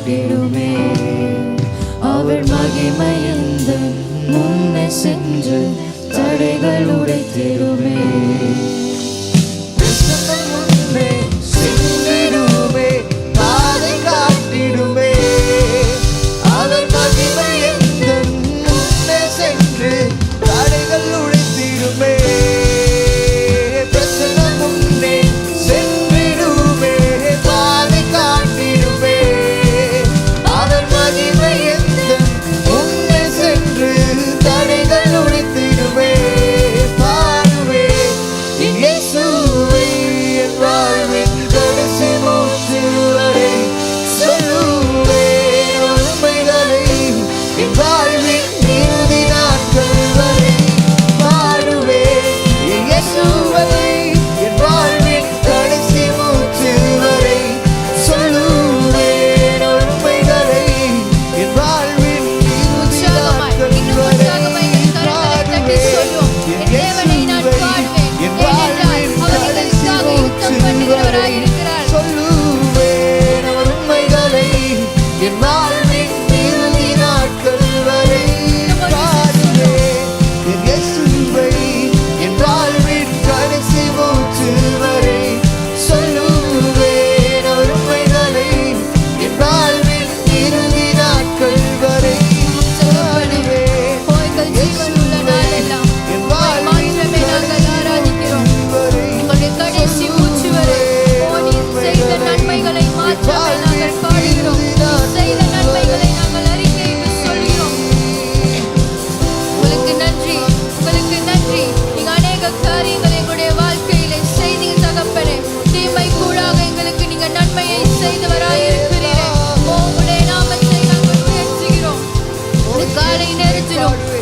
காட்டிடுமே. அவர் மகிமை எந்தன் முன்னே சென்று தடைகள் உடைத்திடுமே.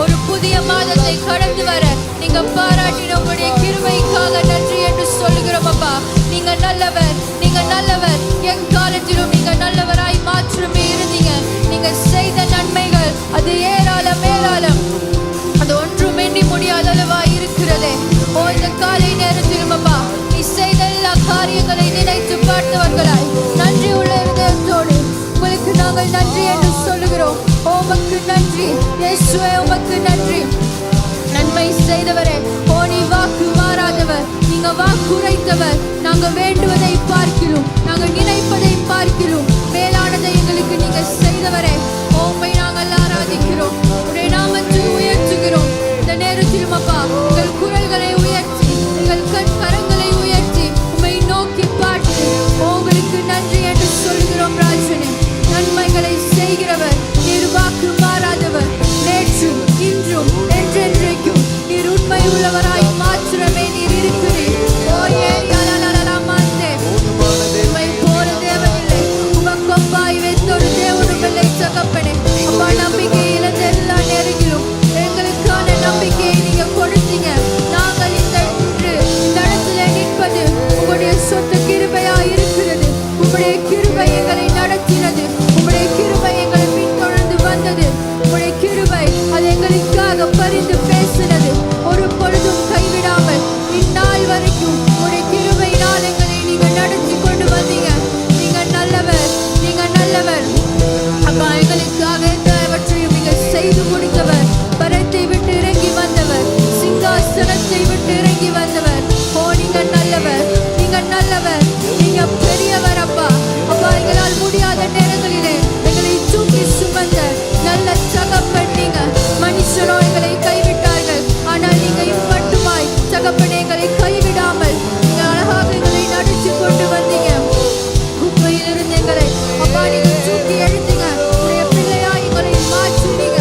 ஒரு புதிய மாதத்தை கடந்து வர நீங்க பாராட்டின உங்களுடைய கிருபைக்காக நன்றி என்று சொல்லுகிறோம். அப்பா, நீங்க நல்லவர், நீங்க நல்லவர். எக்காலத்திலும் நீங்க நல்லவராய் மாற்றமே இருந்தீங்க. நீங்க செய்த நன்மைகள் அது ஏராளம் ஏராளம், அது ஒன்றும் எண்ணி முடியாதளவா இருக்கிறதே. இந்த காலை நேரத்திலும் அப்பா, நீ செய்த எல்லா காரியங்களை நினைத்து பார்த்தவர்களாய் நன்றி உள்ள இருதயத்தோடு உங்களுக்கு நாங்கள் நன்றி என்று சொல்லுகிறோம். உமக்கு நன்றி இயேசுவே, உமக்கு நன்றி. நன்மை செய்தவரே, நீ வாக்கு மாறாதவர், நீங்க வாக்கு உரைத்தவர். நாங்க வேண்டுவதை பார்க்கிறோம், நாங்க நினைப்பதை பார்க்கிறோம், மேலானதை எங்களுக்கு நீங்க செய்தவரே. உம்மை நாங்கள் ஆராதிக்கிறோம், உடைய நாமத்தை உயர்த்துகிறோம். இந்த நேரத்திலும் அப்பா, உங்கள் குரல்களை உயர்த்தி, உங்கள் கரங்களை உயர்த்தி உம்மை நோக்கி பார்த்து உங்களுக்கு நன்றி என்று சொல்கிறோம். ராஜனே, நன்மைகளை செய்கிறவர், நீர் வாக்கு மாறாதவர், நேற்று இன்றும் என்றென்றைக்கும் நீர் உண்மை உள்ளவராய் மாத்திரமே நீர் இருக்கிறீர். உம்மை போல தேவனில்லை, உமக்கொப்பாய் வைத்தொரு தேவனும் இல்லை தகப்பனே. அப்பா, நம்பிக்கை இழந்த எல்லா நேரங்களிலும் எங்களுக்கான நம்பிக்கையை நீங்க கொடுத்தீங்க. நாங்கள் இந்த இடத்துல நிற்பது உங்களுடைய சொந்த கிருபையா இருக்கிறது. உங்களுடைய கிருபை எங்களை நடத்தினது, உங்களுடைய கிருபை எங்களை பின்தொடர்ந்து வந்தது. உங்களுடைய கிருபை அது எங்களுக்காக பரிந்து பேசினது. ஒரு பொழுதும் கைவிடாமல் இந்நாள் வரைக்கும் உங்களுடைய கிருபையினால் எங்களை நீங்க நடத்தி கொண்டு வந்தீங்க. நீங்க நல்லவர், நீங்க நல்லவர். அப்பா, எங்களுக்காக எல்லாவற்றையும் நீங்க செய்து முடித்தவர். பரத்தை விட்டு இறங்கி வந்தவர், சிங்காசனத்தை விட்டு இறங்கி வந்தவர். நீங்க நல்லவர், நீங்க நல்லவர், நீங்க பெரியவர். அப்பா, அப்பா, எங்களால் முடியாத நேரங்களிலே எங்களை தூக்கி சுமந்த நல்ல தகப்பன் நீங்க. மனுஷனோ எங்களை கைவிட்டார்கள், ஆனால் நீங்க மட்டுமாய் தகப்பன் எங்களை கைவிடாமல் நீங்க அழகாக எங்களை நடத்தி கொண்டு வந்தீங்க. குப்பையிலிருந்து எங்களை அப்பா நீங்க தூக்கி எழுந்தீங்க. உடைய பிள்ளையா எங்களை மாற்றினீங்க.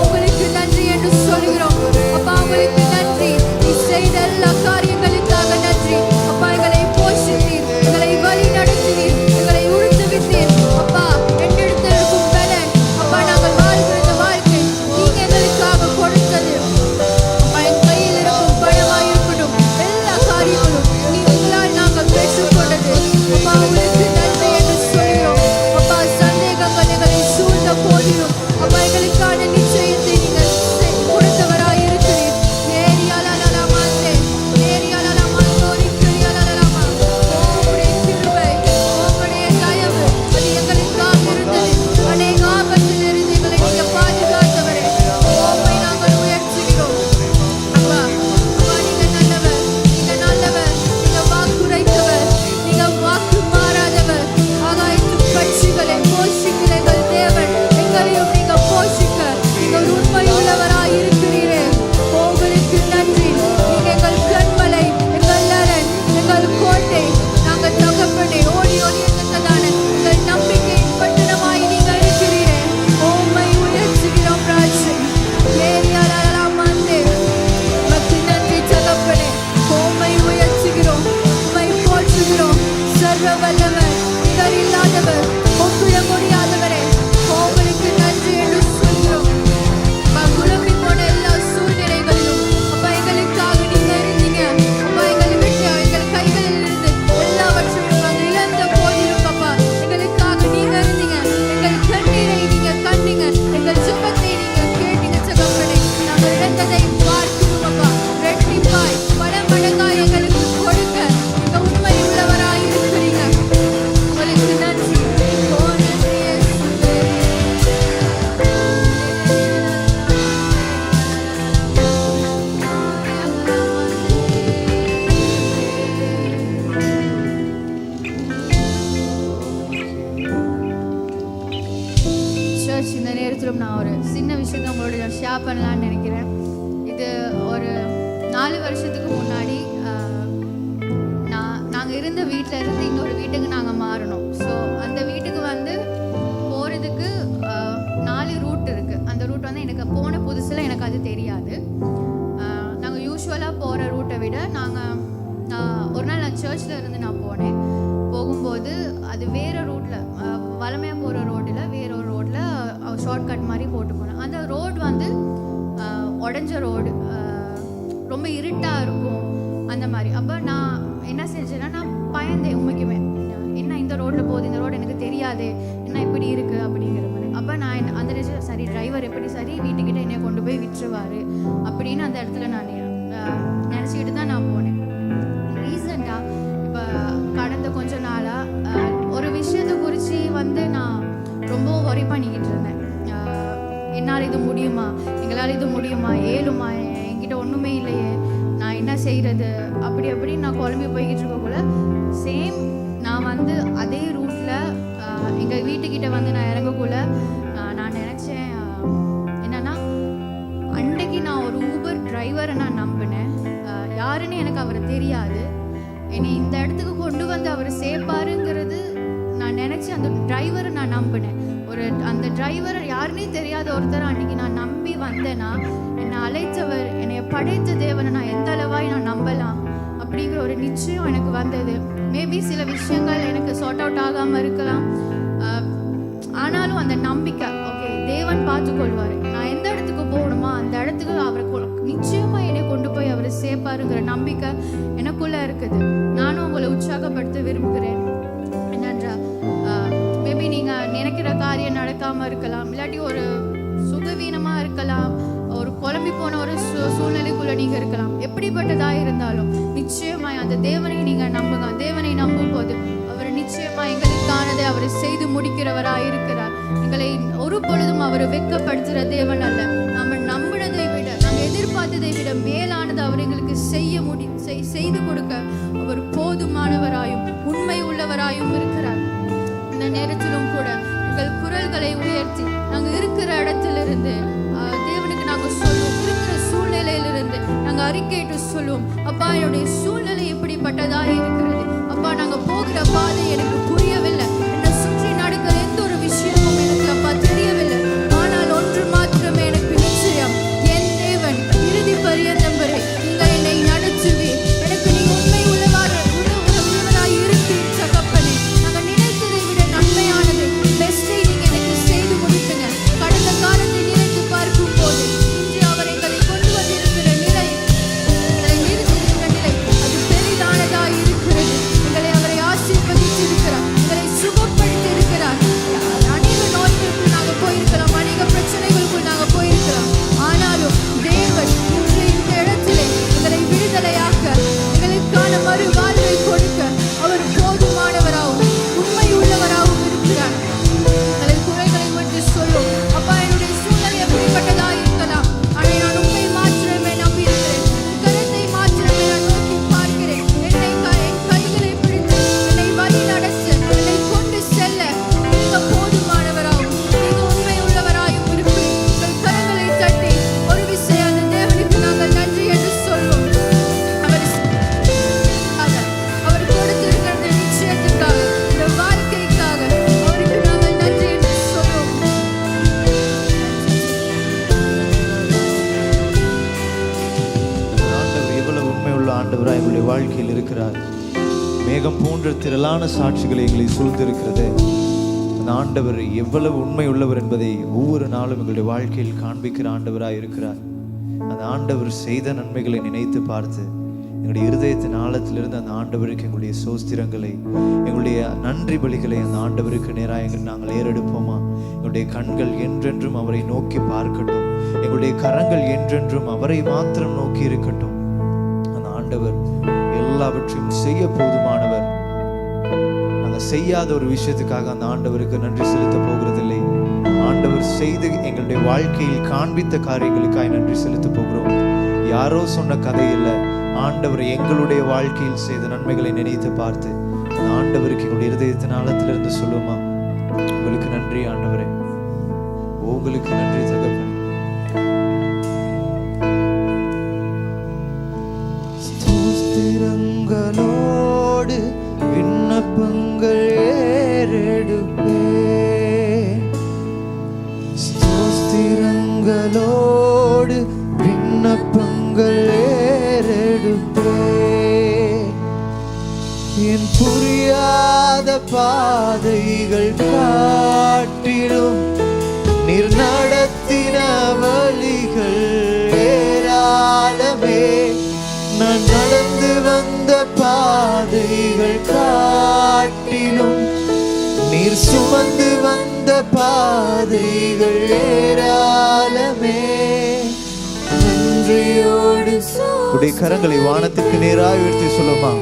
உங்களுக்கு நன்றி என்று சொல்கிறோம். அப்பா, உங்களுக்கு நன்றி. நீ செய்த எல்லா காரியங்களுக்காக நன்றி. அப்பா, எங்களை போஷித்தீர், எங்களை வழி நடத்தினீர், எங்களை உடுத்து விட்டீர். அப்பா, என்னிடத்தில் இருக்கும் பலன், அப்பா, நாங்கள் வாழ்கிற இந்த வாழ்க்கை நீங்க எங்களுக்காக கொடுத்தது. அப்பா, என் கையில் இருக்கும் பழமாய் இருக்கட்டும், எல்லா காரியங்களும் உங்களால் நாங்கள் பெற்றுக்கொண்டது. அப்பா, உங்களுக்கு நன்றி என்று சொல்கிறோம். அப்பா, சந்தேகங்கள் இந்த நேரத்திலும் நான் ஒரு சின்ன விஷயத்தை உங்களோட நான் ஷேர் பண்ணலான்னு நினைக்கிறேன். இது ஒரு 4 வருஷத்துக்கு முன்னாடி நாங்கள் இருந்த வீட்டில் இருந்து இன்னொரு வீட்டுக்கு நாங்கள் மாறணும். ஸோ அந்த வீட்டுக்கு வந்து போகிறதுக்கு 4 ரூட் இருக்குது. அந்த ரூட் வந்து எனக்கு போன புதுசில் எனக்கு அது தெரியாது. நாங்கள் யூஸ்வலாக போகிற ரூட்டை விட ஒரு நாள் நான் சர்ச்சில் இருந்து நான் போனேன். போகும்போது அது வேறு ரூட்டில், வளமையாக போகிற ரோட்டில் வேற ஒரு ரோட்டில் ஷார்ட்கட் மாதிரி போட்டு போனேன். அந்த ரோடு வந்து உடஞ்ச ரோடு, ரொம்ப இருட்டாக இருக்கும் அந்த மாதிரி. அப்போ நான் என்ன செஞ்சேன்னா, நான் பயந்தேன் உண்மைக்குமே. என்ன இந்த ரோட்டில் போகுது, இந்த ரோடு எனக்கு தெரியாது, என்ன இப்படி இருக்குது அப்படிங்கிற மாதிரி. அப்போ நான் அந்த நிமிஷம் சரி டிரைவர் எப்படி சரி வீட்டுக்கிட்ட என்னை கொண்டு போய் விட்டுருவார் அப்படின்னு அந்த இடத்துல நான் நினச்சிக்கிட்டு தான் நான் போனேன். ரீசெண்டாக இப்போ கடந்த கொஞ்ச நாளாக ஒரு விஷயத்தை குறித்து வந்து நான் ரொம்ப ஒரி பண்ணிக்கிட்டு இருந்தேன். என்னால் இது முடியுமா, எங்களால் இது முடியுமா, ஏழுமா, என்கிட்ட ஒன்றுமே இல்லையே, நான் என்ன செய்கிறது அப்படி நான் குழம்பி போய்கிட்டு இருக்கக்குள்ள சேம் நான் வந்து அதே ரூட்டில் எங்கள் வீட்டுக்கிட்ட வந்து நான் இறங்கக்குள்ள நான் நினச்சேன் என்னென்னா, அன்றைக்கு நான் ஒரு ஊபர் டிரைவரை நான் நம்பினேன். யாருன்னு எனக்கு அவரை தெரியாது. என்னை இந்த இடத்துக்கு கொண்டு வந்து அவர் சேர்ப்பாருங்கிறது நான் நினச்சி அந்த டிரைவரை நான் நம்பினேன். அந்த டிரைவர் யாருன்னே தெரியாத ஒருத்தர் அன்றைக்கி நான் நம்பி வந்தேன்னா, என்னை அழைத்தவர், என்னை படைத்த தேவனை நான் எந்த அளவாய் நான் நம்பலாம் அப்படிங்கிற ஒரு நிச்சயம் எனக்கு வந்தது. மேபி சில விஷயங்கள் எனக்கு சார்ட் அவுட் ஆகாமல் இருக்கலாம், ஆனாலும் அந்த நம்பிக்கை, ஓகே தேவன் பார்த்துக்கொள்வார், நான் எந்த இடத்துக்கு போகணுமா அந்த இடத்துக்கு அவரை நிச்சயமாக என்னை கொண்டு போய் அவரை சேர்ப்பாருங்கிற நம்பிக்கை எனக்குள்ளே இருக்குது. நானும் உங்களை உற்சாகப்படுத்த விரும்புகிறேன். என்னென்றா, மேபி நீங்கள் நினைக்கிற காரியம் நடக்காமல் இருக்கலாம், இல்லாட்டி ஒரு சுகவீனமாக இருக்கலாம், ஒரு குழம்பி போன ஒரு சூழ்நிலைக்குள்ளே நீங்கள் இருக்கலாம். எப்படிப்பட்டதாக இருந்தாலும் நிச்சயமாய் அந்த தேவனை நீங்கள் நம்புங்க. தேவனை நம்பும் போது அவர் நிச்சயமாக எங்களுக்கானதை அவர் செய்து முடிக்கிறவராக இருக்கிறார். எங்களை ஒரு பொழுதும் அவர் வெட்கப்படுத்துகிற தேவன் அல்ல. நம்ம நம்பினதை விட, நாங்கள் எதிர்பார்த்ததை விட மேலானது அவர் எங்களுக்கு செய்து கொடுக்க அவர் போதுமானவராயும் உண்மை உள்ளவராயும் இருக்கிறார். இந்த நேரத்திலும் கூட எங்கள் குரல்களை உயர்த்தி நாங்கள் இருக்கிற இடத்திலிருந்து தேவனுக்கு நாங்கள் சொல்லுவோம், இருக்கிற சூழ்நிலையிலிருந்து நாங்கள் அறிக்கையிட்டு சொல்லுவோம், அப்பா என்னுடைய சூழ்நிலை எப்படிப்பட்டதாக இருக்கிறது, அப்பா நாங்கள் போகிற பாதை எனக்கு புரியவில்லை, என்னை சுற்றி நடக்கிற எந்த ஒரு விஷயமும் எனக்கு அப்பா தெரியவில்லை, ஆனால் ஒன்று மாத்திரமே எனக்கு நிச்சயம், என் தேவன் இறுதி பரியந்தம் வரை நீங்கள் என்னை நடத்துவீர், எனக்கு நீ உண்மை உள்ளவராய் இருப்பீர் தகப்பனே. நாங்கள் நினைத்ததை விட நன்மையானது பெஸ்டை நீங்க எனக்கு செய்து முடித்துங்க. கடந்த காலத்தை நினைத்து பார்க்கும் போது இன்று அவர் எங்களை கொண்டு வந்திருக்கிற நிலை, எங்களை நிறுத்தியிருக்கிற நிலை அது பெரிதானதாய் இருக்கிறது. எங்களை அவரை ஆசீர்வதித்திருக்கிறார், எங்களை சுகப்படுத்தி இருக்கிறார். அநேக நோய்களுக்குள் நாங்கள் போயிருக்கலாம், அநேக பிரச்சனைகளுக்குள் நாங்கள் போயிருக்கலாம், ஆனாலும் தேவன் இன்று இந்த இடத்திலே எங்களை விடுதலையாக்க, எங்களுக்கான மறு வாழ்வை கொடுக்க அவர் போதுமானவராகவும் உண்மை உள்ளவராகவும் இருக்கிறார். எங்களை குறைகளை மட்டும் சொல்லும், அப்பா என்னுடைய சூழ்நிலை எப்படிப்பட்டதாக இருக்கலாம், ஆனால் நான் உண்மை மாத்திரமே நம்பியிருக்கிறேன், கருத்தை மாத்திரமே நான் நோக்கி பார்க்கிறேன். என் கைகளை பிடித்து என்னை வழி நடத்த, என்னை கொண்டு செல்ல நீங்க போதுமானவராகவும் நீங்க உண்மை உள்ளவராயும் இருப்பீர். உங்கள் கரங்களை தட்டி ஒரு விஷயம் அந்த தேவனுக்கு நாங்கள் நன்றி என்று சொல்வோம். அவர் கொடுத்திருக்கிற நிச்சயத்துக்காக, இந்த வாழ்க்கைக்காக அவருக்கு நாங்கள் நன்றி என்று சொல்வோம். ஆண்டவர் எவ்வளவு உண்மையுள்ள ஆண்டவராய் எங்களுடைய வாழ்க்கையில் இருக்கிறார். மேகம் போன்ற திரளான சாட்சிகளை எங்களை சூழ்ந்திருக்கிறது. அந்த ஆண்டவர் எவ்வளவு உண்மை உள்ளவர் என்பதை ஒவ்வொரு நாளும் எங்களுடைய வாழ்க்கையில் காண்பிக்கிற ஆண்டவராய் இருக்கிறார். அந்த ஆண்டவர் செய்த நன்மைகளை நினைத்து பார்த்து எங்களுடைய இருதயத்தின் ஆழத்திலிருந்து அந்த ஆண்டவருக்கு எங்களுடைய சோஸ்திரங்களை, எங்களுடைய நன்றி பலிகளை அந்த ஆண்டவருக்கு நேராக நாங்கள் ஏறெடுப்போமா? எங்களுடைய கண்கள் என்றென்றும் அவரை நோக்கி பார்க்கட்டும், எங்களுடைய கரங்கள் என்றென்றும் அவரை மாத்திரம் நோக்கி இருக்கட்டும். அந்த ஆண்டவர் எல்லாவற்றையும் செய்ய போதுமானவர். நாங்கள் செய்யாத ஒரு விஷயத்துக்காக அந்த ஆண்டவருக்கு நன்றி செலுத்த போகிறதில்லை. ஆண்டவர் செய்து எங்களுடைய வாழ்க்கையில் காண்பித்த காரியங்களுக்காக நன்றி செலுத்த போகிறோம். யாரோ சொன்ன கதை இல்லை, ஆண்டவர் எங்களுடைய வாழ்க்கையில் செய்த நன்மைகளை நினைத்து பார்த்து அந்த ஆண்டவருக்கு எங்களுடைய இருதயத்தின் ஆழத்திலிருந்து சொல்லுமா, உங்களுக்கு நன்றி ஆண்டவரே, உங்களுக்கு நன்றி தகப்பனே. ஸ்தோத்திரங்களோடு விண்ணப்பங்கள் ஏறெடுப்பேன். ஸ்தோத்திரங்களோடு விண்ணப்பங்கள் ஏறெடுப்பேன். என் புரியாத பாதைகள் காட்டிலும் நீர் நடத்தின வழிகள் ஏராளமே. நான் நடந்து வந்த பாதைகள் காட்டிலும் நீர் சுமந்து வந்த பாதைகள் ஏராளமே. நன்றியோடு உடைய கரங்களை வானத்துக்கு நேராக உயர்த்தி சொல்லுமா.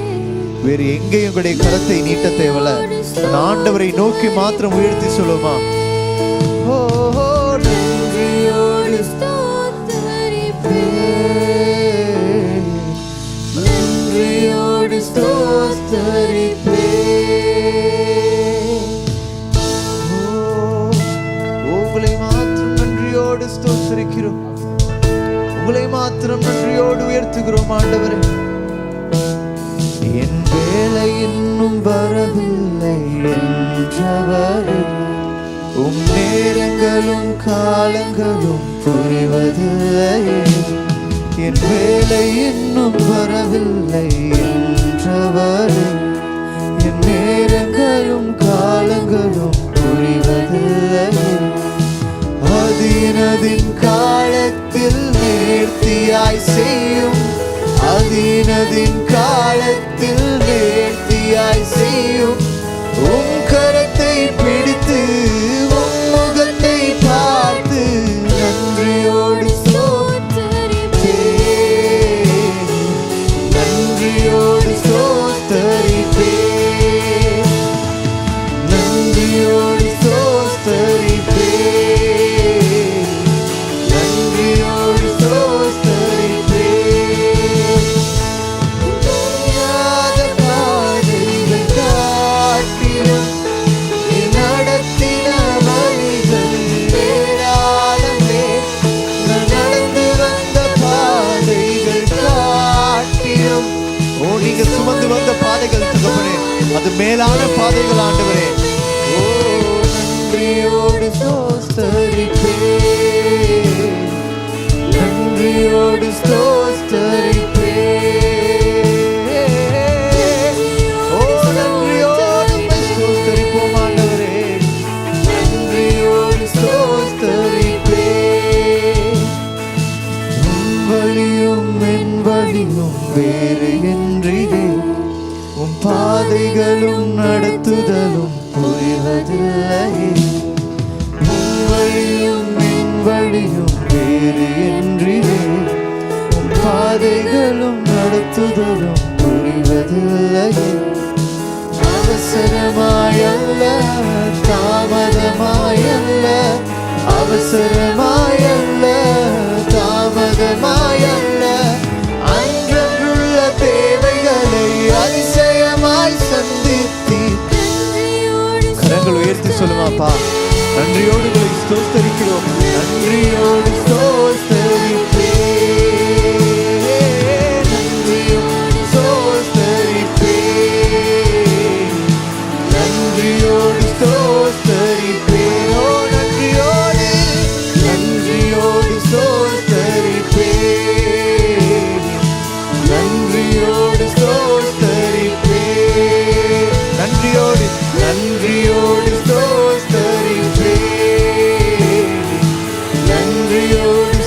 வேறு எங்கேயும் உங்களுடைய கரத்தை நீட்ட தேவல, ஆண்டவரை நோக்கி மாத்திரம் உயர்த்தி சொல்லுமா. ஓ நன்றியோடு நன்றியோடு உங்களை மாத்திரம் நன்றியோடு ஸ்தோத்திரிக்கிறோம். உங்களை மாத்திரம் நன்றியோடு உயர்த்துகிறோம் ஆண்டவரே. என் வேலை இன்னும் வரவில்லை என்றவரே, உம் நேரங்களும் காலங்களும் புரிவதில்லை. என் வேலை இன்னும் வரவில்லை என்றவரே, என் நேரங்களும் காலங்களும் புரிவதில்லை. அதினதின் காலத்தில் நேர்த்தியாய் செய்யும், அதினதின் காலத்தில் நேர்த்தியாய் செய்யும். உம் கரத்தை பிடித்து உம் முகத்தை பார்த்து நன்றியோடு ஸ்தோத்திரிப்பேன். நன்றியோடு ஸ்தோத்திரிப்பேன். நன்றியோடு ஸ்தோத்திரிப்பேன். நன்றியோடு ஸ்தோத்திரிப்பேன். புரியாத பாதைகள் காட்டிலும் நீர் நடத்தின வழிகள் ஏராளமே. நான் நடந்து வந்த பாதைகள் காட்டிலும் நீங்க சுமந்து வந்த பாதைகள் தகப்பனே, அது மேலான பாதைகள் ஆண்டவரே. ஓ நன்றியோடு ஸ்தோத்திரிப்பேன். நன்றியோடு ஸ்தோத்திரிப்பேன். ஓ நன்றியோடு ஸ்தோத்திரிப்போம் ஆண்டவரே. நன்றியோடு ஸ்தோத்திரிப்பேன். உம் வழியும் என் வழியும் வேறு என்றிலே, உம் பாதைகளும் நடத்துதலும் புரிவதில்லை. உம் வழியும் என் வழியும் வேறு என்றிலே, உம் பாதைகளும் நடத்துதலும் புரிவதில்லை. அவசரமாயல்ல தாமதமாயல்ல, அவசரமாயல்ல தாமதமாயல்ல, அன்றன்றுள்ள தேவைகளை அதிசயமாய் சந்தித்தீர். கரங்கள் உயர்த்தி சொல்லுமாப்பா. நன்றியோடு உங்களை ஸ்தோத்திரிக்கிறோம். நன்றியோடு ஸ்தோத்திரிப்பேன். நன்றியோடு ஸ்தோத்திரிப்பேன். நன்றியோடு ஸ்தோத்திரிப்பேன். ஓ நன்றியோடு நன்றியோடு ஸ்தோத்திரிப்பேன். நன்றியோடு ஸ்தோத்திரிப்பேன். நன்றியோடு நன்றியோடு ஸ்தோத்திரிப்பேன். நன்றியோடு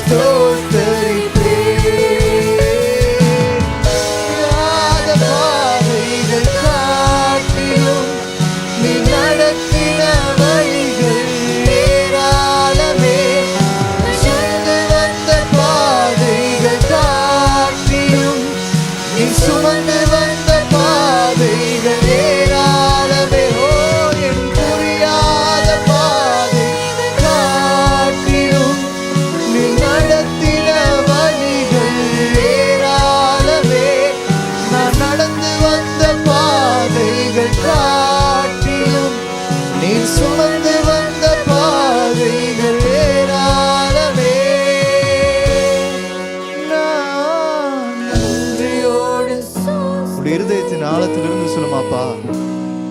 அப்பா,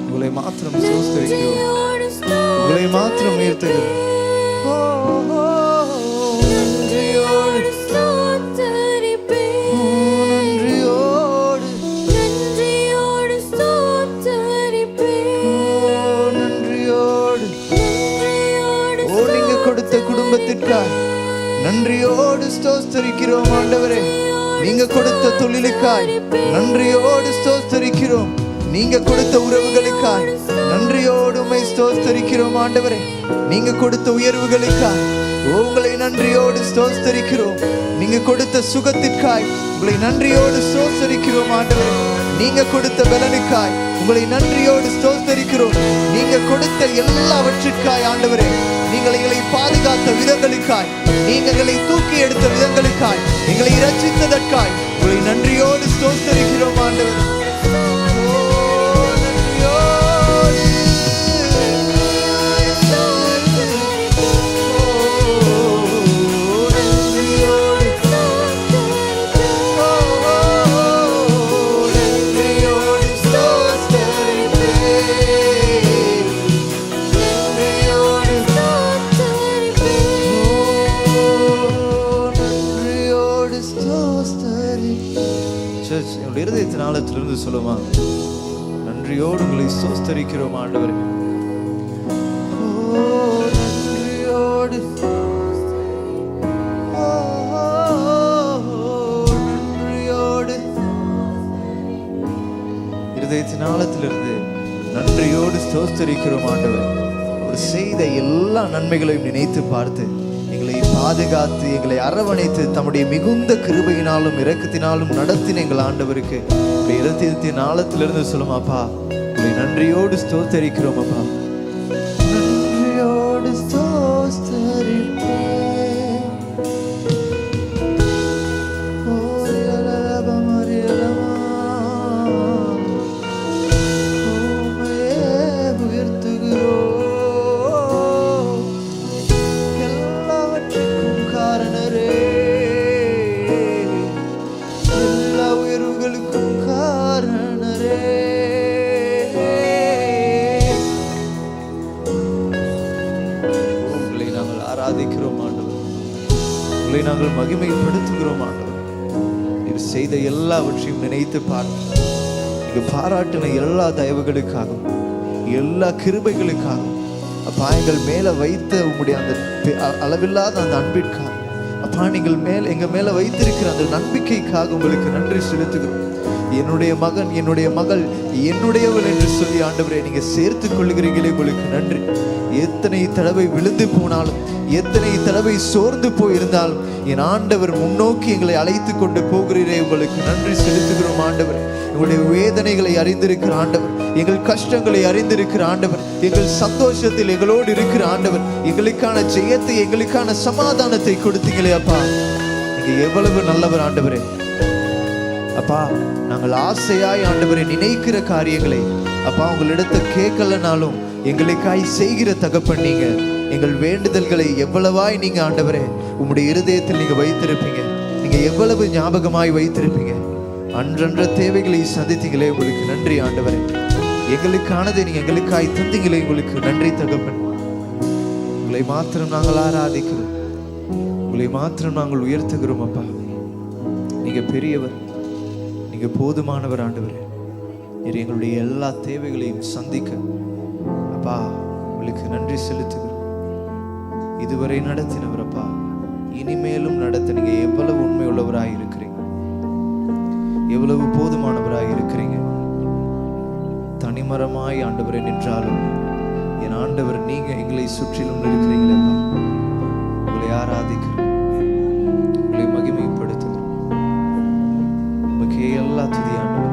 உங்களை மாத்திரம் ஸ்தோத்திரிக்கிறோம், உங்களை மாத்திரம் உயர்த்துகிறோம். கொடுத்த குடும்பத்திற்காய் நன்றியோடு ஸ்தோத்திரிக்கிறோம் ஆண்டவரே. நீங்க கொடுத்த தொழிலுக்காய் நன்றியோடு ஸ்தோத்திரிக்கிறோம். நீங்க கொடுத்த உறவுகளுக்காய் நன்றியோடு உம்மை ஸ்தோத்திரிக்கிறோம் ஆண்டவரே. நீங்க கொடுத்த உயர்வுகளுக்காய் உங்களை நன்றியோடு ஸ்தோத்திரிக்கிறோம். நீங்க கொடுத்த சுகத்திற்காய் உங்களை நன்றியோடு ஸ்தோத்திரிக்கிறோம் ஆண்டவரே. நீங்க கொடுத்த பலனுக்காய் உங்களை நன்றியோடு ஸ்தோத்திரிக்கிறோம். நீங்க கொடுத்த எல்லாவற்றிற்காய் ஆண்டவரே, நீங்கள் எங்களை பாதுகாத்த விதங்களுக்காய், நீங்க எங்களை தூக்கி எடுத்த விதங்களுக்காய், எங்களை இரட்சித்ததற்காய் உங்களை நன்றியோடு ஸ்தோத்திரிக்கிறோம் ஆண்டவரே. இருதயத்தின் ஆழத்திலிருந்து சொல்லுமா, நன்றியோடு உங்களை ஸ்தோத்திரிக்கிறோம் ஆண்டவரே. நன்றியோடு நன்றியோடு இருதயத்தின் ஆழத்திலிருந்து நன்றியோடு ஸ்தோத்திரிக்கிறோம் ஆண்டவரே. அவர் செய்த எல்லா நன்மைகளையும் நினைத்து பார்த்து எங்களை பாதுகாத்து எங்களை அரவணைத்து தம்முடைய மிகுந்த கிருபையினாலும் இரக்கத்தினாலும் நடத்தின எங்கள் ஆண்டவருக்கு இருதயத்தின் ஆழத்திலிருந்து சொல்லும், அப்பா உங்களை நன்றியோடு ஸ்தோத்திரிக்கிறோம் அப்பா. நன்றியோடு நாங்கள் மகிமைப்படுத்துகிறோம் ஆண்டவர். நீர் செய்த எல்லாவற்றையும் நினைத்து பார்த்து நீங்க பாராட்டின எல்லா தயவுகளுக்காகவும் எல்லா கிருபைகளுக்காகவும் அப்பா எங்கள் மேல வைத்த உங்களுடைய அந்த அளவில்லாத அந்த அன்பிற்காக அப்பா நீங்கள் எங்க மேல வைத்திருக்கிற அந்த நம்பிக்கைக்காக உங்களுக்கு நன்றி செலுத்துகிறோம். என்னுடைய மகன் என்னுடைய மகள் என்னுடையவள் என்று சொல்லி ஆண்டவரே நீங்க சேர்த்துக் கொள்ளுகிறீங்களே, உங்களுக்கு நன்றி. எத்தனை தடவை விழுந்து போனாலும், எத்தனை தடவை சோர்ந்து போயிருந்தாலும் என் ஆண்டவர் முன்னோக்கி எங்களை அழைத்து கொண்டு போகிறீரே, உங்களுக்கு நன்றி செலுத்துகிறோம் ஆண்டவர். எங்களுடைய வேதனைகளை அறிந்திருக்கிற ஆண்டவர், எங்கள் கஷ்டங்களை அறிந்திருக்கிற ஆண்டவர், எங்கள் சந்தோஷத்தில் எங்களோடு இருக்கிற ஆண்டவர், எங்களுக்கான ஜெயத்தை எங்களுக்கான சமாதானத்தை கொடுத்தீங்களே அப்பா. நீங்க எவ்வளவு நல்லவர் ஆண்டவரே. அப்பா நாங்கள் ஆசையாய் ஆண்டவரை நினைக்கிற காரியங்களை அப்பா உங்களிடத்தை கேட்கலனாலும் எங்களுக்காய் செய்கிற தகப்பன் நீங்க. எங்கள் வேண்டுதல்களை எவ்வளவாய் நீங்க ஆண்டவரே உங்களுடைய இருதயத்தில் நீங்க வைத்திருப்பீங்க. நீங்க எவ்வளவு ஞாபகமாய் வைத்திருப்பீங்க. அன்றன்ற தேவைகளை சந்தித்தீங்களே, உங்களுக்கு நன்றி ஆண்டவரே. எங்களுக்கானதை நீங்க எங்களுக்காய் தந்தீங்களே, உங்களுக்கு நன்றி தகப்பன். உங்களை மாத்திரம் நாங்கள் ஆராதிக்கிறோம், உங்களை மாத்திரம் நாங்கள் உயர்த்துகிறோம் அப்பா. நீங்க பெரியவர், நீங்க போதுமானவர் ஆண்டவரே. நீர் எங்களுடைய எல்லா தேவைகளையும் சந்திக்க அப்பா உங்களுக்கு நன்றி செலுத்துகிறோம். இதுவரை நடத்தினவர் அப்பா, இனிமேலும் நடத்த நீங்க எவ்வளவு உண்மை உள்ளவராய் இருக்கிறீங்க, எவ்வளவு போதுமானவராய் இருக்கிறீங்க. தனிமரமாய் ஆண்டவரை நின்றாலும் என் ஆண்டவர் நீங்க எங்களை சுற்றிலும் இருக்கிறீங்களே. உங்களை ஆராதிக்கிறோம், உங்களை மகிமைப்படுத்துகிறோம். உமக்கே எல்லா துதி ஆண்டவர்.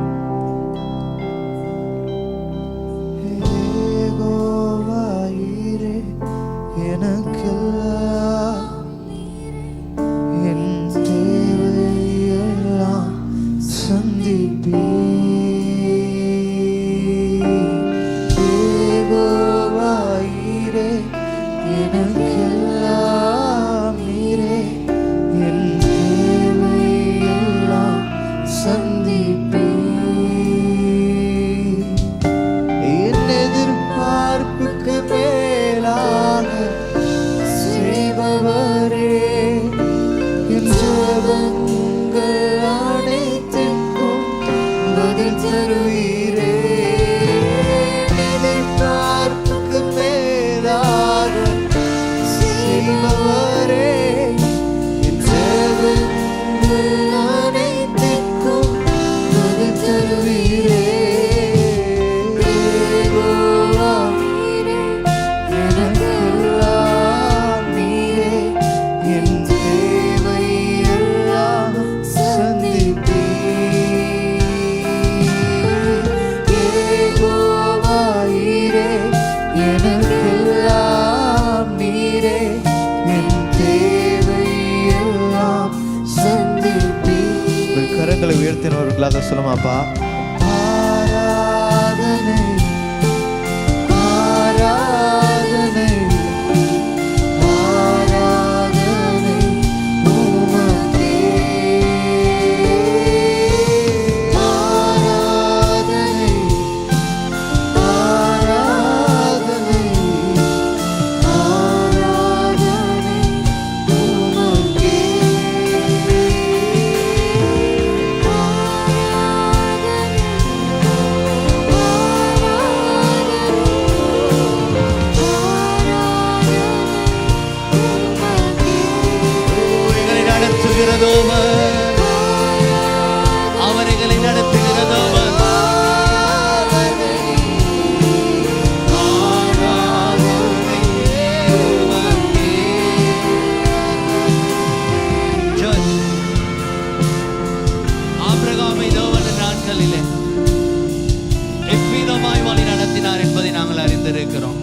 செலுத்தினவர்களாக சொல்லுமாப்பா. ஆராதனை ஆராதனை ஆராதனை உமக்கே. ஆராதனை ஆராதனை ஆராதனை உமக்கே. எங்களை நடத்துகிறதோவர், அவர் எங்களை நடத்துகிறதோவர். ஆபிரகாமை தேவன் நாட்களிலே எவ்விதமாய் வழி நடத்தினார் என்பதை நாங்கள் அறிந்திருக்கிறோம்.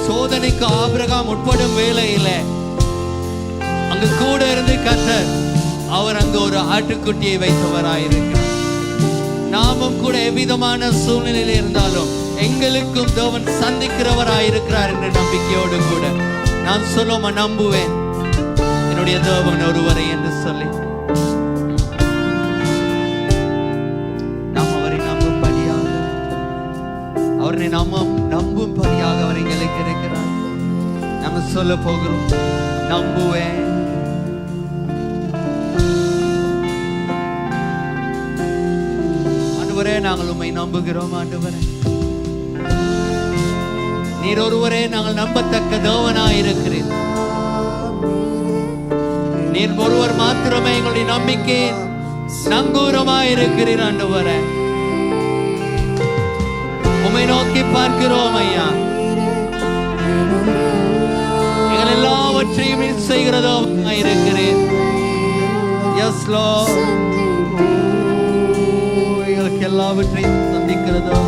சோதனைக்கு ஆபிரகாம் உட்படும் வேளையில அங்கு கூட இருந்து கர்த்தர் அவர் அங்கு ஒரு ஆட்டுக்குட்டியை வைத்தவராயிருக்கிறார். நாமும் கூட எவ்விதமான சூழ்நிலையில் இருந்தாலும் எங்களுக்கும் தேவன் சந்திக்கிறவராயிருக்கிறார் என்ற நம்பிக்கையோடு கூட நான் சொல்லுவோம், நம்புவேன் என்னுடைய தேவன் ஒருவரை என்று சொல்லி நாம் அவரை நம்பும்படியாக, அவரை நம்பும்படியாக அவர் எங்களுக்கு இருக்கிறார். நாங்கள் சொல்ல போகிறோம், நம்புவேன். ஆண்டவரே, நாங்கள் உம்மை நம்புகிறோம். ஆண்டவரே, நீர் ஒருவரே நாங்கள் நம்பத்தக்க தேவனாய் இருக்கிறீர். நீர் ஒருவர் மாத்திரமே எங்களுடைய நம்பிக்கை நங்கூரமாய் இருக்கிறீர். ஆண்டவரே, உம்மை நோக்கி பார்க்கிறோம் ஐயா. எங்கள் எல்லாவற்றையும் நீர் செய்கிறதோ இருக்கிறீர். எஸ் லார்ட், எங்களுக்கு எல்லாவற்றையும் சந்திக்கிறதோ.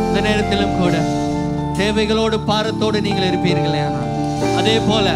இந்த நேரத்திலும் கூட தேவைகளோடு பாரத்தோடு நீங்கள் இருப்பீர்களே. ஆனால் அதே போல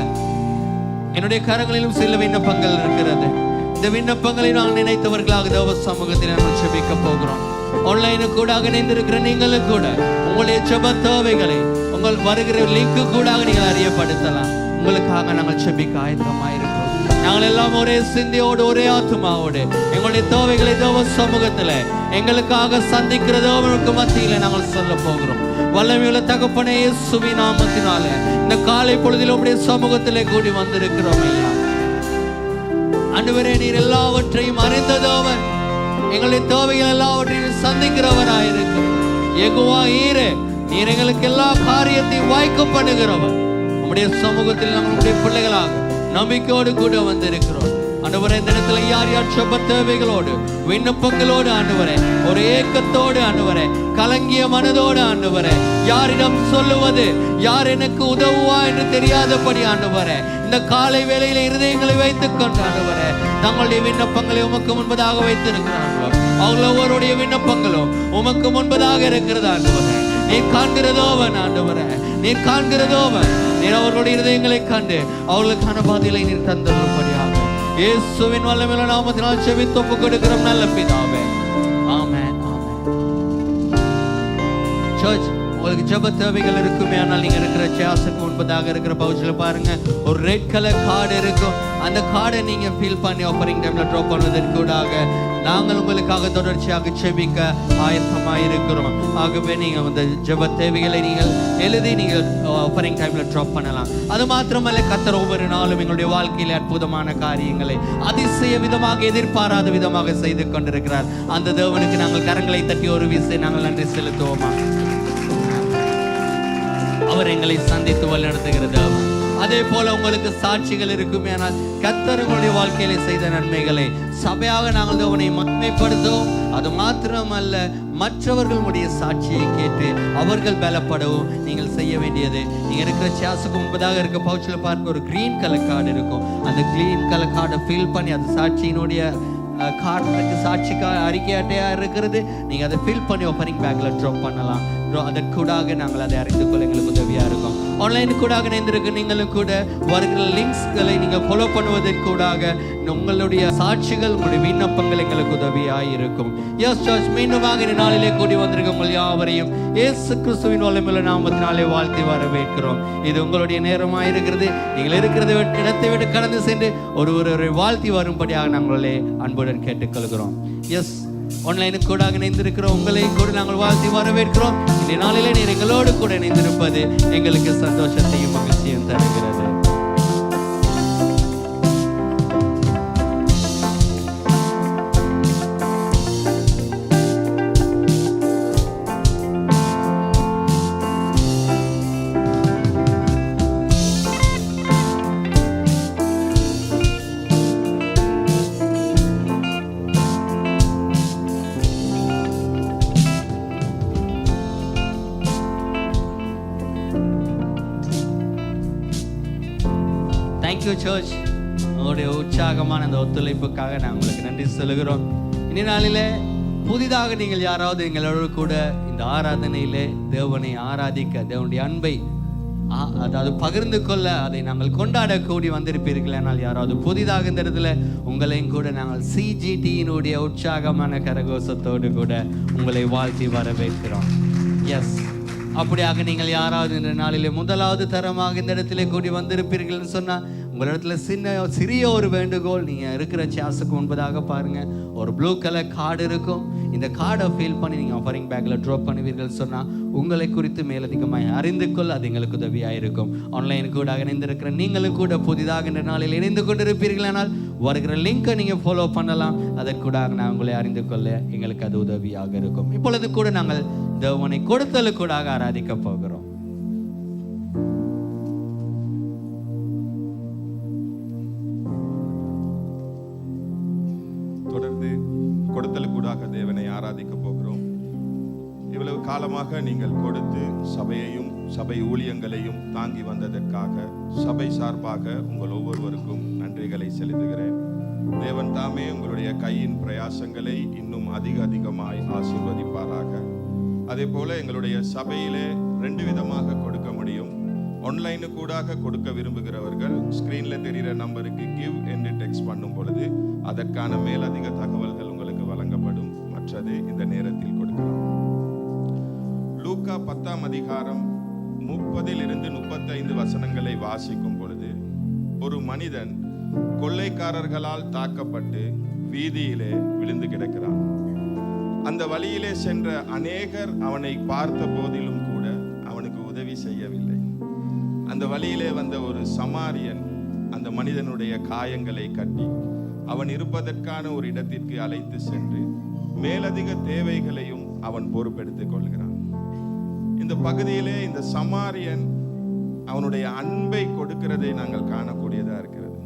என்னுடைய கரங்களிலும் சில விண்ணப்பங்கள் இருக்கிறது. இந்த விண்ணப்பங்களை நாங்கள் நினைத்தவர்களாக தேவ சமூகத்தில் நாங்கள் ஜெபிக்க போகிறோம். ஆன்லைனு கூட இணைந்திருக்கிற நீங்களும் கூட உங்களுடைய ஜெப தேவைகளை உங்கள் வருகிற லிங்க்கு கூட நீங்கள் அறியப்படுத்தலாம். உங்களுக்காக நாங்கள் ஜெபிக்க ஆயத்தமாயிருக்கிறோம். நாங்கள் எல்லாம் ஒரே சிந்தையோடு ஒரே ஆத்துமாவோடு எங்களுடைய தேவைகளை தேவ சமூகத்தில் எங்களுக்காக சந்திக்கிற தேவனுக்கு மத்தியில நாங்கள் சொல்ல போகிறோம். வல்லமையுள்ள தகப்பனே, இயேசுவின் நாமத்தினாலே இந்த காலை பொழுதில் உம்முடைய சமூகத்திலே கூடி வந்திருக்கிறோம் ஐயா. ஆண்டவரே, நீர் எல்லாவற்றையும் அறிந்த தேவன், எங்களுடைய தேவைகள் எல்லாவற்றையும் சந்திக்கிறவராயிருக்கிறோம். யெகோவா ஈரே, நீர் எங்களுக்கு எல்லா காரியத்தையும் வாய்க்க பண்ணுகிறவர். உம்முடைய சமூகத்தில் நம்முடைய பிள்ளைகளாக நம்பிக்கையோடு கூட வந்திருக்கிறோம். ஆண்டவரே, இந்த இடத்துல யார் யார் ஜெப தேவைகளோடு விண்ணப்பங்களோடு ஆண்டவரே, ஒரு ஏக்கத்தோடு ஆண்டவரே, கலங்கிய மனதோடு ஆண்டவரே, யாரிடம் சொல்லுவது, யார் எனக்கு உதவுவா என்று தெரியாதபடி ஆண்டவரே, இந்த காலை வேளையில இருதயங்களை வைத்துக் கொண்டு ஆண்டவரே, தங்களுடைய விண்ணப்பங்களை உமக்கு முன்பதாக வைத்திருக்கிறார்கள். அவர்கள் ஒவ்வொருடைய விண்ணப்பங்களும் உமக்கு முன்பதாக இருக்கிறது ஆண்டவரே. நீர் காண்கிறதோவன் ஆண்டவரே, நீர் காண்கிறதோவன். நீர் அவர்களுடைய இருதயங்களை கண்டு அவர்களுக்கான பதிலை நீர் தந்தரும்படியாக இயேசுவின் வல்லமையுள்ள நாமத்தினால் ஜெபித்து ஒப்புக் கொடுக்கிறோம் நல்ல பிதாவே. ஆமென், ஆமென். சர்ச், உங்களுக்கு ஜெப தேவைகள் இருக்குமே, ஆனால் நீங்க இருக்கிற சேர்ஸுக்கு முன்பதாக இருக்கிற பவுச்சில் பாருங்க, ஒரு ரெட் கலர் கார்டு இருக்கும். அந்த கார்டை நீங்க ஃபில் பண்ணி ஆஃபரிங் டைம்ல ட்ராப் பண்ணுவதற்கு கூடாக நாங்கள் உங்களுக்காக தொடர்ச்சியாக ஜெபிக்க ஆயத்தமாயிருக்கிறோம். ஆகவே நீங்கள் அந்த ஜெப தேவைகளை நீங்கள் எழுதி நீங்கள் ஆஃபரிங் டைம்ல ட்ராப் பண்ணலாம். அது மாத்திரமல்ல, கர்த்தர் ஒவ்வொரு நாளும் எங்களுடைய வாழ்க்கையில அற்புதமான காரியங்களை அதிசய விதமாக எதிர்பாராத விதமாக செய்து கொண்டிருக்கிறார். அந்த தேவனுக்கு நாங்கள் கரங்களை தட்டி ஒரு வீசை நாங்கள் நன்றி செலுத்துவோமா? அவர் எங்களை சந்தித்து வழிநடத்துகிறது. அதே போல உங்களுக்கு சாட்சிகள் இருக்குமே, ஆனால் கர்த்தர் உங்களுடைய வாழ்க்கையில செய்த நன்மைகளை சபையாக நாங்கள் தேவனை மகிமைப்படுத்தவும், அது மாத்திரமல்ல மற்றவர்களுடைய சாட்சியை கேட்டு அவர்கள் பலப்படவும் நீங்கள் செய்ய வேண்டியது, நீங்க இருக்கிற சேர்ஸுக்கு முன்பதாக இருக்க பவுச்சில் பார்க்க ஒரு கிரீன் கலர் கார்டு இருக்கும். அந்த கிரீன் கலர் கார்டை ஃபில் பண்ணி, அது சாட்சியினுடைய கார்டுக்கு சாட்சி அறிக்கை அட்டையா இருக்கிறது. நீங்க அதை ஃபில் பண்ணி ஆஃபரிங் பேக்ல ட்ராப் பண்ணலாம். அதற்கூடாக நாங்கள் அதை அறிந்து கொள்ள எங்களுக்கு உதவியாக இருக்கும். ஆன்லைன் கூடாக இணைந்திருக்க நீங்களும் கூட வருகிற லிங்க்ஸ்களை நீங்கள் ஃபாலோ பண்ணுவதற்கூடாக உங்களுடைய சாட்சிகள், உங்களுடைய விண்ணப்பங்கள் எங்களுக்கு உதவியாக இருக்கும். எஸ் சர்ச் மீண்டுமாக இந்த நாளிலே கூடி வந்திருக்க உங்கள் யாவரையும் இயேசு கிறிஸ்துவின் வல்லமையுள்ள நாமத்தினாலே வாழ்த்தி வரவேற்கிறோம். இது உங்களுடைய நேரமாக இருக்கிறது. நீங்கள் இருக்கிற இடத்தை விட்டு கடந்து சென்று ஒருவரை வாழ்த்தி வரும்படியாக நாங்களே அன்புடன் கேட்டுக்கொள்கிறோம். எஸ் ஆன்லைனுக்கு கூட இணைந்திருக்கிற உங்களை கூட நாங்கள் வாழ்த்தி வரவேற்கிறோம். இந்த நாளிலே நீர் எங்களோடு கூட இணைந்திருப்பது எங்களுக்கு சந்தோஷத்தையும் மகிழ்ச்சியும் தருகிறது. தேங்க்யூ சர்ச், உங்களுடைய உற்சாகமான அந்த ஒத்துழைப்புக்காக நான் உங்களுக்கு நன்றி சொல்லுகிறோம். இந்த நாளிலே புதிதாக நீங்கள் யாராவது எங்களோடு கூட இந்த ஆராதனையிலே தேவனை ஆராதிக்க, தேவனுடைய அன்பை அதாவது பகிர்ந்து கொள்ள, அதை நாங்கள் கொண்டாட கூடி வந்திருப்பீர்கள். ஆனால் யாராவது புதிதாக இந்த இடத்துல உங்களையும் கூட நாங்கள் CGTயினுடைய உற்சாகமான கரகோஷத்தோடு கூட உங்களை வாழ்த்தி வரவேற்கிறோம். எஸ், அப்படியாக நீங்கள் யாராவது இந்த நாளிலே முதலாவது தரமாக இந்த இடத்துல கூடி வந்திருப்பீர்கள்னு சொன்னால் உங்களிடத்துல சிறிய ஒரு வேண்டுகோள், நீங்கள் இருக்கிற சேர்ஸுக்கு முன்பதாக பாருங்கள், ஒரு ப்ளூ கலர் கார்டு இருக்கும். இந்த கார்டை ஃபில் பண்ணி நீங்கள் ஆஃபரிங் பேக்கில் ட்ராப் பண்ணுவீர்கள் சொன்னால் உங்களை குறித்து மேலதிகமாக அறிந்து கொள்ள அது எங்களுக்கு உதவியாக இருக்கும். ஆன்லைன் கூட இணைந்திருக்கிற நீங்களும் கூட புதிதாக இந்த நாளில் இணைந்து கொண்டிருப்பீர்கள். ஆனால் வருகிற லிங்கை நீங்கள் ஃபாலோ பண்ணலாம். அதற்கூடாக நான் உங்களை அறிந்து கொள்ள எங்களுக்கு அது உதவியாக இருக்கும். இப்பொழுது கூட நாங்கள் தேவனை கொடுத்தலுக்கூடாக ஆராதிக்க போகிறோம். தொடர்ந்து கொடுத்தலுக்கூடாக தேவனை ஆராதிக்க போகிறோம். இவ்வளவு காலமாக நீங்கள் கொடுத்து சபையையும் சபை ஊழியங்களையும் தாங்கி வந்ததற்காக சபை சார்பாக உங்கள் ஒவ்வொருவருக்கும் நன்றிகளை செலுத்துகிறேன். தேவன் தாமே உங்களுடைய கையின் பிரயாசங்களை இன்னும் அதிகமாய் ஆசீர்வதிப்பாராக. அதே போல எங்களுடைய சபையிலே 2 விதமாக கொடுக்க முடியும். ஆன்லைனு கூடாக கொடுக்க விரும்புகிறவர்கள் ஸ்கிரீன்ல தெரிகிற நம்பருக்கு கிவ் என்று டெக்ஸ்ட் பண்ணும் பொழுது அதற்கான மேலதிக தகவல்கள் உங்களுக்கு வழங்கப்படும். மற்றது இந்த நேரத்தில் கொடுக்கலாம். லூக்கா 10ஆம் அதிகாரம் 30 35 வசனங்களை வாசிக்கும் பொழுது ஒரு மனிதன் கொள்ளைக்காரர்களால் தாக்கப்பட்டு வீதியிலே விழுந்து கிடக்கிறான். அந்த வழியிலே சென்ற அநேகர் அவனை பார்த்த போதிலும் கூட அவனுக்கு உதவி செய்யவில்லை. அந்த வழியிலே வந்த ஒரு சமாரியன் அந்த மனிதனுடைய காயங்களை கட்டி அவன் இருப்பதற்கான ஒரு இடத்திற்கு அழைத்து சென்று மேலதிக தேவைகளையும் அவன் பொறுப்பெடுத்துக் கொள்கிறான். இந்த பகுதியிலே இந்த சமாரியன் அவனுடைய அன்பை கொடுக்கிறதை நாங்கள் காணக்கூடியதா இருக்கிறது.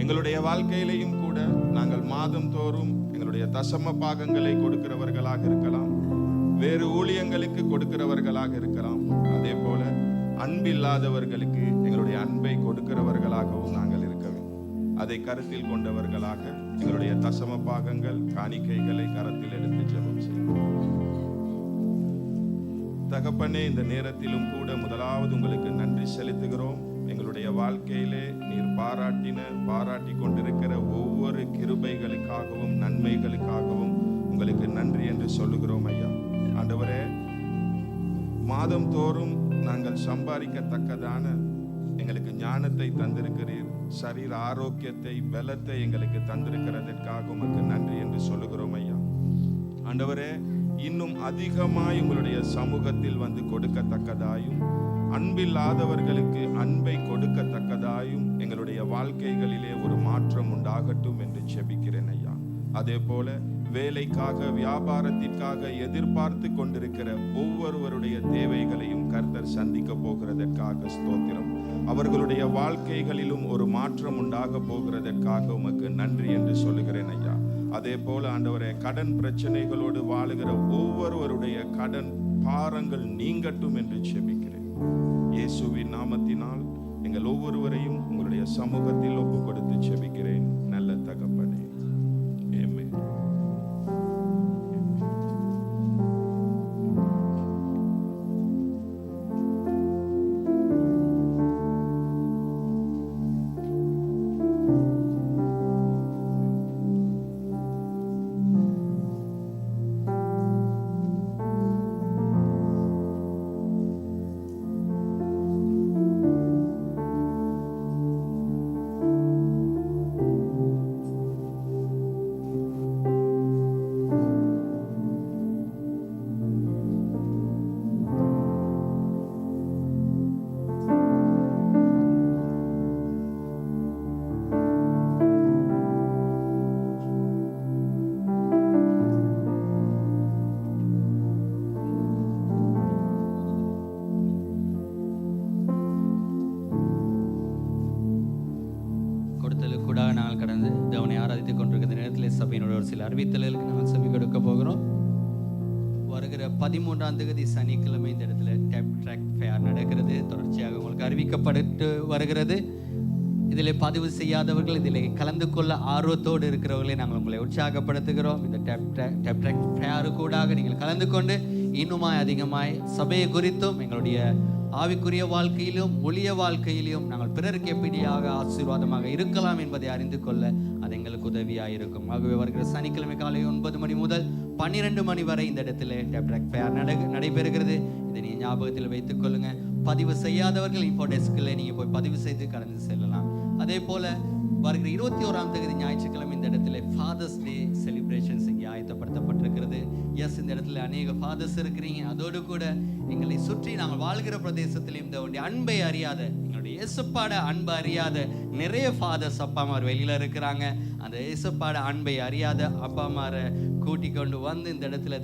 எங்களுடைய வாழ்க்கையிலையும் கூட நாங்கள் மாதம் தோறும் எங்களுடைய தசம பாகங்களை கொடுக்கிறவர்களாக இருக்கலாம், வேறு ஊழியங்களுக்கு கொடுக்கிறவர்களாக இருக்கலாம். அதே போல அன்பில்லாதவர்களுக்கு எங்களுடைய அன்பை கொடுக்கிறவர்களாகவும் நாங்கள் இருக்க வேண்டும். அதை கருத்தில் கொண்டவர்களாக எங்களுடைய தசம பாகங்கள் காணிக்கைகளை கரத்தில் எடுத்து ஜெபம் செய்வோம். தகப்பனே, இந்த நேரத்திலும் கூட முதலாவது உங்களுக்கு நன்றி செலுத்துகிறோம். எங்களுடைய வாழ்க்கையிலே நீர் பாராட்டி கொண்டிருக்கிற ஒவ்வொரு கிருபைகளுக்காகவும் நன்மைகளுக்காகவும் உங்களுக்கு நன்றி என்று சொல்லுகிறோம் ஐயா. ஆண்டவரே, மாதம் தோறும் நாங்கள் சம்பாதிக்கத்தக்கதான எங்களுக்கு ஞானத்தை தந்திருக்கிறீர், சரீர ஆரோக்கியத்தை பலத்தை எங்களுக்கு தந்திருக்கிறதற்காக உமக்கு நன்றி என்று சொல்லுகிறோம் ஐயா. ஆண்டவரே, இன்னும் அதிகமாய் உங்களுடைய சமூகத்தில் வந்து கொடுக்கத்தக்கதாயும் அன்பில்லாதவர்களுக்கு அன்பை கொடுக்கத்தக்கதாயும் எங்களுடைய வாழ்க்கைகளிலே ஒரு மாற்றம் உண்டாகட்டும் என்று ஜெபிக்கிறேன் ஐயா. அதே போல வேலைக்காக வியாபாரத்திற்காக எதிர்பார்த்து கொண்டிருக்கிற ஒவ்வொருவருடைய தேவைகளையும் கர்த்தர் சந்திக்க போகிறதற்காக ஸ்தோத்திரம். அவர்களுடைய வாழ்க்கைகளிலும் ஒரு மாற்றம் உண்டாக போகிறதற்காக உமக்கு நன்றி என்று சொல்லுகிறேன் ஐயா. அதே போல ஆண்டவரே, கடன் பிரச்சனைகளோடு வாழுகிற ஒவ்வொருவருடைய கடன் பாரங்கள் நீங்கட்டும் என்று ஜெபிக்கிறேன். இயேசுவின் நாமத்தினால் எங்கள் ஒவ்வொருவரையும் உங்களுடைய சமூகத்தில் ஒப்பு கொடுத்து ஜெபிக்கிறேன் நல்ல தகப்பனே. ஆமென். சில அறிவித்தல்களுக்கு நாங்கள் செவி கொடுக்க போகிறோம். வருகிற 13ஆம் தேதி சனிக்கிழமை இந்த இடத்துல டேப் ட்ராக் ஃபேர் நடக்கிறது. தொடர்ச்சியாக உங்களுக்கு அறிவிக்கப்பட்டு வருகிறது. இதில் பதிவு செய்யாதவர்கள் இதில் கலந்து கொள்ள ஆர்வத்தோடு இருக்கிறவர்களை நாங்கள் உங்களை உற்சாகப்படுத்துகிறோம். இந்த டேப் ட்ராக் ஃபேரு கூடாக நீங்கள் கலந்து கொண்டு இன்னுமாய் அதிகமாய் சபையை குறித்தும் எங்களுடைய ஆவிக்குரிய வாழ்க்கையிலும் ஒளிய வாழ்க்கையிலும் நாங்கள் பிறருக்கு எப்படியாக ஆசீர்வாதமாக இருக்கலாம் என்பதை அறிந்து கொள்ள அது எங்களுக்கு உதவியாக இருக்கும். ஆகவே வருகிற சனிக்கிழமை காலை 9 மணி முதல் 12 மணி வரை இந்த இடத்துல டேப் ட்ராக் ஃபேர் நடைபெறுகிறது. இதை நீங்கள் ஞாபகத்தில் வைத்துக் கொள்ளுங்க. பதிவு செய்யாதவர்கள் இன்ஃபோ டெஸ்கில் நீங்கள் போய் பதிவு செய்து கடந்து செல்லலாம். அதே போல வருகிற 21ஆம் தேதி ஞாயிற்றுக்கிழமை இந்த இடத்துல ஃபாதர்ஸ் டே செலிப்ரேஷன்ஸ் இங்கே ஆயத்தப்படுத்தப்பட்டிருக்கிறது. இந்த இடத்துல அநேக ஃபாதர்ஸ் இருக்கிறீங்க. அதோடு கூட எங்களை சுற்றி நாங்கள் வாழ்கிற பிரதேசத்தில் இந்த அன்பை அறியாத, எங்களுடைய இயேசுப்பாட அன்பை அறியாத நிறைய ஃபாதர்ஸ் அப்பா அம்மா வெளியில இருக்கிறாங்க. அந்த இயேசுப்பாட அன்பை அறியாத அப்பா அம்மாரை கூட்டி கொண்டு வந்து இந்த இடத்துல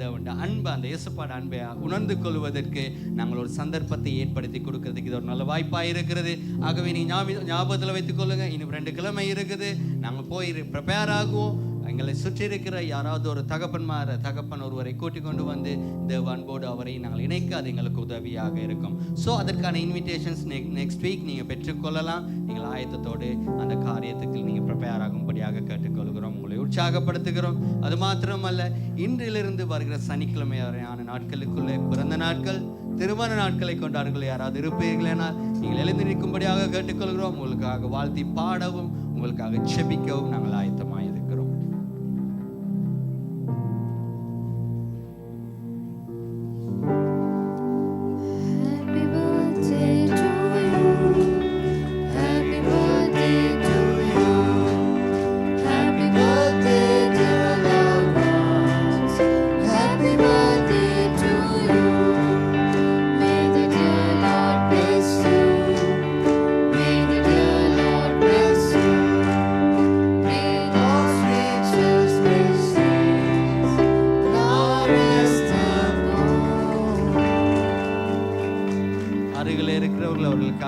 அன்பை, அந்த இயேசுப்பாட அன்பை உணர்ந்து கொள்வதற்கு நாங்கள் ஒரு சந்தர்ப்பத்தை ஏற்படுத்தி கொடுக்கறதுக்கு இது ஒரு நல்ல வாய்ப்பாக இருக்கிறது. ஆகவே நீ ஞாபகத்தில் வைத்துக் கொள்ளுங்க. இன்னும் 2 கிழமை இருக்குது. நாங்கள் போய் ப்ரிப்பேர் ஆகுவோம். எங்களை சுற்றி இருக்கிற யாராவது ஒரு தகப்பன் ஒருவரை கூட்டிக் கொண்டு வந்து தேவ அன்போடு அவரை நாங்கள் இணைக்க அது எங்களுக்கு உதவியாக இருக்கும். ஸோ அதற்கான இன்விடேஷன்ஸ் நெக்ஸ்ட் வீக் நீங்கள் பெற்றுக்கொள்ளலாம். நீங்கள் ஆயத்தத்தோடு அந்த காரியத்துக்கு நீங்கள் ப்ரிப்பேர் ஆகும்படியாக கேட்டுக்கொள்கிறோம், உங்களை உற்சாகப்படுத்துகிறோம். அது மாத்திரமல்ல, இன்றிலிருந்து வருகிற சனிக்கிழமை வரையான நாட்களுக்குள்ளே பிறந்த நாட்கள், திருமண நாட்களை கொண்டார்கள் யாராவது இருப்பீர்களேனால் நீங்கள் எழுந்து நிற்கும்படியாக கேட்டுக்கொள்கிறோம். உங்களுக்காக வாழ்த்தி பாடவும் உங்களுக்காக செபிக்கவும் நாங்கள் ஆயத்தமாக இருக்கிறோம்.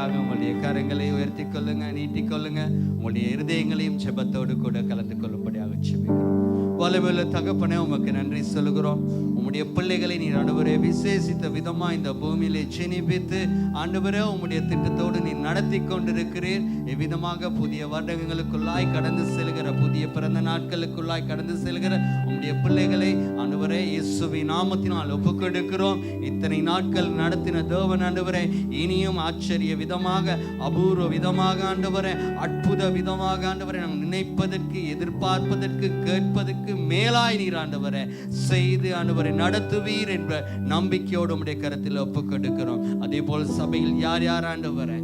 உங்களுடைய கரங்களை உயர்த்தி கொள்ளுங்க, நீட்டிக் கொள்ளுங்க. உங்களுடைய இருதயங்களையும் செபத்தோடு கூட கலந்து கொள்ளும்படியாக செபிக்கிறோம். வல்லமையுள்ள தகப்பனே, உமக்கு நன்றி சொல்லுகிறோம். உம்முடைய பிள்ளைகளை நீர் ஆண்டவரே விசேஷித்த விதமா இந்த பூமியிலே ஜெனிபித்து ஆண்டவரே உம்முடைய திட்டத்தோடு நீர் நடத்தி கொண்டிருக்கிறீர். இவ்விதமாக புதிய வருடங்களுக்குள்ளாய் கடந்து செல்கிற, புதிய பிறந்த நாட்களுக்குள்ளாய் கடந்து செல்கிற உம்முடைய பிள்ளைகளை ஆண்டவரே இயேசுவின் நாமத்தினால் ஒப்புக்கொடுக்கிறோம். இத்தனை நாட்கள் நடத்தின தேவன் ஆண்டவரே, இனியும் ஆச்சரிய விதமாக, அபூர்வ விதமாக ஆண்டவரே, அற்புத விதமாக ஆண்டவரே, நாங்கள் நினைப்பதற்கு, எதிர்பார்ப்பதற்கு, கேட்பதற்கு மேலாய் நீர் ஆண்டவரே செய்து ஆண்டவரை நடத்துவீர் என்ற நம்பிக்கையோடு உம்முடைய கரத்தில் ஒப்புக்கொடுக்கிறோம். அதே போல் சபையில் யார் யார் ஆண்டவரே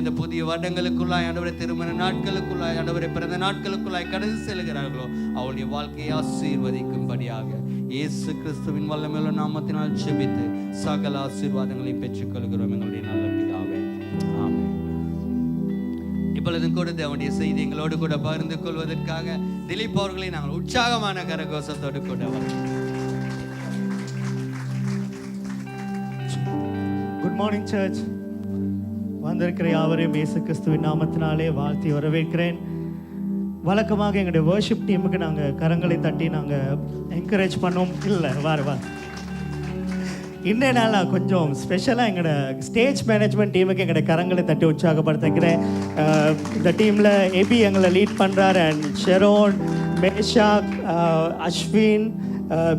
இந்த புதிய வருடங்களுக்குள்ளாய் ஆண்டவரை, திருமண நாட்களுக்குள்ளாய் ஆண்டவரை, பிறந்த நாட்களுக்குள்ளாய் கடந்து செல்கிறார்களோ அவருடைய வாழ்க்கையை ஆசீர்வதிக்கும்படியாக இயேசு கிறிஸ்துவின் வல்லமையுள்ள நாமத்தினால் ஜெபித்து சகல ஆசீர்வாதங்களை பெற்றுக் கொள்கிறோம் எங்களுடைய நல்ல பிதாவே, ஆமென். இப்பொழுதும் கூட தேவனுடைய செய்தி எங்களோடு கூட பகிர்ந்து கொள்வதற்காக திலீப் அவர்களை நாங்கள் உற்சாகமான கரகோஷத்தோடு கூட குட் மார்னிங் சர்ச். வந்திருக்கிற யாவரையும் இயேசு கிறிஸ்துவின் நாமத்தினாலே வாழ்த்தி வரவேற்கிறேன். வழக்கமாக எங்களுடைய வர்ஷிப் டீமுக்கு நாங்கள் கரங்களை தட்டி நாங்கள் என்கரேஜ் பண்ணோம். இல்லை வா இன்றைய நாள் நான் கொஞ்சம் ஸ்பெஷலாக எங்களோட ஸ்டேஜ் மேனேஜ்மெண்ட் டீமுக்கு எங்களோட கரங்களை தட்டி உற்சாகப்படுத்திக்கிறேன். இந்த டீமில் எபி எங்களை லீட் பண்ணுறார். And Sharon, Meshach, Ashwin,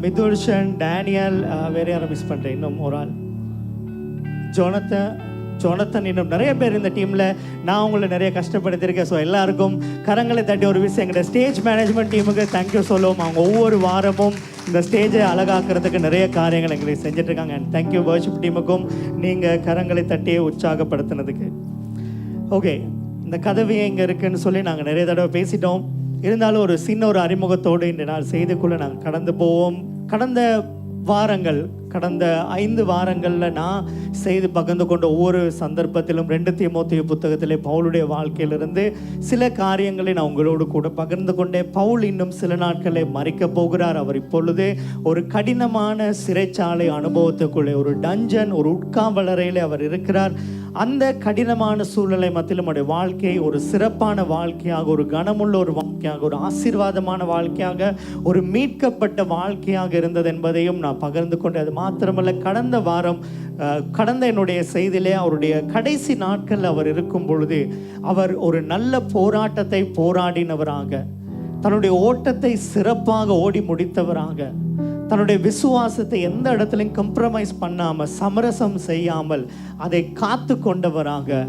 Mithurshan, Daniel, வேறு யாரை மிஸ் பண்ணுறேன், இன்னும் ஒரு ஆள் ஜோனத்தன், இன்னும் நிறைய பேர் இந்த டீமில் நான் உங்களை நிறைய கஷ்டப்படுத்தியிருக்கேன். ஸோ எல்லாருக்கும் கரங்களை தட்டி ஒரு விஷயம் எங்களோட ஸ்டேஜ் மேனேஜ்மெண்ட் டீமுக்கு தேங்க்யூ சொல்லுவோம். அவங்க ஒவ்வொரு வாரமும் இந்த ஸ்டேஜை அழகாக்கிறதுக்கு நிறைய காரியங்கள் எங்களுக்கு செஞ்சிட்ருக்காங்க. அண்ட் தேங்க்யூ வர்ஷிப் டீமுக்கும் நீங்கள் கரங்களை தட்டி உற்சாகப்படுத்தினதுக்கு. ஓகே, இந்த கதவையே இங்கே இருக்குதுன்னு சொல்லி நாங்கள் நிறைய தடவை பேசிட்டோம். இருந்தாலும் ஒரு சின்ன ஒரு அறிமுகத்தோடு இந்த நாள் செய்திக்குள்ளே நாங்கள் கடந்து போவோம். கடந்த 5 வாரங்களில் நான் செய்து பகிர்ந்து கொண்ட ஒவ்வொரு சந்தர்ப்பத்திலும் 2 தீமோத்தேயு புத்தகத்திலே பவுலுடைய வாழ்க்கையிலிருந்து சில காரியங்களை நான் உங்களோடு கூட பகிர்ந்து கொண்டேன். பவுல் இன்னும் சில நாட்களை மறிக்க போகிறார். அவர் இப்பொழுதே ஒரு கடினமான சிறைச்சாலை அனுபவத்துக்குள்ளே, ஒரு டஞ்சன், ஒரு உட்காவலறையில் அவர் இருக்கிறார். அந்த கடினமான சூழ்நிலை மத்தியிலும் அவருடைய வாழ்க்கை ஒரு சிறப்பான வாழ்க்கையாக, ஒரு கனமுள்ள ஒரு வாழ்க்கையாக வாழ்க்கையாக, ஒரு ஆசீர்வாதமான வாழ்க்கையாக, ஒரு மீட்கப்பட்ட வாழ்க்கையாக இருந்தது என்பதையும் நான் பகிர்ந்து கொண்டேன். அது மாத்திரமல்ல, கடந்த வாரம் கடந்த என்னுடைய செய்தியிலே அவருடைய கடைசி நாட்கள் அவர் இருக்கும் பொழுது அவர் ஒரு நல்ல போராட்டத்தை போராடினவராக, தன்னுடைய ஓட்டத்தை சிறப்பாக ஓடி முடித்தவராக, தன்னுடைய விசுவாசத்தை எந்த இடத்துலையும் கம்ப்ரமைஸ் பண்ணாமல், சமரசம் செய்யாமல் அதை காத்து கொண்டவராக,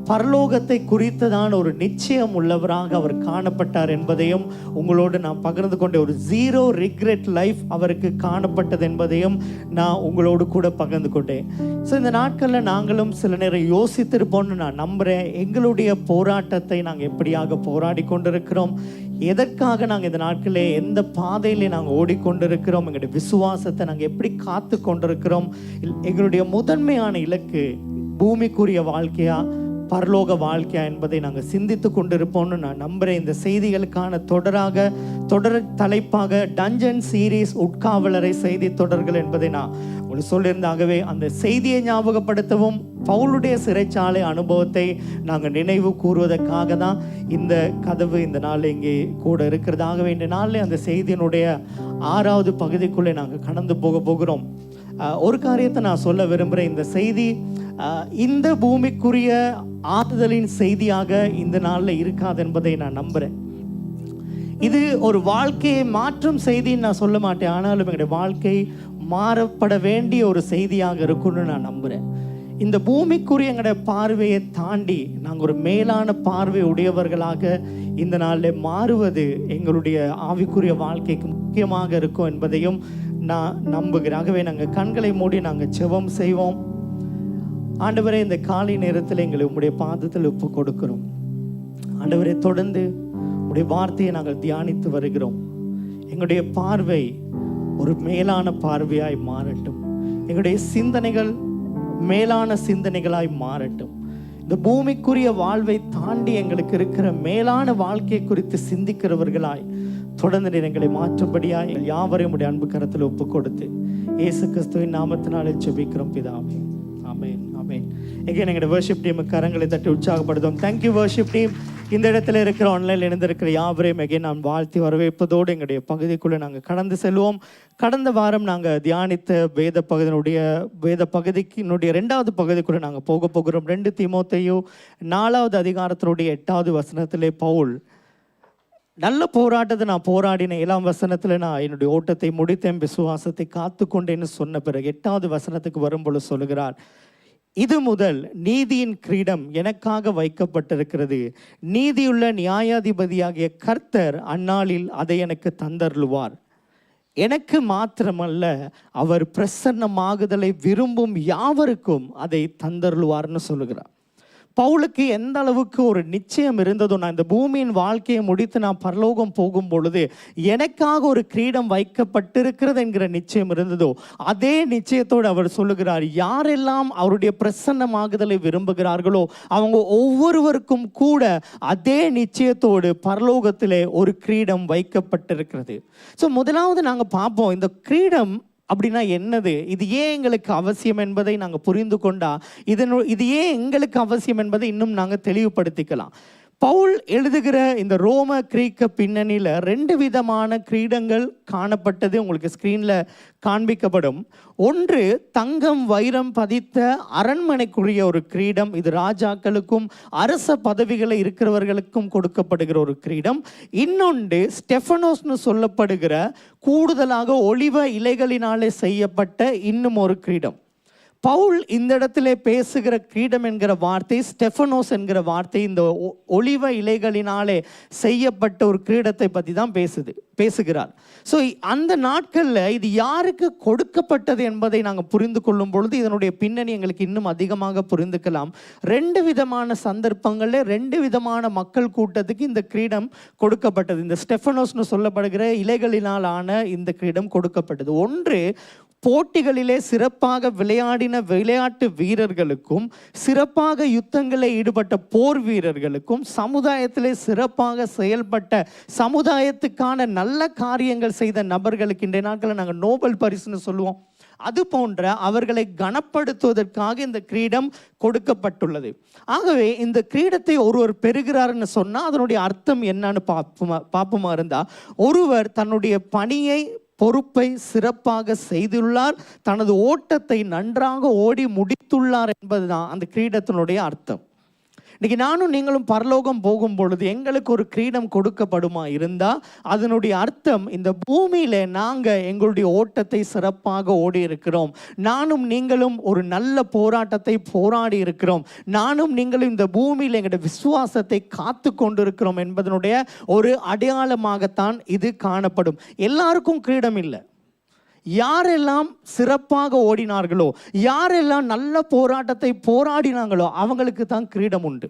பரலோகத்தை குறித்ததான ஒரு நிச்சயம் உள்ளவராக அவர் காணப்பட்டார் என்பதையும் உங்களோடு நான் பகிர்ந்து கொண்ட ஒரு 0 ரிக்ரெட் லைஃப் அவருக்கு காணப்பட்டது என்பதையும் நான் உங்களோடு கூட பகிர்ந்து கொண்டேன். ஸோ இந்த நாட்களில் நாங்களும் சில நேரம் யோசித்திருப்போம்னு நான் நம்புகிறேன். எங்களுடைய போராட்டத்தை நாங்கள் எப்படியாக போராடி கொண்டிருக்கிறோம், எதற்காக நாங்கள் இந்த நாட்களே எந்த பாதையிலே நாங்கள் ஓடிக்கொண்டிருக்கிறோம், எங்களுடைய விசுவாசத்தை நாங்கள் எப்படி காத்து கொண்டிருக்கிறோம், எங்களுடைய முதன்மையான இலக்கு பூமிக்குரிய வாழ்க்கையா பரலோக வாழ்க்கையா என்பதை நாங்கள் சிந்தித்து கொண்டிருப்போம்னு நான் நம்புகிறேன். இந்த செய்திகளுக்கான தொடர் தலைப்பாக டஞ்சன் சீரீஸ் உட்காவலரை செய்தி தொடர்கள் என்பதை நான் உங்களுக்கு சொல்லியிருந்தாகவே அந்த செய்தியை ஞாபகப்படுத்தவும் பவுலுடைய சிறைச்சாலை அனுபவத்தை நாங்கள் நினைவு கூறுவதற்காக தான் இந்த கதவு இந்த நாள் இங்கே கூட இருக்கிறதாகவே இந்த நாளில் அந்த செய்தியினுடைய 6வது பகுதிக்குள்ளே நாங்கள் கடந்து போகிறோம். ஒரு காரியத்தை நான் சொல்ல விரும்புகிறேன். இந்த செய்தி இந்த பூமிக்குரிய ஆறுதலின் செய்தியாக இந்த நாளில் இருக்காது என்பதை நான் நம்புகிறேன். இது ஒரு வாழ்க்கையை மாற்றும் செய்தின்னு நான் சொல்ல மாட்டேன், ஆனாலும் எங்களுடைய வாழ்க்கை மாறப்பட வேண்டிய ஒரு செய்தியாக இருக்கும்னு நான் நம்புகிறேன். இந்த பூமிக்குரிய எங்களுடைய பார்வையை தாண்டி நாங்கள் ஒரு மேலான பார்வை உடையவர்களாக இந்த நாளில் மாறுவது எங்களுடைய ஆவிக்குரிய வாழ்க்கைக்கு முக்கியமாக இருக்கும் என்பதையும் நான் நம்புகிறேன். ஆகவே நாங்கள் கண்களை மூடி நாங்கள் ஜெபம் செய்வோம். ஆண்டவரே, இந்த காலை நேரத்தில் எங்களை உம்முடைய பாதத்தில் ஒப்பு கொடுக்கிறோம். ஆண்டவரே, தொடர்ந்து உம்முடைய வார்த்தையை நாங்கள் தியானித்து வருகிறோம். எங்களுடைய பார்வை ஒரு மேலான பார்வையாய் மாறட்டும். எங்களுடைய சிந்தனைகள் மேலான சிந்தனைகளாய் மாறட்டும். இந்த பூமிக்குரிய வாழ்வை தாண்டி எங்களுக்கு இருக்கிற மேலான வாழ்க்கையை குறித்து சிந்திக்கிறவர்களாய் தொடர்ந்து எங்களை மாற்றும்படியாய் யாவரையும் உடைய அன்பு கரத்தில் ஒப்பு கொடுத்து இயேசு கிறிஸ்துவின் நாமத்தினாலே ஜெபிக்கிறோம் பிதாவே. ஆமென், ஆமென். எங்கேயும் எங்களுடைய வர்ஷிப் டீம் கரங்களை தட்டி உற்சாகப்படுத்தும். Thank you worship team. இந்த இடத்துல இருக்கிற ஆன்லைனில் இணைந்திருக்கிற யாவரையும் எங்கே நான் வாழ்த்தி வரவேற்பதோடு எங்களுடைய பகுதிக்குள்ளே நாங்கள் கடந்து செல்வோம். கடந்த வாரம் நாங்கள் தியானித்த வேத பகுதிக்கினுடைய 2வது பகுதிக்குள்ளே நாங்கள் போகிறோம். 2 தீமோத்தேயு 4வது அதிகாரத்தினுடைய 8வது வசனத்திலே பவுல் நல்ல போராட்டத்தை நான் போராடினேன். 7ஆம் வசனத்தில் நான் என்னுடைய ஓட்டத்தை முடித்தேன், விசுவாசத்தை காத்து கொண்டேன்னு சொன்ன பிறகு 8வது வசனத்துக்கு வரும்பொழுது சொல்லுகிறார், இது முதல் நீதியின் கிரீடம் எனக்காக வைக்கப்பட்டிருக்கிறது. நீதியுள்ள நியாயாதிபதியாகிய கர்த்தர் அந்நாளில் அதை எனக்கு தந்தருளுவார். எனக்கு மாத்திரமல்ல, அவர் பிரசன்னமாகுதலை விரும்பும் யாவருக்கும் அதை தந்தருளுவார்னு சொல்லுகிறார். பவுலுக்கு எந்த அளவுக்கு ஒரு நிச்சயம் இருந்ததோ, நான் இந்த பூமியின் வாழ்க்கையை முடித்து நான் பரலோகம் போகும் பொழுது எனக்காக ஒரு கிரீடம் வைக்கப்பட்டிருக்கிறது என்கிற நிச்சயம் இருந்ததோ, அதே நிச்சயத்தோடு அவர் சொல்லுகிறார், யாரெல்லாம் அவருடைய பிரசன்னமாகுதலை விரும்புகிறார்களோ அவங்க ஒவ்வொருவருக்கும் கூட அதே நிச்சயத்தோடு பரலோகத்திலே ஒரு கிரீடம் வைக்கப்பட்டிருக்கிறது. ஸோ முதலாவது நாங்கள் பார்ப்போம், இந்த கிரீடம் அப்படின்னா என்னது, இது ஏன் எங்களுக்கு அவசியம் என்பதை நாங்கள் புரிந்து கொண்டா இது ஏன் எங்களுக்கு அவசியம் என்பதை இன்னும் நாங்கள் தெளிவுபடுத்திக்கலாம். பவுல் எழுதுகிற இந்த ரோம கிரீக்க பின்னணியில் 2 விதமான கிரீடங்கள் காணப்பட்டது உங்களுக்கு ஸ்க்ரீனில் காண்பிக்கப்படும். ஒன்று தங்கம் வைரம் பதித்த அரண்மனைக்குரிய ஒரு கிரீடம். இது ராஜாக்களுக்கும் அரச பதவிகளை இருக்கிறவர்களுக்கும் கொடுக்கப்படுகிற ஒரு கிரீடம். இன்னொன்று ஸ்டெஃபனோஸ்னு சொல்லப்படுகிற கூடுதலாக ஒலிவ இலைகளினாலே செய்யப்பட்ட இன்னும் ஒரு கிரீடம். பவுல் இந்த இடத்துல பேசுகிற கிரீடம் என்கிற வார்த்தை, ஸ்டெஃபனோஸ் என்கிற வார்த்தை இந்த ஒலிவ இலைகளினாலே செய்யப்பட்ட ஒரு கிரீடத்தை பற்றி தான் பேசுகிறார். ஸோ அந்த நாட்களில் இது யாருக்கு கொடுக்கப்பட்டது என்பதை நாங்கள் புரிந்து கொள்ளும் பொழுது இதனுடைய பின்னணி எங்களுக்கு இன்னும் அதிகமாக புரிந்துக்கலாம். 2 விதமான சந்தர்ப்பங்களில் 2 விதமான மக்கள் கூட்டத்துக்கு இந்த கிரீடம் கொடுக்கப்பட்டது. இந்த ஸ்டெஃபனோஸ்னு சொல்லப்படுகிற இலைகளினால் ஆன இந்த கிரீடம் கொடுக்கப்பட்டது. ஒன்று போட்டிகளிலே சிறப்பாக விளையாடின விளையாட்டு வீரர்களுக்கும், சிறப்பாக யுத்தங்களில் ஈடுபட்ட போர் வீரர்களுக்கும், சமுதாயத்திலே சிறப்பாக செயல்பட்ட சமுதாயத்துக்கான நல்ல காரியங்கள் செய்த நபர்களுக்கு இன்றைய நாட்களில் நாங்கள் நோபல் பரிசுன்னு சொல்லுவோம். அது போன்ற அவர்களை கனப்படுத்துவதற்காக இந்த கிரீடம் கொடுக்கப்பட்டுள்ளது. ஆகவே இந்த கிரீடத்தை ஒருவர் பெறுகிறார்னு சொன்னால் அதனுடைய அர்த்தம் என்னன்னு பார்ப்போமா இருந்தால், ஒருவர் தன்னுடைய பணியை பொறுப்பை சிறப்பாக செய்துள்ளார், தனது ஓட்டத்தை நன்றாக ஓடி முடித்துள்ளார் என்பதுதான் அந்த கிரீடத்தினுடைய அர்த்தம். இன்னைக்கு நானும் நீங்களும் பரலோகம் போகும் பொழுது எங்களுக்கு ஒரு கிரீடம் கொடுக்கப்படுமா இருந்தால் அதனுடைய அர்த்தம், இந்த பூமியில நாங்கள் எங்களுடைய ஓட்டத்தை சிறப்பாக ஓடி இருக்கிறோம், நானும் நீங்களும் ஒரு நல்ல போராட்டத்தை போராடி இருக்கிறோம், நானும் நீங்களும் இந்த பூமியில் எங்களுடைய விசுவாசத்தை காத்து கொண்டிருக்கிறோம் என்பதனுடைய ஒரு அடையாளமாகத்தான் இது காணப்படும். எல்லாருக்கும் கிரீடம் இல்லை. யாரெல்லாம் சிறப்பாக ஓடினார்களோ, யாரெல்லாம் நல்ல போராட்டத்தை போராடினாங்களோ அவங்களுக்கு தான் கிரீடம் உண்டு.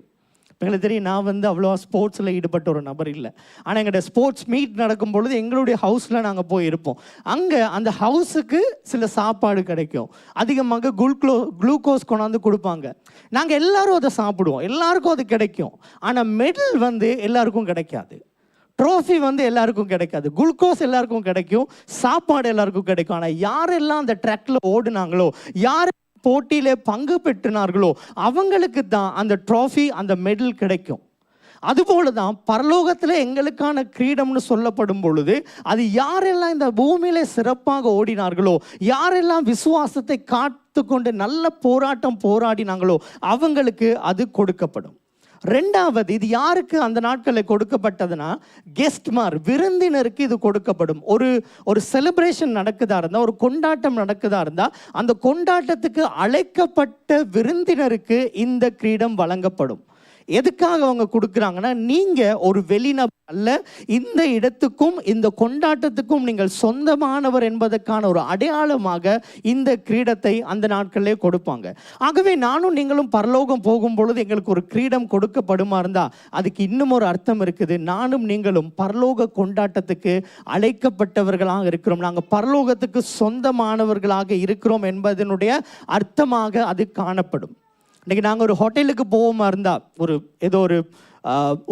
எங்களுக்கு தெரியும், நான் அவ்வளோ ஸ்போர்ட்ஸில் ஈடுபட்ட ஒரு நபர் இல்லை. ஆனால் எங்களுடைய ஸ்போர்ட்ஸ் மீட் நடக்கும் பொழுது எங்களுடைய ஹவுஸில் நாங்கள் போய் இருப்போம். அங்கே அந்த ஹவுஸுக்கு சில சாப்பாடு கிடைக்கும், அதிகமாக குளுக்கோஸ் கொண்டாந்து கொடுப்பாங்க. நாங்கள் எல்லாரும் அதை சாப்பிடுவோம், எல்லாருக்கும் அது கிடைக்கும். ஆனால் மெடல் எல்லாருக்கும் கிடைக்காது, ட்ரோஃபி எல்லாருக்கும் கிடைக்காது, குளுக்கோஸ் எல்லாருக்கும் கிடைக்கும், சாப்பாடு எல்லாருக்கும் கிடைக்கும். ஆனால் யாரெல்லாம் அந்த ட்ராக்ல ஓடுனாங்களோ, யார் போட்டியிலே பங்கு பெற்றினார்களோ அவங்களுக்கு தான் அந்த ட்ராஃபி, அந்த மெடல் கிடைக்கும். அதுபோல தான் பரலோகத்தில் எங்களுக்கான கிரீடம்னு சொல்லப்படும் பொழுது அது யாரெல்லாம் இந்த பூமியிலே சிறப்பாக ஓடினார்களோ, யாரெல்லாம் விசுவாசத்தை காத்து கொண்டு நல்ல போராட்டம் போராடினாங்களோ அவங்களுக்கு அது கொடுக்கப்படும். ரெண்டாவது, இது யாருக்கு அந்த நாட்களில் கொடுக்கப்பட்டதுன்னா, கெஸ்ட்மார், விருந்தினருக்கு இது கொடுக்கப்படும். ஒரு செலிப்ரேஷன் நடக்குதா இருந்தால், ஒரு கொண்டாட்டம் நடக்குதா இருந்தால், அந்த கொண்டாட்டத்துக்கு அழைக்கப்பட்ட விருந்தினருக்கு இந்த கிரீடம் வழங்கப்படும். எதுக்காக அவங்க கொடுக்குறாங்கன்னா, நீங்கள் ஒரு வெளிநபர் அல்ல, இந்த இடத்துக்கும் இந்த கொண்டாட்டத்துக்கும் நீங்கள் சொந்தமானவர் என்பதற்கான ஒரு அடையாளமாக இந்த கிரீடத்தை அந்த நாட்களிலே கொடுப்பாங்க. ஆகவே நானும் நீங்களும் பரலோகம் போகும் பொழுது எங்களுக்கு ஒரு கிரீடம் கொடுக்கப்படுமா இருந்தால் அதுக்கு இன்னும் ஒரு அர்த்தம் இருக்குது. நானும் நீங்களும் பரலோக கொண்டாட்டத்துக்கு அழைக்கப்பட்டவர்களாக இருக்கிறோம், நாங்கள் பரலோகத்துக்கு சொந்தமானவர்களாக இருக்கிறோம் என்பதனுடைய அர்த்தமாக அது காணப்படும். இன்றைக்கி நாங்கள் ஒரு ஹோட்டலுக்கு போவோமா இருந்தால், ஏதோ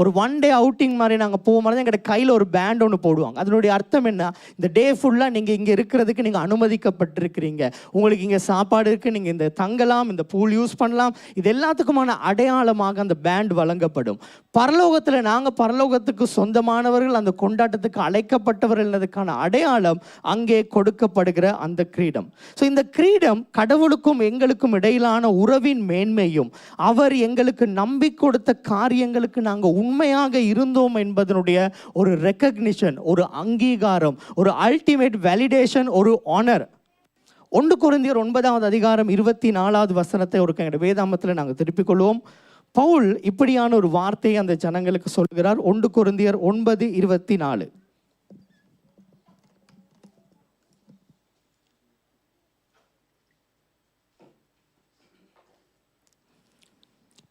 ஒரு ஒன் டே அவுட்டிங் மாதிரி நாங்கள் போகும்போது எங்கள்கிட்ட கையில் ஒரு பேண்ட் ஒன்று போடுவாங்க. அதனுடைய அர்த்தம் என்ன, இந்த டே ஃபுல்லாக நீங்கள் இங்கே இருக்கிறதுக்கு நீங்கள் அனுமதிக்கப்பட்டிருக்கிறீங்க, உங்களுக்கு இங்கே சாப்பாடு இருக்குது, நீங்கள் இந்த தங்கலாம், இந்த பூல் யூஸ் பண்ணலாம், இது எல்லாத்துக்குமான அடையாளமாக அந்த பேண்ட் வழங்கப்படும். பரலோகத்தில் நாங்கள் பரலோகத்துக்கு சொந்தமானவர்கள், அந்த கொண்டாட்டத்துக்கு அழைக்கப்பட்டவர்கள் என்பதற்கான அடையாளம் அங்கே கொடுக்கப்படுகிற அந்த கிரீடம். ஸோ இந்த கிரீடம் கடவுளுக்கும் எங்களுக்கும் இடையிலான உறவின் மேன்மையும், அவர் எங்களுக்கு நம்பி கொடுத்த காரியங்களுக்கு நாங்கள் உண்மையாக இருந்தோம் என்பதனுடைய ஒரு ரெக்கக்னிஷன், ஒரு அங்கீகாரம், ஒரு அல்டிமேட் வேலிடேஷன், ஒரு ஆனர். 1 கொரிந்தியர் 9:24 ஒரு வேதாமத்தில் நாங்கள் திருப்பிக் கொள்வோம். பவுல் இப்படியான ஒரு வார்த்தையை அந்த ஜனங்களுக்கு சொல்கிறார். 1 கொரிந்தியர் 9:24.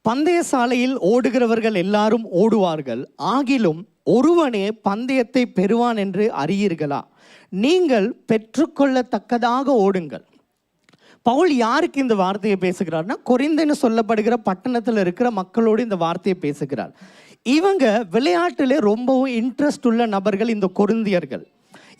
பந்தய சாலையில் ஓடுகிறவர்கள் எல்லாரும் ஓடுவார்கள், ஆகிலும் ஒருவனே பந்தயத்தை பெறுவான் என்று அறியீர்களா? நீங்கள் பெற்றுக்கொள்ளத்தக்கதாக ஓடுங்கள். பவுல் யாருக்கு இந்த வார்த்தையை பேசுகிறார்னா, கொரிந்துன்னு சொல்லப்படுகிற பட்டணத்தில் இருக்கிற மக்களோடு இந்த வார்த்தையை பேசுகிறார். இவங்க விளையாட்டிலே ரொம்பவும் இன்ட்ரெஸ்ட் உள்ள நபர்கள் இந்த கொரிந்தியர்கள்.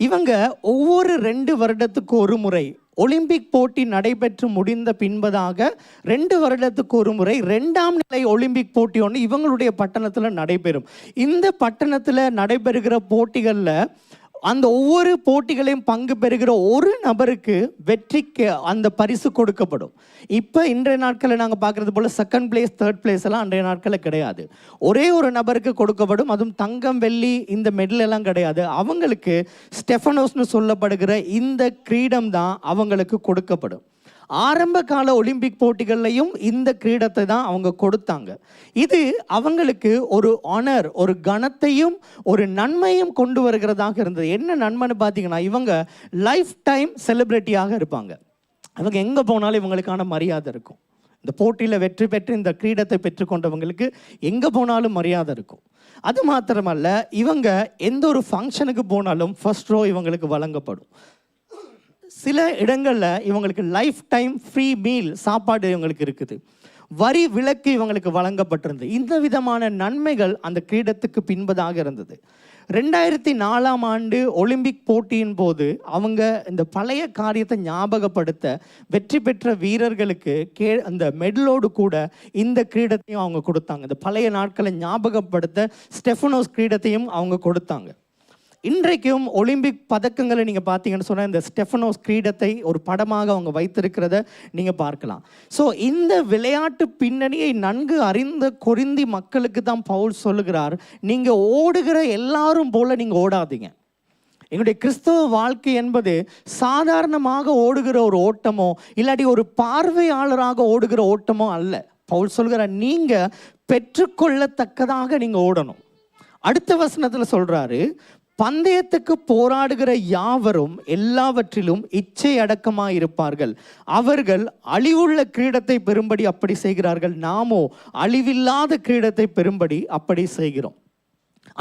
இவங்க ஒவ்வொரு 2 வருடத்துக்கு ஒரு முறை ஒலிம்பிக் போட்டி நடைபெற்று முடிந்த பின்பதாக 2 வருடத்துக்கு ஒரு முறை 2ஆம் நிலை ஒலிம்பிக் போட்டி ஒன்று இவங்களுடைய பட்டணத்தில் நடைபெறும். இந்த பட்டணத்தில் நடைபெறுகிற போட்டிகளில் அந்த ஒவ்வொரு போட்டிகளையும் பங்கு பெறுகிற ஒரு நபருக்கு வெற்றிக்கு அந்த பரிசு கொடுக்கப்படும். இப்போ இன்றைய நாட்களில் நாங்கள் பார்க்குறது போல் 2nd place 3rd place எல்லாம் அன்றைய நாட்களில் கிடையாது. ஒரே ஒரு நபருக்கு கொடுக்கப்படும், அதுவும் தங்கம் வெள்ளி இந்த மெடல் எல்லாம் கிடையாது. அவங்களுக்கு ஸ்டெஃபனோஸ்னு சொல்லப்படுகிற இந்த கிரீடம் தான் அவங்களுக்கு கொடுக்கப்படும். ஆரம்ப கால ஒலிம்பிக் போட்டிகள்லையும் இந்த கிரீடத்தை தான் அவங்க கொடுத்தாங்க. இது அவங்களுக்கு ஒரு ஆனர், ஒரு கனத்தையும் ஒரு நன்மையும் கொண்டு வருகிறதாக இருந்தது. என்ன நன்மைன்னு பார்த்தீங்கன்னா, இவங்க லைஃப் டைம் செலிப்ரிட்டியாக இருப்பாங்க. அவங்க எங்கே போனாலும் இவங்களுக்கான மரியாதை இருக்கும். இந்த போட்டியில் வெற்றி பெற்று இந்த கிரீடத்தை பெற்றுக்கொண்டவங்களுக்கு எங்கே போனாலும் மரியாதை இருக்கும். அது மாத்திரமல்ல, இவங்க எந்த ஒரு ஃபங்க்ஷனுக்கு போனாலும் ஃபர்ஸ்ட் ரோ இவங்களுக்கு வழங்கப்படும். சில இடங்களில் இவங்களுக்கு லைஃப் டைம் ஃப்ரீ மீல் சாப்பாடு இவங்களுக்கு இருக்குது. வரி விலக்கு இவங்களுக்கு வழங்கப்பட்டிருந்தது. இந்த விதமான நன்மைகள் அந்த கிரீடத்துக்கு பின்பதாக இருந்தது. 2004 ஒலிம்பிக் போட்டியின் போது அவங்க இந்த பழைய காரியத்தை ஞாபகப்படுத்த வெற்றி பெற்ற வீரர்களுக்கு அந்த மெடலோடு கூட இந்த கிரீடத்தையும் அவங்க கொடுத்தாங்க. இந்த பழைய நாட்களை ஞாபகப்படுத்த ஸ்டெஃபனோஸ் கிரீடத்தையும் அவங்க கொடுத்தாங்க. இன்றைக்கும் ஒலிம்பிக் பதக்கங்களை நீங்கள் பார்த்தீங்கன்னு சொன்னால் இந்த ஸ்டெஃபனோஸ் கிரீடத்தை ஒரு படமாக அவங்க வைத்திருக்கிறத நீங்கள் பார்க்கலாம். ஸோ இந்த விளையாட்டு பின்னணியை நன்கு அறிந்த கொரிந்தி மக்களுக்கு தான் பவுல் சொல்லுகிறார், நீங்கள் ஓடுகிற எல்லாரும் போல நீங்கள் ஓடாதீங்க. எங்களுடைய கிறிஸ்தவ வாழ்க்கை என்பது சாதாரணமாக ஓடுகிற ஒரு ஓட்டமோ இல்லாட்டி ஒரு பார்வையாளராக ஓடுகிற ஓட்டமோ அல்ல. பவுல் சொல்கிறார், நீங்கள் பெற்றுக்கொள்ளத்தக்கதாக நீங்கள் ஓடணும். அடுத்த வசனத்தில் சொல்கிறாரு, பந்தயத்துக்கு போராடுகிற யாவரும் எல்லாவற்றிலும் இச்சை அடக்கமாக இருப்பார்கள். அவர்கள் அழிவுள்ள கிரீடத்தை பெறும்படி அப்படி செய்கிறார்கள், நாமோ அழிவில்லாத கிரீடத்தை பெறும்படி அப்படி செய்கிறோம்.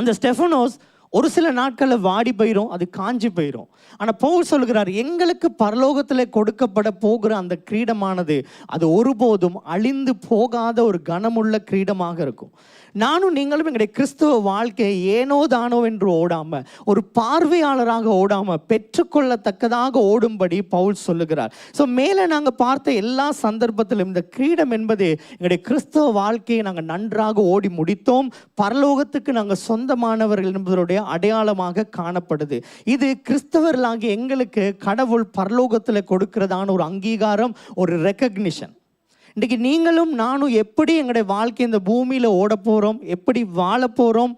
அந்த ஸ்டெஃபனோஸ் ஒரு சில நாட்களில் வாடி போயிடும், அது காஞ்சி போயிடும். ஆனால் பவுல் சொல்கிறார், எங்களுக்கு பரலோகத்தில் கொடுக்கப்பட போகிற அந்த கிரீடமானது அது ஒருபோதும் அழிந்து போகாத ஒரு கனமுள்ள கிரீடமாக இருக்கும். நானும் நீங்களும் எங்களுடைய கிறிஸ்துவ வாழ்க்கையை ஏனோ தானோ என்று ஓடாம, ஒரு பார்வையாளராக ஓடாம, பெற்றுக்கொள்ளத்தக்கதாக ஓடும்படி பவுல் சொல்லுகிறார். ஸோ மேலே நாங்கள் பார்த்த எல்லா சந்தர்ப்பத்திலும் இந்த கிரீடம் என்பது எங்களுடைய கிறிஸ்துவ வாழ்க்கையை நாங்கள் நன்றாக ஓடி முடித்தோம், பரலோகத்துக்கு நாங்கள் சொந்தமானவர்கள் என்பதனுடைய அடையாளமாக காணப்படுது. இது கிறிஸ்தவர்களாகிய எங்களுக்கு கடவுள் பரலோகத்தில் கொடுக்கிறதான ஒரு அங்கீகாரம், ஒரு ரெக்கக்னிஷன். இன்றைக்கி நீங்களும் நானும் எப்படி எங்களுடைய வாழ்க்கை இந்த பூமியில் ஓட போகிறோம், எப்படி வாழ போகிறோம்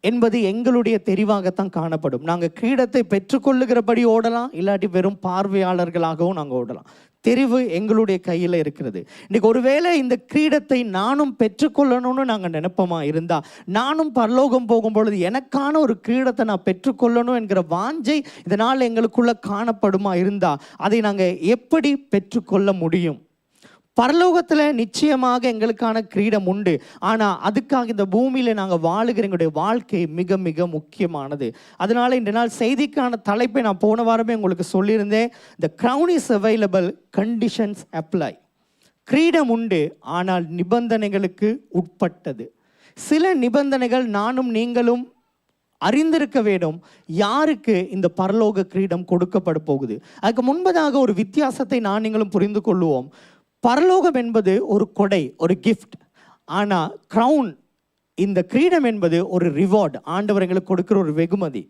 என்பது எங்களுடைய தெரிவாகத்தான் காணப்படும். நாங்கள் கிரீடத்தை பெற்றுக்கொள்ளுகிறபடி ஓடலாம், இல்லாட்டி வெறும் பார்வையாளர்களாகவும் நாங்கள் ஓடலாம். தெரிவு எங்களுடைய கையில் இருக்கிறது. இன்றைக்கி ஒருவேளை இந்த கிரீடத்தை நானும் பெற்றுக்கொள்ளணும்னு நாங்கள் நினைப்போமா இருந்தால், நானும் பரலோகம் போகும்பொழுது எனக்கான ஒரு கிரீடத்தை நான் பெற்றுக்கொள்ளணும் என்கிற வாஞ்சை இதனால் எங்களுக்குள்ள காணப்படுமா இருந்தால், அதை நாங்கள் எப்படி பெற்றுக்கொள்ள முடியும்? பரலோகத்தில் நிச்சயமாக எங்களுக்கான கிரீடம் உண்டு. ஆனால் அதுக்காக இந்த பூமியில் நாங்கள் வாழுகிற எங்களுடைய வாழ்க்கை மிக மிக முக்கியமானது. அதனால் இந்த நாள் செய்திக்கான தலைப்பை நான் போன வாரமே உங்களுக்கு சொல்லியிருந்தேன். The crown is available, conditions apply. கிரீடம் உண்டு, ஆனால் நிபந்தனைகளுக்கு உட்பட்டது. சில நிபந்தனைகள் நானும் நீங்களும் அறிந்திருக்க வேண்டும், யாருக்கு இந்த பரலோக கிரீடம் கொடுக்கப்பட போகுது. அதுக்கு முன்பதாக ஒரு வித்தியாசத்தை நான் நீங்களும் புரிந்து கொள்வோம். பரலோகம் என்பது ஒரு கொடை, ஒரு கிஃப்ட். ஆனால் க்ரௌன், இந்த கிரீடம் என்பது ஒரு ரிவார்டு, ஆண்டவர் எங்களுக்கு கொடுக்குற ஒரு வெகுமதி.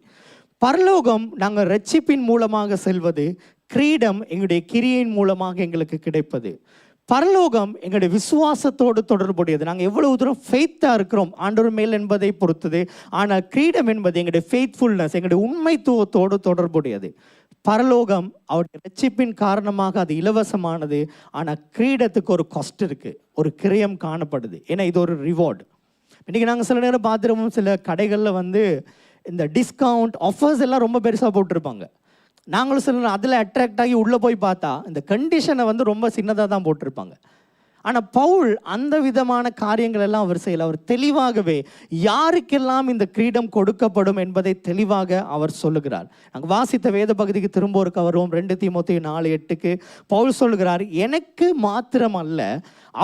பரலோகம் நாங்கள் ரட்சிப்பின் மூலமாக செல்வது, கிரீடம் எங்களுடைய கிரியின் மூலமாக எங்களுக்கு கிடைப்பது. பரலோகம் எங்களுடைய விசுவாசத்தோடு தொடர்புடையது, நாங்கள் எவ்வளவு தூரம் ஃபெய்த்தாக இருக்கிறோம் ஆண்டவர் மேல் என்பதை பொறுத்தது. ஆனால் கிரீடம் என்பது எங்களுடைய ஃபெய்த்ஃபுல்னஸ், எங்களுடைய உண்மைத்துவத்தோடு தொடர்புடையது. பரலோகம் அவருடைய ரட்சிப்பின் காரணமாக அது இலவசமானது. ஆனால் கிரீடத்துக்கு ஒரு காஸ்ட் இருக்குது, ஒரு கிரயம் காணப்படுது. ஏன்னா இது ஒரு ரிவார்டு. இன்றைக்கி நாங்கள் சில நேரம் பார்த்துருவோம், சில கடைகளில் இந்த டிஸ்கவுண்ட் ஆஃபர்ஸ் எல்லாம் ரொம்ப பெருசாக போட்டிருப்பாங்க. நாங்களும் சில அதில் அட்ராக்ட் ஆகி உள்ளே போய் பார்த்தா இந்த கண்டிஷனை ரொம்ப சின்னதாக தான் போட்டிருப்பாங்க. ஆனால் பவுல் அந்த விதமான காரியங்கள் எல்லாம் அவர் செய்யல. அவர் தெளிவாகவே யாருக்கெல்லாம் இந்த கிரீடம் கொடுக்கப்படும் என்பதை தெளிவாக அவர் சொல்லுகிறார். நாங்கள் வாசித்த வேத பகுதிக்கு திரும்ப ஒரு வருவோம். 2 தீமோத்தேயு 4:8 பவுல் சொல்லுகிறார், எனக்கு மாத்திரம் அல்ல,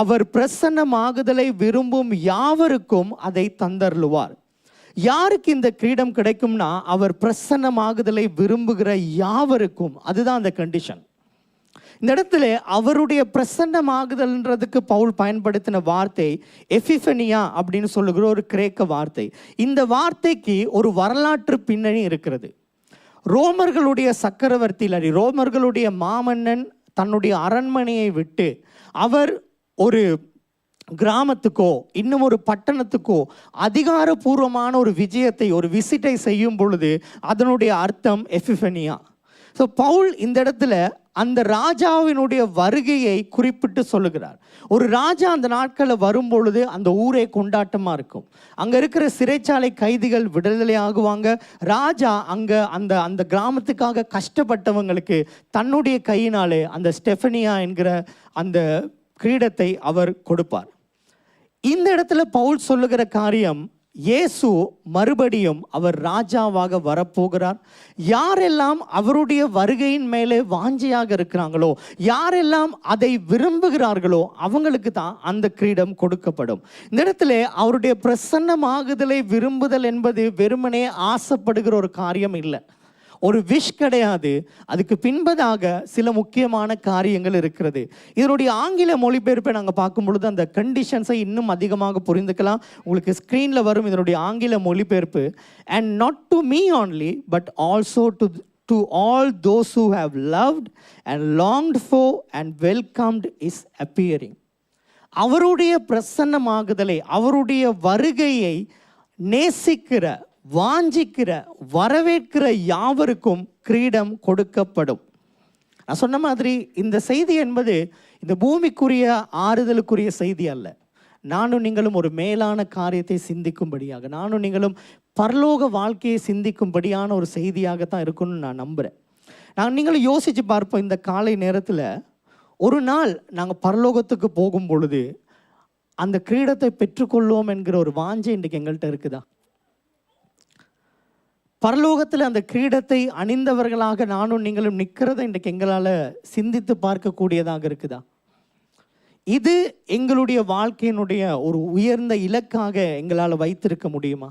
அவர் பிரசன்னமாகுதலை விரும்பும் யாவருக்கும் அதை தந்தருளுவார். யாருக்கு இந்த கிரீடம் கிடைக்கும்னா, அவர் பிரசன்னமாகுதலை விரும்புகிற யாவருக்கும். அதுதான் அந்த கண்டிஷன். இந்த இடத்துல அவருடைய பிரசன்னமாகுதல்ன்றதுக்கு பவுல் பயன்படுத்தின வார்த்தை எபிஃபனியா அப்படின்னு சொல்லுகிற ஒரு கிரேக்க வார்த்தை. இந்த வார்த்தைக்கு ஒரு வரலாற்று பின்னணி இருக்கிறது. ரோமர்களுடைய சக்கரவர்த்தி, ரோமர்களுடைய மாமன்னன் தன்னுடைய அரண்மனையை விட்டு அவர் ஒரு கிராமத்துக்கோ இன்னும் ஒரு பட்டணத்துக்கோ அதிகாரபூர்வமான ஒரு விஜயத்தை, ஒரு விசிட்டை செய்யும் பொழுது அதனுடைய அர்த்தம் எபிஃபனியா. ஸோ பவுல் இந்த இடத்துல அந்த ராஜாவினுடைய வருகையை குறிப்பிட்டு சொல்லுகிறார். ஒரு ராஜா அந்த நாட்களில் வரும்பொழுது அந்த ஊரே கொண்டாட்டமாக இருக்கும். அங்கே இருக்கிற சிறைச்சாலை கைதிகள் விடுதலை ஆகுவாங்க. ராஜா அங்கே அந்த அந்த கிராமத்துக்காக கஷ்டப்பட்டவங்களுக்கு தன்னுடைய கையினாலே அந்த ஸ்டெஃபனியா என்கிற அந்த கிரீடத்தை அவர் கொடுப்பார். இந்த இடத்துல பவுல் சொல்லுகிற காரியம், இயேசு மறுபடியும் அவர் ராஜாவாக வரப்போகிறார். யாரெல்லாம் அவருடைய வருகையின் மேலே வாஞ்சையாக இருக்கிறாங்களோ, யாரெல்லாம் அதை விரும்புகிறார்களோ அவங்களுக்கு தான் அந்த கிரீடம் கொடுக்கப்படும். இந்த இடத்துல அவருடைய பிரசன்னமாகுதலை விரும்புதல் என்பது வெறுமனே ஆசைப்படுகிற ஒரு காரியம் இல்லை, ஒரு விஷ் கிடையாது. அதுக்கு பின்பதாக சில முக்கியமான காரியங்கள் இருக்கிறது. இதனுடைய ஆங்கில மொழிபெயர்ப்பை நாங்கள் பார்க்கும் பொழுது அந்த கண்டிஷன்ஸை இன்னும் அதிகமாக புரிந்துக்கலாம். உங்களுக்கு ஸ்க்ரீனில் வரும் இதனுடைய ஆங்கில மொழிபெயர்ப்பு. And not to me only but also to all those who have loved and longed for and welcomed his appearing. அவருடைய பிரசன்னமாகுதலை, அவருடைய வருகையை நேசிக்கிற, வாஞ்சிக்கிற, வரவேற்கிற யாவருக்கும் கிரீடம் கொடுக்கப்படும். நான் சொன்ன மாதிரி இந்த செய்தி என்பது இந்த பூமிக்குரிய ஆறுதலுக்குரிய செய்தி அல்ல. நானும் நீங்களும் ஒரு மேலான காரியத்தை சிந்திக்கும்படியாக, நானும் நீங்களும் பரலோக வாழ்க்கையை சிந்திக்கும்படியான ஒரு செய்தியாகத்தான் இருக்குன்னு நான் நம்புகிறேன். நீங்களும் யோசித்து பார்ப்போம், இந்த காலை நேரத்தில் ஒரு நாள் நாங்கள் பரலோகத்துக்கு போகும் பொழுது அந்த கிரீடத்தை பெற்றுக்கொள்வோம் என்கிற ஒரு வாஞ்சை இன்றைக்கு எங்கள்கிட்ட இருக்குதா? பரலோகத்தில் அந்த கிரீடத்தை அணிந்தவர்களாக நானும் நீங்களும் நிற்கிறத இன்றைக்கு எங்களால் சிந்தித்து பார்க்கக்கூடியதாக இருக்குதா? இது எங்களுடைய வாழ்க்கையினுடைய ஒரு உயர்ந்த இலக்காக எங்களால் வைத்திருக்க முடியுமா?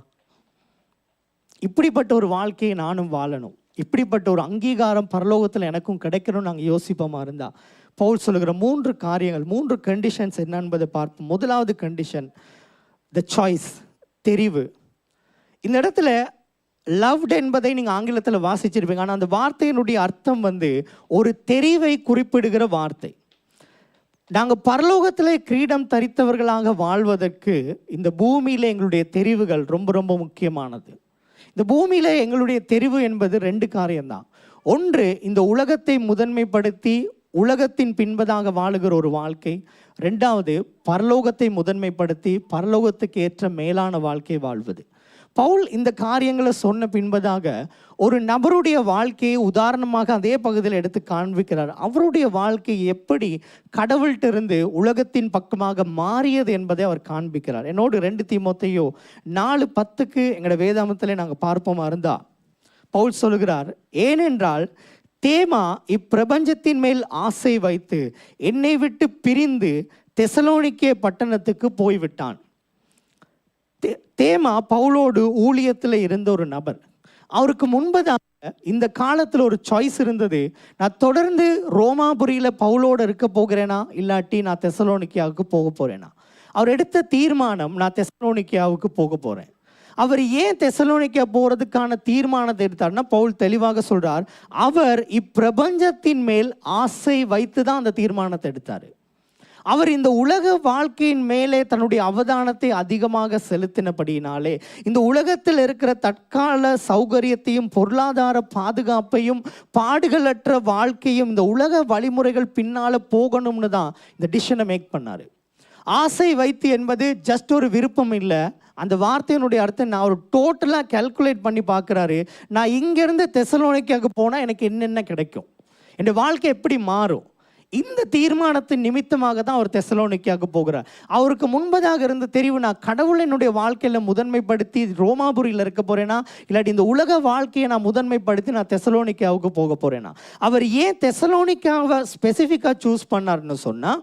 இப்படிப்பட்ட ஒரு வாழ்க்கையை நானும் வாழணும், இப்படிப்பட்ட ஒரு அங்கீகாரம் பரலோகத்தில் எனக்கும் கிடைக்கணும்னு நாங்கள் யோசிப்போமா இருந்தால், பவுல் சொல்லுகிற 3 காரியங்கள், 3 கண்டிஷன்ஸ் என்ன என்பதை பார்ப்போம். முதலாவது கண்டிஷன், த சாய்ஸ், தெரிவு. இந்த இடத்துல லவ்ட் என்பதை நீங்கள் ஆங்கிலத்தில் வாசிச்சிருப்பீங்க. ஆனால் அந்த வார்த்தையினுடைய அர்த்தம் ஒரு தெரிவை குறிப்பிடுகிற வார்த்தை. நாங்கள் பரலோகத்தில் கிரீடம் தரித்தவர்களாக வாழ்வதற்கு இந்த பூமியில் எங்களுடைய தெரிவுகள் ரொம்ப ரொம்ப முக்கியமானது. இந்த பூமியில் எங்களுடைய தெரிவு என்பது 2 காரியம்தான். ஒன்று, இந்த உலகத்தை முதன்மைப்படுத்தி உலகத்தின் பின்பதாக வாழுகிற ஒரு வாழ்க்கை. 2வது, பரலோகத்தை முதன்மைப்படுத்தி பரலோகத்துக்கு ஏற்ற மேலான வாழ்க்கை வாழ்வது. பவுல் இந்த காரியங்களை சொன்ன பின்பதாக ஒரு நபருடைய வாழ்க்கையை உதாரணமாக அதே பகுதியில் எடுத்து காண்பிக்கிறார். அவருடைய வாழ்க்கை எப்படி கடவுள்கிட்ட இருந்து உலகத்தின் பக்கமாக மாறியது என்பதை அவர் காண்பிக்கிறார். என்னோடு 2 தீமோத்தேயு 4:10 எங்களோட வேதாமத்தில் நாங்கள் பார்ப்போமா இருந்தா, பவுல் சொல்லுகிறார், ஏனென்றால் தேமா இப்பிரபஞ்சத்தின் மேல் ஆசை வைத்து என்னை விட்டு பிரிந்து தெசலோனிக்கே பட்டணத்துக்கு போய்விட்டான். தேமா பவுலோடு ஊழியத்தில் இருந்த ஒரு நபர். அவருக்கு முன்பதாக இந்த காலத்தில் ஒரு சாய்ஸ் இருந்தது. நான் தொடர்ந்து ரோமாபுரியில் பவுலோடு இருக்க போகிறேனா, இல்லாட்டி நான் தெசலோனிக்கியாவுக்கு போக போகிறேனா. அவர் எடுத்த தீர்மானம், நான் தெசலோனிக்கியாவுக்கு போக போகிறேன். அவர் ஏன் தெசலோனிக்கா போகிறதுக்கான தீர்மானத்தை எடுத்தார்னா, பவுல் தெளிவாக சொல்கிறார், அவர் இப்பிரபஞ்சத்தின் மேல் ஆசை வைத்து தான் அந்த தீர்மானத்தை எடுத்தார். அவர் இந்த உலக வாழ்க்கையின் மேலே தன்னுடைய அவதானத்தை அதிகமாக செலுத்தினபடியினாலே இந்த உலகத்தில் இருக்கிற தற்கால சௌகரியத்தையும் பொருளாதார பாதுகாப்பையும் பாடுகளற்ற வாழ்க்கையும் இந்த உலக வழிமுறைகள் பின்னால் போகணும்னு தான் இந்த டிசிஷனை மேக் பண்ணார். ஆசை வைத்து என்பது ஜஸ்ட் ஒரு விருப்பம் இல்லை. அந்த வார்த்தையினுடைய அர்த்தம், நான் ஒரு டோட்டலாக கால்குலேட் பண்ணி பார்க்குறாரு. நான் இங்கேருந்து தெசலோனிக்காவுக்கு போனால் எனக்கு என்னென்ன கிடைக்கும், என் வாழ்க்கை எப்படி மாறும். இந்த தீர்மானத்தின் நிமித்தமாக தான் அவர் தெசலோனிக்காவுக்கு போகிறார். அவருக்கு முன்பதாக இருந்த தெரிவு, நான் கடவுள் என்னுடைய வாழ்க்கையில் முதன்மைப்படுத்தி ரோமாபுரியில் இருக்க போகிறேனா, இல்லாட்டி இந்த உலக வாழ்க்கையை நான் முதன்மைப்படுத்தி நான் தெசலோனிக்காவுக்கு போக போகிறேனா. அவர் ஏன் தெசலோனிக்காவை ஸ்பெசிஃபிக்காக சூஸ் பண்ணார்னு சொன்னால்,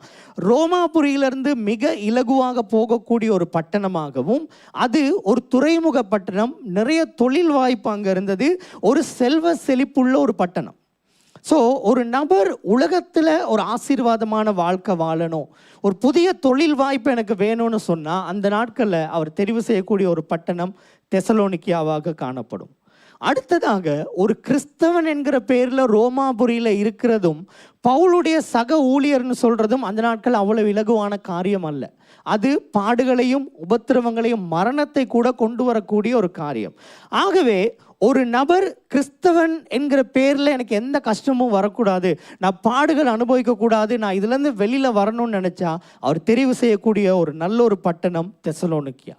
ரோமாபுரியிலிருந்து மிக இலகுவாக போகக்கூடிய ஒரு பட்டணமாகவும், அது ஒரு துறைமுக பட்டணம், நிறைய தொழில் வாய்ப்பு அங்கே இருந்தது, ஒரு செல்வ செழிப்புள்ள ஒரு பட்டணம். ஸோ ஒரு நபர் உலகத்தில் ஒரு ஆசீர்வாதமான வாழ்க்கை வாழணும், ஒரு புதிய தொழில் வாய்ப்பு எனக்கு வேணும்னு சொன்னால், அந்த நாட்களில் அவர் தெரிவு செய்யக்கூடிய ஒரு பட்டணம் தெசலோனிக்கியாவாக காணப்படும். அடுத்ததாக, ஒரு கிறிஸ்தவன் என்கிற பேரில் ரோமாபுரியில் இருக்கிறதும் பவுலுடைய சக ஊழியர்னு சொல்கிறதும் அந்த நாட்கள் அவ்வளவு இலகுவான காரியம் அல்ல. அது பாடுகளையும் உபத்திரவங்களையும் மரணத்தை கூட கொண்டு வரக்கூடிய ஒரு காரியம். ஆகவே ஒரு நபர் கிறிஸ்தவன் என்கிற பேரில் எனக்கு எந்த கஷ்டமும் வரக்கூடாது, நான் பாடுகள் அனுபவிக்கக்கூடாது, நான் இதுலேருந்து வெளியில் வரணும்னு நினச்சா அவர் தெரிவு செய்யக்கூடிய ஒரு நல்ல ஒரு பட்டணம் தெசலோனிக்கியா.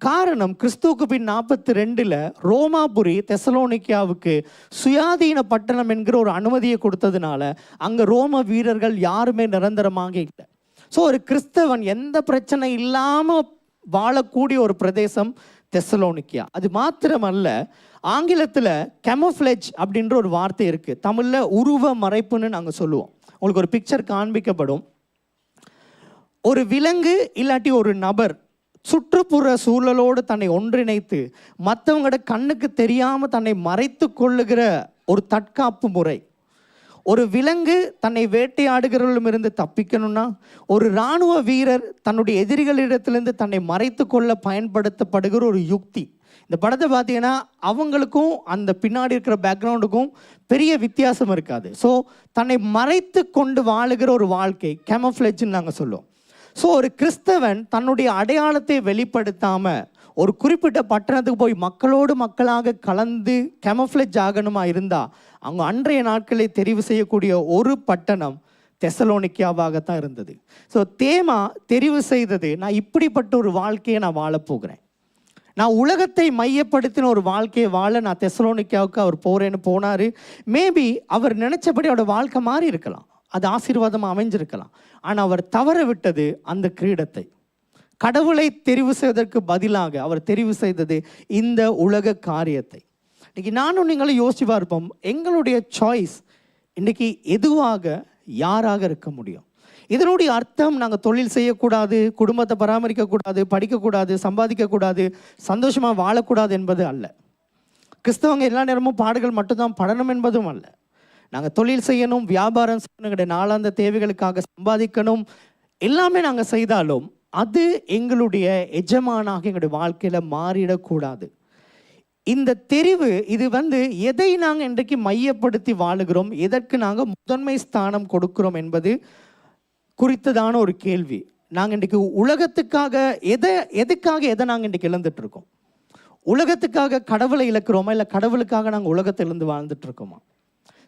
காரணம், கிறிஸ்துவுக்கு பின் 42 ரோமாபுரி தெசலோனிக்கியாவுக்கு சுயாதீன பட்டணம் என்கிற ஒரு அனுமதியை கொடுத்ததுனால அங்கே ரோம வீரர்கள் யாருமே நிரந்தரமாக இல்லை. ஸோ ஒரு கிறிஸ்தவன் எந்த பிரச்சனை இல்லாமல் வாழக்கூடிய ஒரு பிரதேசம் தெசலோனிக்கியா. அது மாத்திரமல்ல, ஆங்கிலத்தில் கேமோஃப்ளேஜ் அப்படின்ற ஒரு வார்த்தை இருக்குது. தமிழில் உருவ மறைப்புன்னு நாங்கள் சொல்லுவோம். உங்களுக்கு ஒரு பிக்சர் காண்பிக்கப்படும். ஒரு விலங்கு இல்லாட்டி ஒரு நபர் சுற்றுப்புற சூழலோடு தன்னை ஒன்றிணைத்து மற்றவங்களோட கண்ணுக்கு தெரியாமல் தன்னை மறைத்து கொள்ளுகிற ஒரு தற்காப்பு முறை. ஒரு விலங்கு தன்னை வேட்டையாடுகிறவர்களிடமிருந்து தப்பிக்கணும்னா, ஒரு இராணுவ வீரர் தன்னுடைய எதிரிகளிடத்திலிருந்து தன்னை மறைத்து கொள்ள பயன்படுத்தப்படுகிற ஒரு யுக்தி. இந்த படத்தை பார்த்தீங்கன்னா அவங்களுக்கும் அந்த பின்னாடி இருக்கிற பேக்ரவுண்டுக்கும் பெரிய வித்தியாசம் இருக்காது. ஸோ தன்னை மறைத்து கொண்டு வாழுகிற ஒரு வாழ்க்கை கேமோஃப்ளேஜ்னு நாங்கள் சொல்லுவோம். ஸோ ஒரு கிறிஸ்தவன் தன்னுடைய அடையாளத்தை வெளிப்படுத்தாமல் ஒரு குறிப்பிட்ட பட்டணத்துக்கு போய் மக்களோடு மக்களாக கலந்து கேமோஃப்ளேஜ் ஆகணுமா இருந்தால் அவங்க அன்றைய நாட்களை தெரிவு செய்யக்கூடிய ஒரு பட்டணம் தெசலோனிக்கியாவாகத்தான் இருந்தது. ஸோ தேமா தெரிவு செய்தது, நான் இப்படிப்பட்ட ஒரு வாழ்க்கையை நான் வாழப்போகிறேன், நான் உலகத்தை மையப்படுத்தின ஒரு வாழ்க்கையை வாழ நான் தெசலோனிக்கியாவுக்கு அவர் போகிறேன்னு போனார். மேபி அவர் நினச்சபடி அவரோட வாழ்க்கை மாறி இருக்கலாம், அது ஆசீர்வாதமாக அமைஞ்சிருக்கலாம். ஆனால் அவர் தவற விட்டது அந்த கிரீடத்தை. கடவுளை தெரிவு செய்வதற்கு பதிலாக அவர் தெரிவு செய்தது இந்த உலக காரியத்தை. இன்றைக்கி நானும் நீங்களும் யோசிச்சு பார்ப்போம், எங்களுடைய சாய்ஸ் இன்றைக்கி எதுவாக யாராக இருக்க முடியும்? இதனுடைய அர்த்தம் நாங்கள் தொழில் செய்யக்கூடாது, குடும்பத்தை பராமரிக்கக்கூடாது, படிக்கக்கூடாது, சம்பாதிக்கக்கூடாது, சந்தோஷமாக வாழக்கூடாது என்பது அல்ல. கிறிஸ்தவங்க எல்லா நேரமும் பாடுகள் மட்டும்தான் படணும் என்பதும் அல்ல. நாங்கள் தொழில் செய்யணும், வியாபாரம் செய்யணும், நாளாந்த தேவைகளுக்காக சம்பாதிக்கணும், எல்லாமே நாங்கள் செய்தாலும் அது எங்களுடைய எஜமானாக எங்களுடைய வாழ்க்கையில் மாறிடக்கூடாது. இந்த தெரிவு இது எதை நாங்கள் இன்றைக்கு மையப்படுத்தி வாழுகிறோம், எதற்கு நாங்கள் முதன்மை ஸ்தானம் கொடுக்கிறோம் என்பது குறித்ததான ஒரு கேள்வி. நாங்கள் இன்றைக்கு உலகத்துக்காக எதுக்காக எதை நாங்கள் இன்றைக்கு இழந்துட்டுருக்கோம்? உலகத்துக்காக கடவுளை இழக்கிறோமா, இல்லை கடவுளுக்காக நாங்கள் உலகத்தை இழந்து வாழ்ந்துட்டு இருக்கோமா?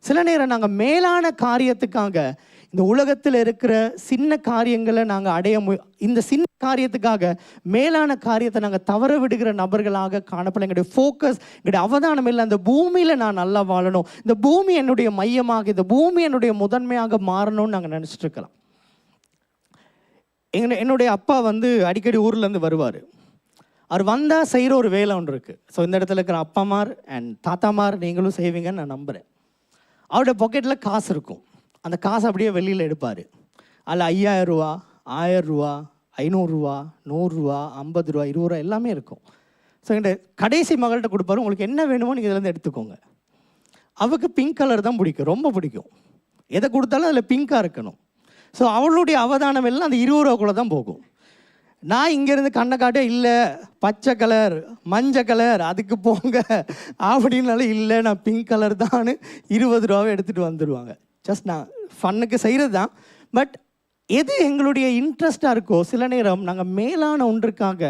சில நேரம் நாங்கள் மேலான காரியத்துக்காக இந்த உலகத்தில் இருக்கிற சின்ன காரியங்களை நாங்கள் இந்த சின்ன காரியத்துக்காக மேலான காரியத்தை நாங்கள் தவற விடுகிற நபர்களாக காணப்பட. எங்களுடைய ஃபோக்கஸ், எங்களுடைய அவதானம் இல்லை அந்த பூமியில் நான் நல்லா வாழணும், இந்த பூமி என்னுடைய மையமாக, இந்த பூமி என்னுடைய முதன்மையாக மாறணும்னு நாங்கள் நினச்சிட்டு இருக்கலாம். என்னுடைய அப்பா அடிக்கடி ஊர்லேருந்து வருவார். அவர் வந்தால் செய்கிற ஒரு வேலை ஒன்று இருக்குது. ஸோ இந்த இடத்துல இருக்கிற அப்பாமார் அண்ட் தாத்தாமார் நீங்களும் செய்வீங்கன்னு நான் நம்புகிறேன். அவருடைய பாக்கெட்டில் காசு இருக்கும். அந்த காசு அப்படியே வெளியில் எடுப்பார். அதில் 5000 ரூபா, 1000 ரூபா, 500 ரூபா, 100 ரூபா, 50 ரூபா, 20 ரூபா எல்லாமே இருக்கும். ஸோ என்கிட்ட கடைசி மகள்கிட்ட கொடுப்பாரு, உங்களுக்கு என்ன வேணுமோ நீங்கள் இதிலேருந்து எடுத்துக்கோங்க. அவளுக்கு பிங்க் கலர் தான் பிடிக்கும், ரொம்ப பிடிக்கும். எதை கொடுத்தாலும் அதில் பிங்காக இருக்கணும். ஸோ அவளுடைய அவதானம் எல்லாம் அந்த 20 ரூபாக்குள்ளே தான் போகும். நான் இங்கேருந்து கண்ணை காட்ட, இல்லை பச்சை கலர், மஞ்சள் கலர் அதுக்கு போங்க அப்படின்னாலும், இல்லை நான் பிங்க் கலர் தான் 20 ரூபாவை எடுத்துகிட்டு வந்துடுவாங்க. ஜஸ்ட் நான் ஃபன்னுக்கு செய்கிறது தான். பட் எது எங்களுடைய இன்ட்ரெஸ்டாக இருக்கோ, சில நேரம் நாங்கள் மேலான ஒன்றுக்காக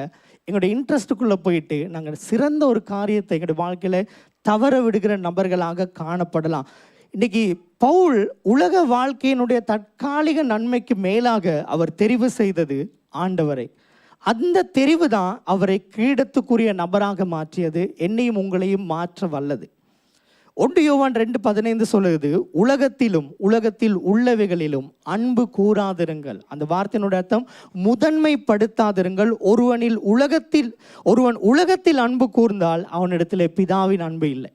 எங்களுடைய இன்ட்ரெஸ்ட்டுக்குள்ளே போயிட்டு நாங்கள் சிறந்த ஒரு காரியத்தை எங்களுடைய வாழ்க்கையில் தவற விடுகிற நபர்களாக காணப்படலாம். இன்றைக்கி பவுல் உலக வாழ்க்கையினுடைய தற்காலிக நன்மைக்கு மேலாக அவர் தெரிவு செய்தது ஆண்டவரை. அந்த தெரிவு தான் அவரை கிரீடத்துக்குரிய நபராக மாற்றியது, என்னையும் உங்களையும் மாற்ற வல்லது. 1 யோவான் 2:15 சொல்லுது, உலகத்தில் உள்ளவைகளிலும் அன்பு கூறாதிருங்கள். அந்த வார்த்தையினுடைய அர்த்தம் முதன்மைப்படுத்தாதிருங்கள். ஒருவன் உலகத்தில் அன்பு கூர்ந்தால் அவனிடத்தில் பிதாவின் அன்பு இல்லை.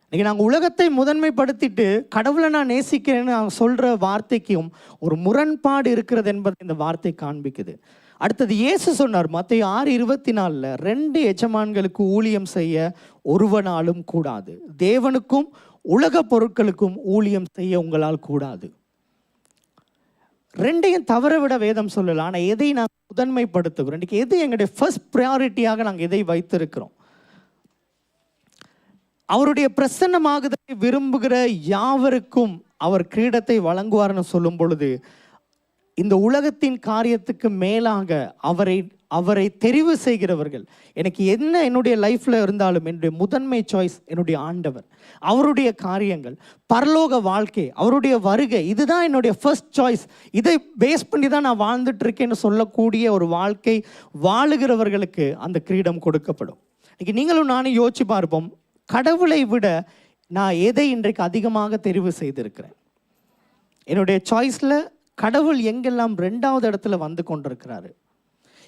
இன்னைக்கு நாங்கள் உலகத்தை முதன்மைப்படுத்திட்டு கடவுளை நான் நேசிக்கிறேன்னு நாங்கள் சொல்கிற வார்த்தைக்கும் ஒரு முரண்பாடு இருக்கிறது என்பதை இந்த வார்த்தை காண்பிக்குது. அடுத்தது இயேசு சொன்னார் மத்தேயு 6:24, 2 எஜமான்களுக்கு ஊழியம் செய்ய ஒருவனாலும் கூடாது, தேவனுக்கும் உலக பொருட்களுக்கும் ஊழியம் செய்ய உங்களால் கூடாது. ரெண்டையும் தவற விட வேதம் சொல்லலாம். ஆனால் எதை நாங்கள் முதன்மைப்படுத்துகிறோம், இன்றைக்கி எது எங்களுடைய ஃபர்ஸ்ட் ப்ரையாரிட்டியாக நாங்கள் எதை வைத்திருக்கிறோம்? அவருடைய பிரசன்னமாகுதலை விரும்புகிற யாவருக்கும் அவர் கிரீடத்தை வழங்குவார்னு சொல்லும் பொழுது, இந்த உலகத்தின் காரியத்துக்கு மேலாக அவரை தெரிவு செய்கிறவர்கள், எனக்கு என்ன என்னுடைய லைஃப்பில் இருந்தாலும் என்னுடைய முதன்மை சாய்ஸ் என்னுடைய ஆண்டவர், அவருடைய காரியங்கள், பரலோக வாழ்க்கை, அவருடைய வருகை, இதுதான் என்னுடைய ஃபர்ஸ்ட் சாய்ஸ், இதை பேஸ் பண்ணி தான் நான் வாழ்ந்துட்டு இருக்கேன்னு சொல்லக்கூடிய ஒரு வாழ்க்கை வாழுகிறவர்களுக்கு அந்த கிரீடம் கொடுக்கப்படும். இன்னைக்கு நீங்களும் நானும் யோசிச்சு பார்ப்போம், கடவுளை விட நான் எதை இன்றைக்கு அதிகமாக தெரிவு செய்திருக்கிறேன்? என்னுடைய சாய்ஸில் கடவுள் எங்கெல்லாம் 2வது இடத்துல வந்து கொண்டிருக்கிறாரு?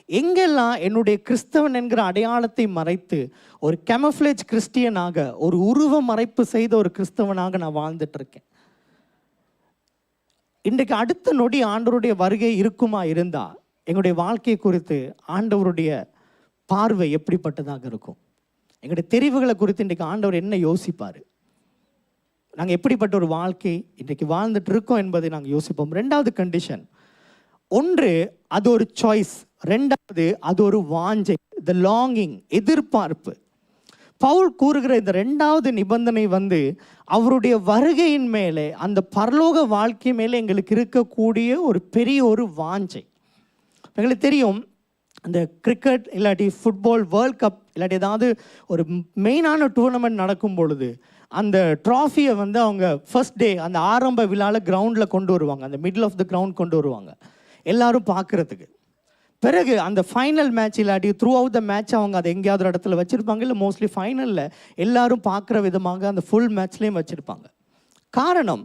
எங்கெல்லாம் என்னுடைய கிறிஸ்தவன் என்கிற அடையாளத்தை மறைத்து ஒரு கேமஃப்ளேஜ் கிறிஸ்டியனாக, ஒரு உருவ மறைப்பு செய்த ஒரு கிறிஸ்தவனாக நான் வாழ்ந்துட்டு இருக்கேன். இன்றைக்கு அடுத்த நொடி ஆண்டவருடைய வருகை இருக்குமா இருந்தா எங்களுடைய வாழ்க்கை குறித்து ஆண்டவருடைய பார்வை எப்படிப்பட்டதாக இருக்கும்? எங்களுடைய தெரிவுகளை குறித்து இன்றைக்கு ஆண்டவர் என்ன யோசிப்பார்? நாங்கள் எப்படிப்பட்ட ஒரு வாழ்க்கை இன்றைக்கு வாழ்ந்துட்டு இருக்கோம் என்பதை நாங்கள் யோசிப்போம். ரெண்டாவது கண்டிஷன், ஒன்று அது ஒரு சாய்ஸ், ரெண்டாவது அது ஒரு வாஞ்சை, த லாங்கிங், எதிர்பார்ப்பு. பவுல் கூறுகிற இந்த ரெண்டாவது நிபந்தனை அவருடைய வருகையின் மேலே, அந்த பரலோக வாழ்க்கை மேலே எங்களுக்கு இருக்கக்கூடிய ஒரு பெரிய ஒரு வாஞ்சை. எங்களுக்கு தெரியும், அந்த கிரிக்கெட் இல்லாட்டி ஃபுட்பால் வேர்ல்ட் கப் இல்லாட்டி ஏதாவது ஒரு மெயினான டூர்னமெண்ட் நடக்கும் பொழுது அந்த ட்ராஃபியை அவங்க ஃபர்ஸ்ட் டே அந்த ஆரம்ப விழாவில் கிரவுண்டில் கொண்டு வருவாங்க, அந்த மிடில் ஆஃப் த கிரவுண்ட் கொண்டு வருவாங்க எல்லாரும் பார்க்குறதுக்கு. பிறகு அந்த ஃபைனல் மேட்ச் இல்லாட்டி த்ரூ அவுட் த மேட்ச் அவங்க அதை எங்கேயாவது ஒரு இடத்துல வச்சுருப்பாங்க, இல்லை மோஸ்ட்லி ஃபைனலில் எல்லாரும் பார்க்குற விதமாக அந்த ஃபுல் மேட்ச்லேயும் வச்சுருப்பாங்க. காரணம்,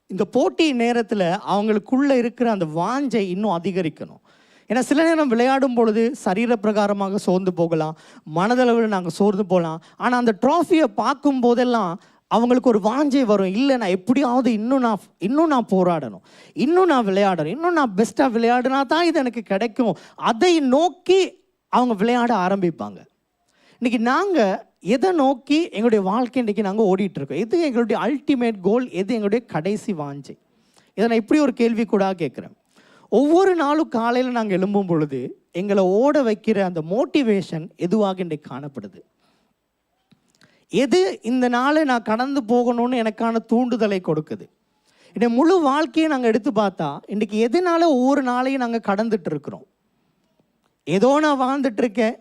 இந்த போட்டி நேரத்தில் அவங்களுக்குள்ளே இருக்கிற அந்த வாஞ்சை இன்னும் அதிகரிக்கணும். ஏன்னா சில நேரம் விளையாடும் பொழுது சரீர பிரகாரமாக சோர்ந்து போகலாம், மனதளவில் நாங்கள் சோர்ந்து போகலாம். ஆனால் அந்த ட்ராஃபியை பார்க்கும் போதெல்லாம் அவங்களுக்கு ஒரு வாஞ்சை வரும், இல்லை நான் எப்படியாவது இன்னும் நான் போராடணும், இன்னும் நான் விளையாடணும், இன்னும் நான் பெஸ்ட்டாக விளையாடினா தான் இது எனக்கு கிடைக்கும். அதை நோக்கி அவங்க விளையாட ஆரம்பிப்பாங்க. இன்றைக்கி நாங்கள் எதை நோக்கி எங்களுடைய வாழ்க்கை இன்றைக்கி நாங்கள் ஓடிட்டுருக்கோம்? எது எங்களுடைய அல்டிமேட் கோல்? எது எங்களுடைய கடைசி வாஞ்சை? இதை நான் இப்படி ஒரு கேள்வி கூட கேட்குறேன். ஒவ்வொரு நாளும் காலையில் நாங்கள் எழும்பும் பொழுது எங்களை ஓட வைக்கிற அந்த மோட்டிவேஷன் எதுவாக இன்றைக்கு காணப்படுது? எது இந்த நாளை நான் கடந்து போகணும்னு எனக்கான தூண்டுதலை கொடுக்குது? இந்த முழு வாழ்க்கையை நாங்கள் எடுத்து பார்த்தா இன்றைக்கி எதனால ஒவ்வொரு நாளையும் நாங்கள் கடந்துட்டு இருக்கிறோம்? ஏதோ நான் வாழ்ந்துட்டு இருக்கேன்,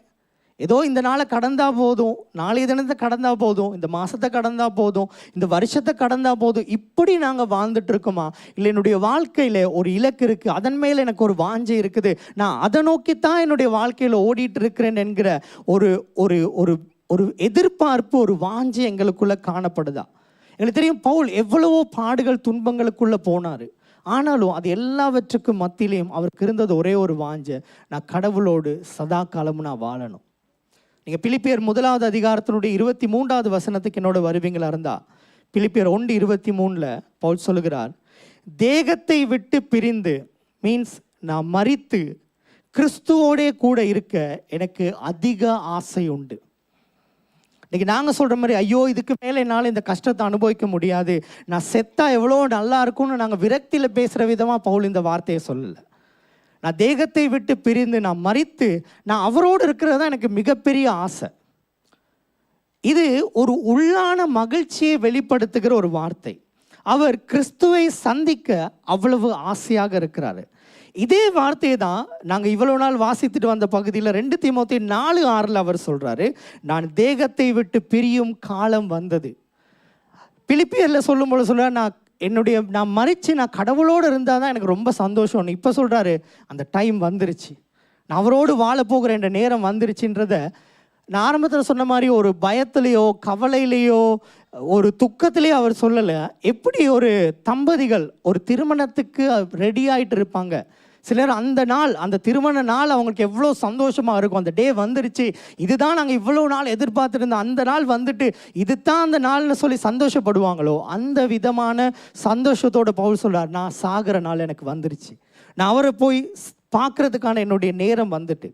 ஏதோ இந்த நாளை கடந்தா போதும், நாளைய தினத்தை கடந்தா போதும், இந்த மாதத்தை கடந்தா போதும், இந்த வருஷத்தை கடந்தா போதும், இப்படி நாங்கள் வாழ்ந்துட்டு இருக்கோமா? இல்லை என்னுடைய வாழ்க்கையில் ஒரு இலக்கு இருக்குது, அதன் மேலே எனக்கு ஒரு வாஞ்சை இருக்குது, நான் அதை நோக்கித்தான் என்னுடைய வாழ்க்கையில் ஓடிட்டு இருக்கிறேன் என்கிற ஒரு ஒரு ஒரு ஒரு எதிர்பார்ப்பு, ஒரு வாஞ்சை எங்களுக்குள்ளே காணப்படுதா? எனக்கு தெரியும், பவுல் எவ்வளவோ பாடுகள் துன்பங்களுக்குள்ளே போனார். ஆனாலும் அது எல்லாவற்றுக்கும் மத்தியிலையும் அவருக்கு இருந்தது ஒரே ஒரு வாஞ்சை, நான் கடவுளோடு சதா காலமும் நான் வாழணும். நீங்கள் பிலிப்பியர் 1வது அதிகாரத்தினுடைய 23வது வசனத்துக்கு என்னோட வருவீங்களா இருந்தால், பிலிப்பியர் 1:23 பவுல் சொல்லுகிறார், தேகத்தை விட்டு பிரிந்து மீன்ஸ் நான் மரித்து கிறிஸ்துவோடே கூட இருக்க எனக்கு அதிக ஆசை உண்டு. இன்றைக்கி நாங்கள் சொல்கிற மாதிரி, ஐயோ இதுக்கு மேலே என்னால் இந்த கஷ்டத்தை அனுபவிக்க முடியாது, நான் செத்தா எவ்வளோ நல்லா இருக்கும்னு நாங்கள் விரக்தியில் பேசுகிற விதமாக பவுல் இந்த வார்த்தையை சொல்லலை. நான் தேகத்தை விட்டு பிரிந்து நான் மரித்து நான் அவரோடு இருக்கிறது தான் எனக்கு மிகப்பெரிய ஆசை. இது ஒரு உள்ளான மகிழ்ச்சியை வெளிப்படுத்துகிற ஒரு வார்த்தை. அவர் கிறிஸ்துவை சந்திக்க அவ்வளவு ஆசையாக இருக்கிறாரு. இதே வார்த்தையை தான் நாங்கள் இவ்வளவு நாள் வாசித்துட்டு வந்த பகுதியில் 2 தீமோத்தேயு 4:6 அவர் சொல்கிறாரு, நான் தேகத்தை விட்டு பிரியும் காலம் வந்தது. பிலிப்பியரில் சொல்லும்போது சொல்கிறார், நான் மறித்து நான் கடவுளோடு இருந்தால் தான் எனக்கு ரொம்ப சந்தோஷம். இப்போ சொல்கிறாரு, அந்த டைம் வந்துருச்சு, நான் அவரோடு வாழ போகிற என்ற நேரம் வந்துருச்சுன்றத நான் ஆரம்பத்தில் சொன்ன மாதிரி ஒரு பயத்துலேயோ கவலையிலேயோ ஒரு துக்கத்திலேயோ அவர் சொல்லலை. எப்படி ஒரு தம்பதிகள் ஒரு திருமணத்துக்கு ரெடி ஆகிட்டு இருப்பாங்க, சிலர் அந்த நாள், அந்த திருமண நாள் அவங்களுக்கு எவ்வளோ சந்தோஷமாக இருக்கும், அந்த டே வந்துருச்சு, இதுதான் நாங்கள் இவ்வளோ நாள் எதிர்பார்த்துட்டு இருந்தோம், அந்த நாள் வந்துட்டு இது தான் அந்த நாள்னு சொல்லி சந்தோஷப்படுவாங்களோ, அந்த விதமான சந்தோஷத்தோட பவுல் சொல்கிறார், நான் சாகிற நாள் எனக்கு வந்துருச்சு, நான் அவரை போய் பார்க்குறதுக்கான என்னுடைய நேரம் வந்துட்டு.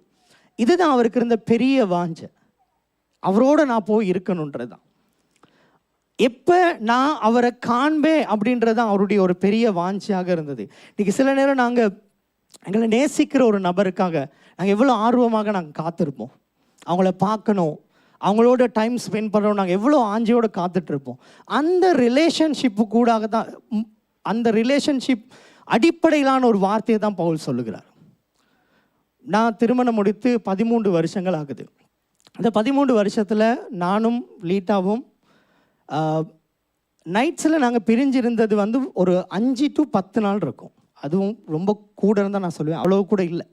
இதுதான் அவருக்கு இருந்த பெரிய வாஞ்சை, அவரோட நான் போய் இருக்கணுன்றது தான். எப்போ நான் அவரை காண்பேன் அப்படின்றது தான் அவருடைய ஒரு பெரிய வாஞ்சையாக இருந்தது. இன்றைக்கி சில நேரம் நாங்கள் எங்களை நேசிக்கிற ஒரு நபருக்காக நாங்கள் எவ்வளோ ஆர்வமாக நாங்கள் காத்திருப்போம், அவங்கள பார்க்கணும், அவங்களோட டைம் ஸ்பெண்ட் பண்ணுறோம், நாங்கள் எவ்வளோ ஆஞ்சையோடு காத்துட்ருப்போம். அந்த ரிலேஷன்ஷிப்பு கூடாக தான், அந்த ரிலேஷன்ஷிப் அடிப்படையிலான ஒரு வார்த்தையை தான் பவுல் சொல்லுகிறார். நான் திருமணம் முடித்து 13 வருஷங்கள் ஆகுது. அந்த 13 வருஷத்தில் நானும் லீட்டாவும் நைட்ஸில் நாங்கள் பிரிஞ்சிருந்தது ஒரு 5 to 10 நாள் இருக்கும். அதுவும் ரொம்ப கூட இருந்தால் நான் சொல்லுவேன், அவ்வளோ கூட இல்லை.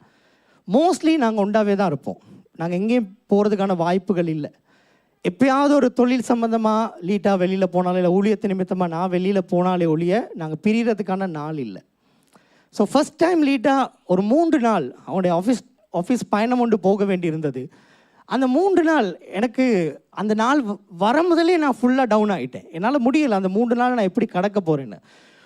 மோஸ்ட்லி நாங்கள் ஒன்றாவே தான் இருப்போம், நாங்கள் எங்கேயும் போகிறதுக்கான வாய்ப்புகள் இல்லை. எப்பயாவது ஒரு தொழில் சம்மந்தமாக லீட்டா வெளியில் போனாலே, இல்லை ஊழியத்து நிமித்தமாக நான் வெளியில் போனாலே ஒழிய நாங்கள் பிரியறதுக்கான நாள் இல்லை. ஸோ ஃபஸ்ட் டைம் லீட்டா ஒரு 3 நாள் அவனுடைய ஆஃபீஸ் பயணம் கொண்டு போக வேண்டியிருந்தது. அந்த 3 நாள் எனக்கு அந்த நாள் வர முதலே நான் ஃபுல்லாக டவுன் ஆகிட்டேன். என்னால் முடியலை அந்த 3 நாள் நான் எப்படி கடக்க போகிறேன்னு.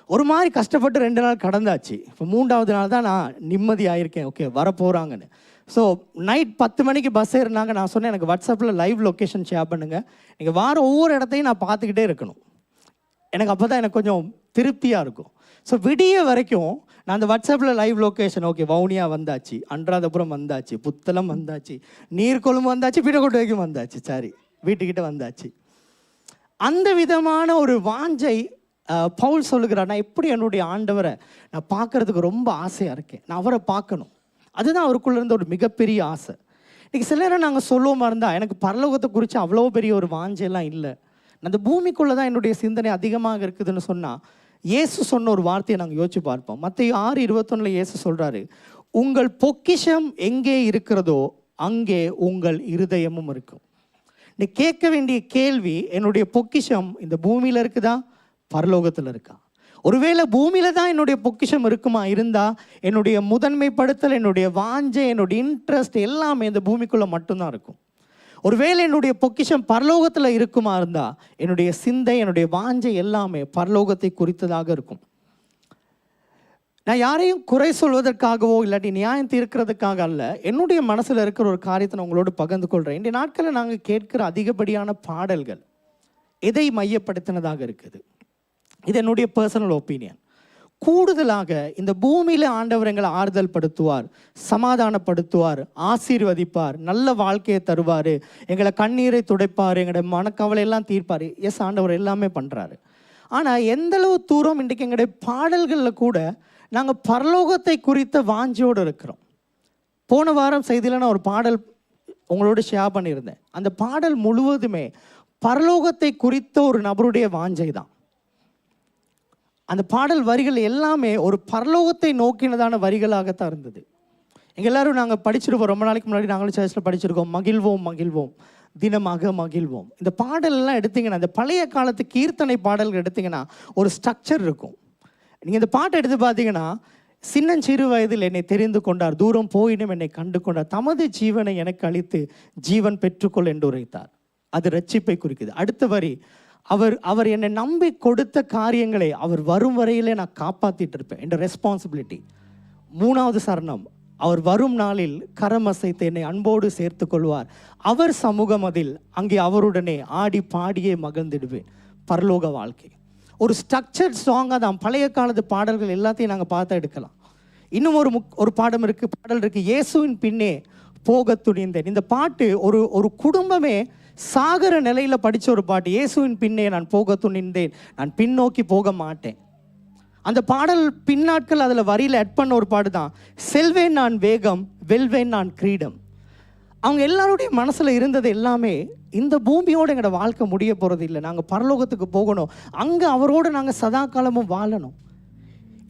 ஒரு மாதிரி கஷ்டப்பட்டு 2 நாள் கடந்தாச்சு. இப்போ 3ஆவது நாள் தான் நான் நிம்மதியாயிருக்கேன். ஓகே வரப்போகிறாங்கன்னு. ஸோ நைட் 10 மணிக்கு பஸ் ஏறினாங்க. நான் சொன்னேன் எனக்கு வாட்ஸ்அப்பில் லைவ் லொக்கேஷன் ஷேர் பண்ணுங்கள், நீங்கள் வார ஒவ்வொரு இடத்தையும் நான் பார்த்துக்கிட்டே இருக்கணும், எனக்கு அப்போ தான் எனக்கு கொஞ்சம் திருப்தியாக இருக்கும். ஸோ விடிய வரைக்கும் நான் அந்த வாட்ஸ்அப்பில் லைவ் லொக்கேஷன், ஓகே வவுனியா வந்தாச்சு, அன்றாதபுரம் வந்தாச்சு, புத்தளம் வந்தாச்சு, நீர்கொழும்பு வந்தாச்சு, பீடக்கோட்டை வரைக்கும் வந்தாச்சு, சாரி வீட்டுக்கிட்ட வந்தாச்சு. அந்த விதமான ஒரு வாஞ்சை பவுல் சொல்லுகிறார், நான் எப்படி என்னுடைய ஆண்டவரை நான் பார்க்கறதுக்கு ரொம்ப ஆசையாக இருக்கேன், நான் அவரை பார்க்கணும். அதுதான் அவருக்குள்ள இருந்த ஒரு மிகப்பெரிய ஆசை. இன்றைக்கி சில நேரம் நாங்கள் சொல்லுவோமா இருந்தால் எனக்கு பரலோகத்தை குறித்து அவ்வளோ பெரிய ஒரு வாஞ்சையெல்லாம் இல்லை, அந்த பூமிக்குள்ளே தான் என்னுடைய சிந்தனை அதிகமாக இருக்குதுன்னு சொன்னால், இயேசு சொன்ன ஒரு வார்த்தையை நாங்கள் யோசிச்சு பார்ப்போம். மத்தேயு 6:21 இயேசு சொல்கிறாரு, உங்கள் பொக்கிஷம் எங்கே இருக்கிறதோ அங்கே உங்கள் இருதயமும் இருக்கும். நீ கேட்க வேண்டிய கேள்வி, என்னுடைய பொக்கிஷம் இந்த பூமியில் இருக்குதா பரலோகத்தில் இருக்கா? ஒருவேளை பூமியில் தான் என்னுடைய பொக்கிஷம் இருக்குமா இருந்தால், என்னுடைய முதன்மைப்படுத்தல், என்னுடைய வாஞ்சை, என்னுடைய இன்ட்ரெஸ்ட் எல்லாமே இந்த பூமிக்குள்ளே மட்டும்தான் இருக்கும். ஒருவேளை என்னுடைய பொக்கிஷம் பரலோகத்தில் இருக்குமா இருந்தால், என்னுடைய சிந்தை, என்னுடைய வாஞ்சை எல்லாமே பரலோகத்தை குறித்ததாக இருக்கும். நான் யாரையும் குறை சொல்வதற்காகவோ இல்லாட்டி நியாயம் தீர்க்கிறதுக்காக அல்ல, என்னுடைய மனசில் இருக்கிற ஒரு காரியத்தை நான் உங்களோடு பகிர்ந்து கொள்கிறேன். இந்த நாட்களில் நாங்கள் கேட்கிற அதிகப்படியான பாடல்கள் எதை மையப்படுத்தினதாக இருக்குது? இது என்னுடைய பர்சனல் ஒப்பீனியன். கூடுதலாக இந்த பூமியில் ஆண்டவர் எங்களை ஆறுதல் படுத்துவார், சமாதானப்படுத்துவார், ஆசீர்வதிப்பார், நல்ல வாழ்க்கையை தருவார், எங்களை கண்ணீரை துடைப்பார், எங்களுடைய மனக்கவலையெல்லாம் தீர்ப்பார். எஸ், ஆண்டவர் எல்லாமே பண்ணுறாரு. ஆனால் எந்தளவு தூரம் இன்றைக்கு எங்களுடைய பாடல்களில் கூட நாங்கள் பரலோகத்தை குறித்த வாஞ்சியோடு இருக்கிறோம். போன வாரம் செய்தியில் நான் ஒரு பாடல் உங்களோடு ஷேர் பண்ணியிருந்தேன். அந்த பாடல் முழுவதுமே பரலோகத்தை குறித்த ஒரு நபருடைய வாஞ்சை தான். அந்த பாடல் வரிகள் எல்லாமே ஒரு பரலோகத்தை நோக்கினதான வரிகளாகத்தான் இருந்தது. எங்கள் எல்லோரும் நாங்கள் படிச்சிருக்கோம், ரொம்ப நாளைக்கு முன்னாடி நாங்களும் சர்ச்சில் படிச்சிருக்கோம், மகிழ்வோம் மகிழ்வோம் தினமாக மகிழ்வோம். இந்த பாடலெல்லாம் எடுத்திங்கன்னா, இந்த பழைய காலத்து கீர்த்தனை பாடல்கள் எடுத்திங்கன்னா ஒரு ஸ்ட்ரக்சர் இருக்கும். நீங்கள் இந்த பாட்டை எடுத்து பார்த்தீங்கன்னா, சின்னஞ்சிறு வயதில் என்னை தெரிந்து கொண்டார், தூரம் போயினும் என்னை கண்டு கொண்டார், தமது ஜீவனை எனக்கு அளித்து ஜீவன் பெற்றுக்கொள் என்று உரைத்தார். அது ரட்சிப்பை குறிக்குது. அடுத்த வரி, அவர் என்னை நம்பி கொடுத்த காரியங்களை அவர் வரும் வரையிலே நான் காப்பாற்றிட்டு இருப்பேன் என்ற ரெஸ்பான்சிபிலிட்டி. 3வது சரணம், அவர் வரும் நாளில் கரமசைத்து என்னை அன்போடு சேர்த்து கொள்வார், அவர் சமூகம் அதில் அங்கே அவருடனே ஆடி பாடியே மகிழ்ந்திடுவேன். பரலோக வாழ்க்கை ஒரு ஸ்ட்ரக்சர்ட் சாங்காக தான். பழைய காலத்து பாடல்கள் எல்லாத்தையும் நாங்கள் பார்த்து எடுக்கலாம். இன்னும் ஒரு பாடல் இருக்குது, இயேசுவின் பின்னே போக துணிந்தேன். இந்த பாட்டு ஒரு குடும்பமே சாகர நிலையில் படித்த ஒரு பாட்டு. இயேசுவின் பின்னே நான் போக துணிந்தேன், நான் பின்னோக்கி போக மாட்டேன். அந்த பாடல் பின்னாட்கள் அதில் வரியில் ஆட் பண்ண ஒரு பாட்டு தான், செல்வேன் நான் வேகம், வெல்வேன் நான் கிரீடம். அவங்க எல்லாருடைய மனசில் இருந்தது எல்லாமே, இந்த பூமியோடு எங்களோட வாழ்க்கை முடிய போகிறது இல்லை, நாங்கள் பரலோகத்துக்கு போகணும், அங்கே அவரோடு நாங்கள் சதா காலமும் வாழணும்.